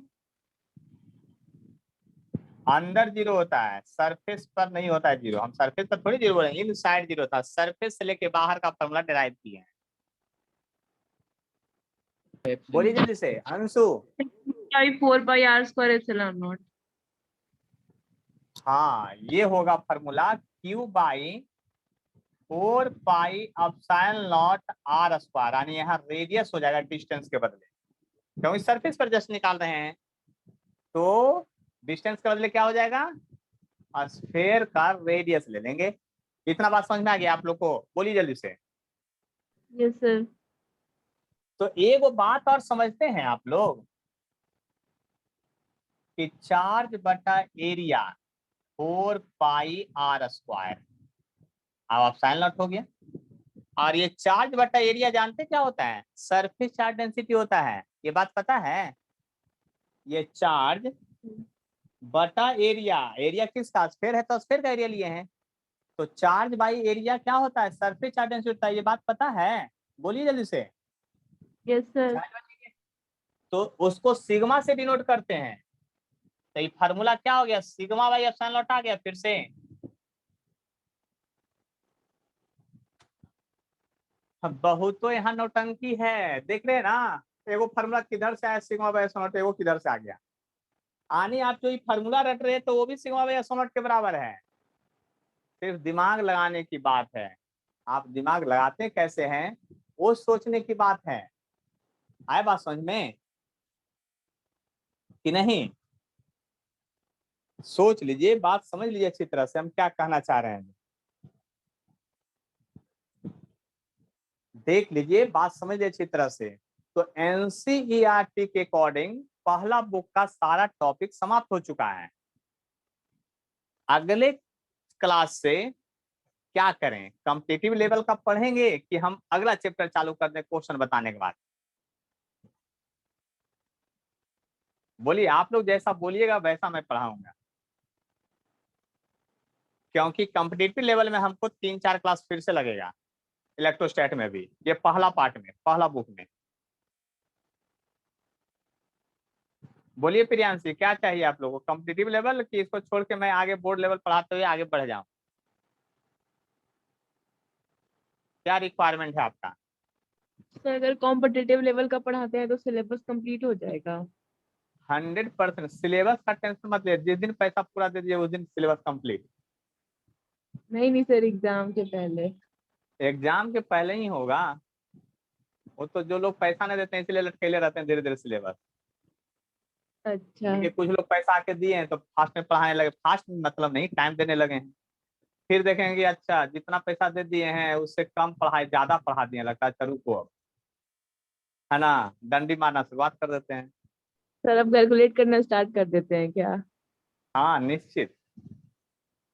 अंदर जीरो होता है, सरफेस पर नहीं होता है जीरो। हम सरफेस पर थोड़ी जीरो बोल रहे हैं, इनसाइड जीरो था, सरफेस से लेके बाहर का फार्मूला डिराइव किए हैं। बोलिए जल्दी से Anshu. 4 pi r square epsilon naught। हाँ, ये होगा formula Q by 4 pi epsilon naught R square, यानी यहाँ रेडियस हो जाएगा डिस्टेंस के बदले, क्योंकि सरफेस पर जस्ट निकाल रहे हैं तो डिस्टेंस के बदले क्या हो जाएगा, स्फेयर का रेडियस ले लेंगे। इतना बात समझ में आ गया आप लोग को? बोलिए जल्दी से। Yes sir. तो एक वो बात और समझते हैं आप लोग कि चार्ज बटा एरिया 4 पाई r स्क्वायर, अब एप्सिलॉन नॉट हो गया। और ये चार्ज बटा एरिया जानते क्या होता है? सरफेस चार्ज डेंसिटी होता है, ये बात पता है? ये चार्ज बटा एरिया, एरिया किसका? स्फेयर है तो स्फेयर का एरिया लिए हैं, तो चार्ज बाई एरिया क्या होता है? सरफेस चार्ज डेंसिटी होता है, ये बात पता है? बोलिए जल्दी से। Yes sir. तो उसको सिग्मा से डिनोट करते हैं, तो ये फार्मूला क्या हो गया? सिग्मा बाई एप्सिलॉन नॉट आ गया फिर से। बहुत तो यहाँ नौटंकी है, देख रहे हैं ना? एगो फार्मूला किधर से आया सिग्मा बाई एप्सिलॉन नॉट, एगो किधर से आ गया। आने आप जो ये फार्मूला रट रहे हैं तो वो भी सिग्मा बाई एप्सिलॉन नॉट के बराबर है, सिर्फ दिमाग लगाने की बात है। आप दिमाग लगाते कैसे हैं वो सोचने की बात है। आए बात समझ में कि नहीं? सोच लीजिए, बात समझ लीजिए अच्छी तरह से हम क्या कहना चाह रहे हैं। देख लीजिए, बात समझ लीजिए अच्छी तरह से। तो एनसीईआरटी के अकॉर्डिंग पहला बुक का सारा टॉपिक समाप्त हो चुका है। अगले क्लास से क्या करें, कॉम्पिटिटिव लेवल का पढ़ेंगे कि हम अगला चैप्टर चालू कर दें क्वेश्चन बताने के बाद? बोलिए, आप लोग जैसा बोलिएगा वैसा मैं पढ़ाऊंगा, क्योंकि कॉम्पिटिटिव लेवल में हमको 3-4 क्लास फिर से लगेगा, इलेक्ट्रोस्टैट में भी, ये पहला पार्ट में, पहला बुक में। बोलिए प्रियांशी, क्या चाहिए आप लोगों को, कॉम्पिटिटिव लेवल कि इसको छोड़ के मैं आगे बोर्ड लेवल पढ़ाते हुए आगे बढ़ जाऊं? क्या रिक्वायरमेंट है आपका? सर अगर कॉम्पिटिटिव लेवल का पढ़ाते हैं तो सिलेबस कंप्लीट हो जाएगा। 100% सिलेबस का टेंशन मत ले, जिस दिन पैसा पूरा दे दिए उस दिन सिलेबस कंप्लीट। नहीं नहीं सर, एग्जाम के पहले। एग्जाम के पहले ही होगा, वो तो जो लोग पैसा नहीं देते हैं इसलिए लटकेले रहते हैं धीरे धीरे सिलेबस। अच्छा। देखिए कुछ लोग पैसा आके दिए हैं तो फास्ट में पढ़ाने लगे, फास्ट में मतलब नहीं, टाइम देने लगे हैं। फिर देखेंगे कि अच्छा जितना पैसा दे दिए हैं उससे कम पढ़ाई, ज्यादा पढ़ा दिए, लगता है अच्छा रुको अब, है ना, डंडी मारना शुरुआत कर देते हैं। सर अब कैलकुलेट करना स्टार्ट कर देते हैं क्या? हाँ निश्चित,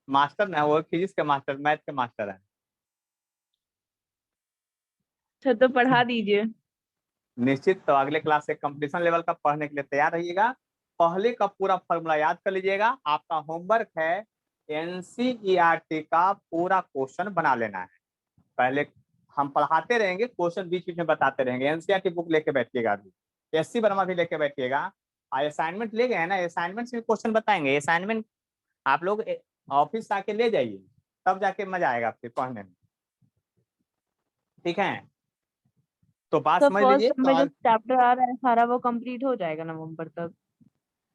मास्टर ना वो फिजिक्स के मास्टर, मैथ के मास्टर है। अच्छा तो पढ़ा दीजिए। निश्चित, तो अगले क्लास से कंपटीशन लेवल का पढ़ने के लिए तैयार रहिएगा। पहले का पूरा फॉर्मूला याद कर लीजिएगा। आपका होमवर्क है एनसीईआरटी का पूरा क्वेश्चन बना लेना है। पहले हम पढ़ाते रहेंगे, क्वेश्चन बीच बीच में बताते रहेंगे। एनसीईआरटी बुक लेके बैठिएगा, अभी एससी वर्मा भी लेके बैठिएगा। असाइनमेंट ले गए हैं ना, असाइनमेंट से भी क्वेश्चन बताएंगे। असाइनमेंट आप लोग ऑफिस आके ले जाइए, तब जाके मजा आएगा फिर पढ़ने में, ठीक है? तो बात तो समझ लीजिए। फर्स्ट तो में जो चैप्टर आ रहा है सारा वो कंप्लीट हो जाएगा नवंबर तक?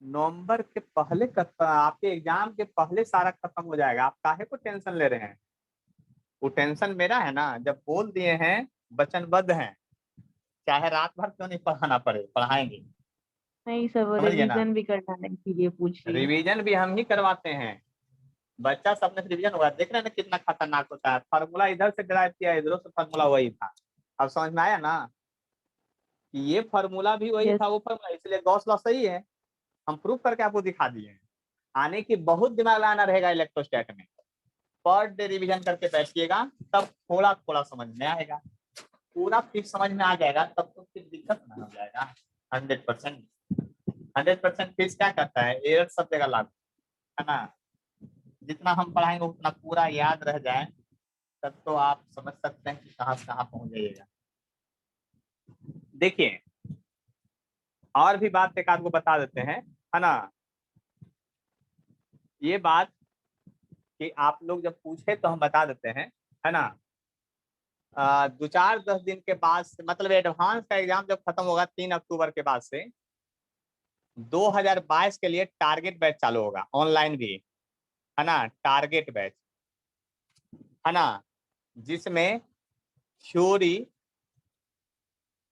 नवंबर के पहले आपके एग्जाम के पहले सारा खत्म हो जाएगा, आप काहे को टेंशन ले रहे हैं? वो टेंशन मेरा है ना, जब बोल दिए हैं, वचनबद्ध हैं, चाहे रात भर क्यों नहीं पढ़ाना पड़े, पढ़ाएंगे। नहीं सर, वो समझ गए ना? रिवीजन भी करना है इसीलिए पूछ रही हूँ। रिवीजन भी हम ही करवाते हैं, बच्चा सबने रिवीजन हुआ, देख रहे हैं ना कितना खतरनाक होता है। फार्मूला इधर से ड्राइव किया, इधरों से फार्मूला वही था। अब समझ में आया ना कि ये फार्मूला भी वही यस। था, वो फार्मूला, इसलिए गॉस लॉ सही है। हम प्रूव करके आपको दिखा दिए हैं। आने की बहुत दिमाग लगाना रहेगा इलेक्ट्रोस्टैट में। पर डे रिवीजन करके बैठिएगा, तब थोड़ा थोड़ा समझ में आएगा। पूरा फिक्स समझ में आ जाएगा तब तो फिर दिक्कत ना हो जाएगा। 100%, 100% फिक्स क्या करता है, एरर सब जगह लागू, है ना? जितना हम पढ़ाएंगे उतना पूरा याद रह जाए, तब तो आप समझ सकते हैं कि कहाँ से कहाँ पहुंच जाइएगा। देखिए और भी बात एक आपको बता देते हैं, है ना? ये बात कि आप लोग जब पूछे तो हम बता देते हैं, है ना? दो चार 10 दिन के बाद से, मतलब एडवांस का एग्जाम जब खत्म होगा 3 अक्टूबर के बाद से 2022 के लिए टारगेट बैच चालू होगा, ऑनलाइन भी, है ना, टारगेट बैच, है ना, जिसमें थ्योरी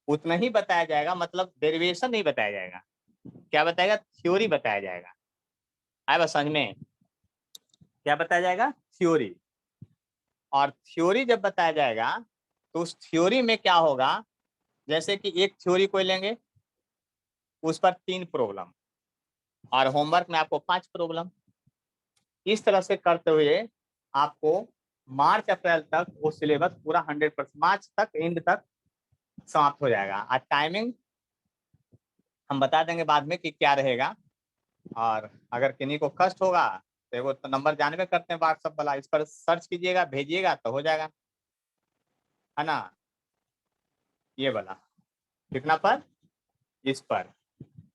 उतना ही बताया जाएगा, मतलब डेरिवेशन नहीं बताया जाएगा। क्या बताएगा? थ्योरी बताया जाएगा। आए बस समझ में? क्या बताया जाएगा? थ्योरी। और थ्योरी जब बताया जाएगा तो उस थ्योरी में क्या होगा, जैसे कि एक थ्योरी कोई लेंगे, उस पर 3 प्रॉब्लम, और होमवर्क में आपको 5 प्रॉब्लम। इस तरह से करते हुए आपको मार्च अप्रैल तक वो सिलेबस पूरा 100%, मार्च तक एंड तक समाप्त हो जाएगा। और टाइमिंग हम बता देंगे बाद में कि क्या रहेगा। और अगर किन्हीं को कष्ट होगा तो वो तो नंबर जानबे करते हैं व्हाट्सएप वाला, इस पर सर्च कीजिएगा, भेजिएगा तो हो जाएगा, है ना। ये वाला कितना पर? इस पर,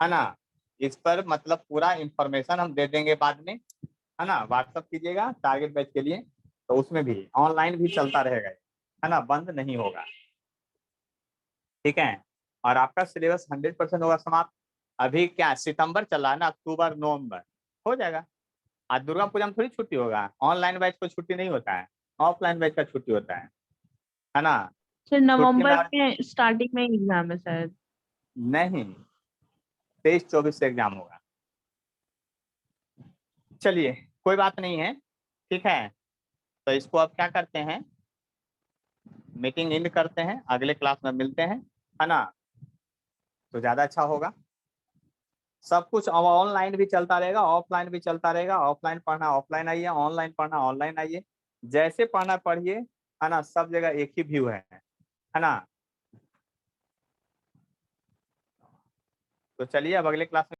है ना, इस पर मतलब पूरा इंफॉर्मेशन हम दे देंगे बाद में, है ना। व्हाट्सएप कीजिएगा टारगेट बैच के लिए, तो उसमें भी ऑनलाइन भी चलता रहेगा, है ना, बंद नहीं होगा, ठीक है। और आपका सिलेबस 100% होगा समाप्त। अभी क्या सितंबर चल रहा है ना, अक्टूबर नवंबर हो जाएगा। आज दुर्गा पूजा में थोड़ी छुट्टी होगा, ऑनलाइन बैच को छुट्टी नहीं होता है, ऑफलाइन बैच का छुट्टी होता है ना। सर छुट्टी में नवंबर में स्टार्टिंग में एग्जाम है शायद। नहीं, 23-24 से एग्जाम होगा। चलिए कोई बात नहीं है, ठीक है। तो इसको अब क्या करते हैं, मीटिंग एंड करते हैं, अगले क्लास में मिलते हैं, है ना, तो ज्यादा अच्छा होगा। सब कुछ अब ऑनलाइन भी चलता रहेगा, ऑफलाइन भी चलता रहेगा। ऑफलाइन पढ़ना ऑफलाइन आइए, ऑनलाइन पढ़ना ऑनलाइन आइए, जैसे पढ़ना पढ़िए, है ना। सब जगह एक ही व्यू है ना। तो चलिए अब अगले क्लास में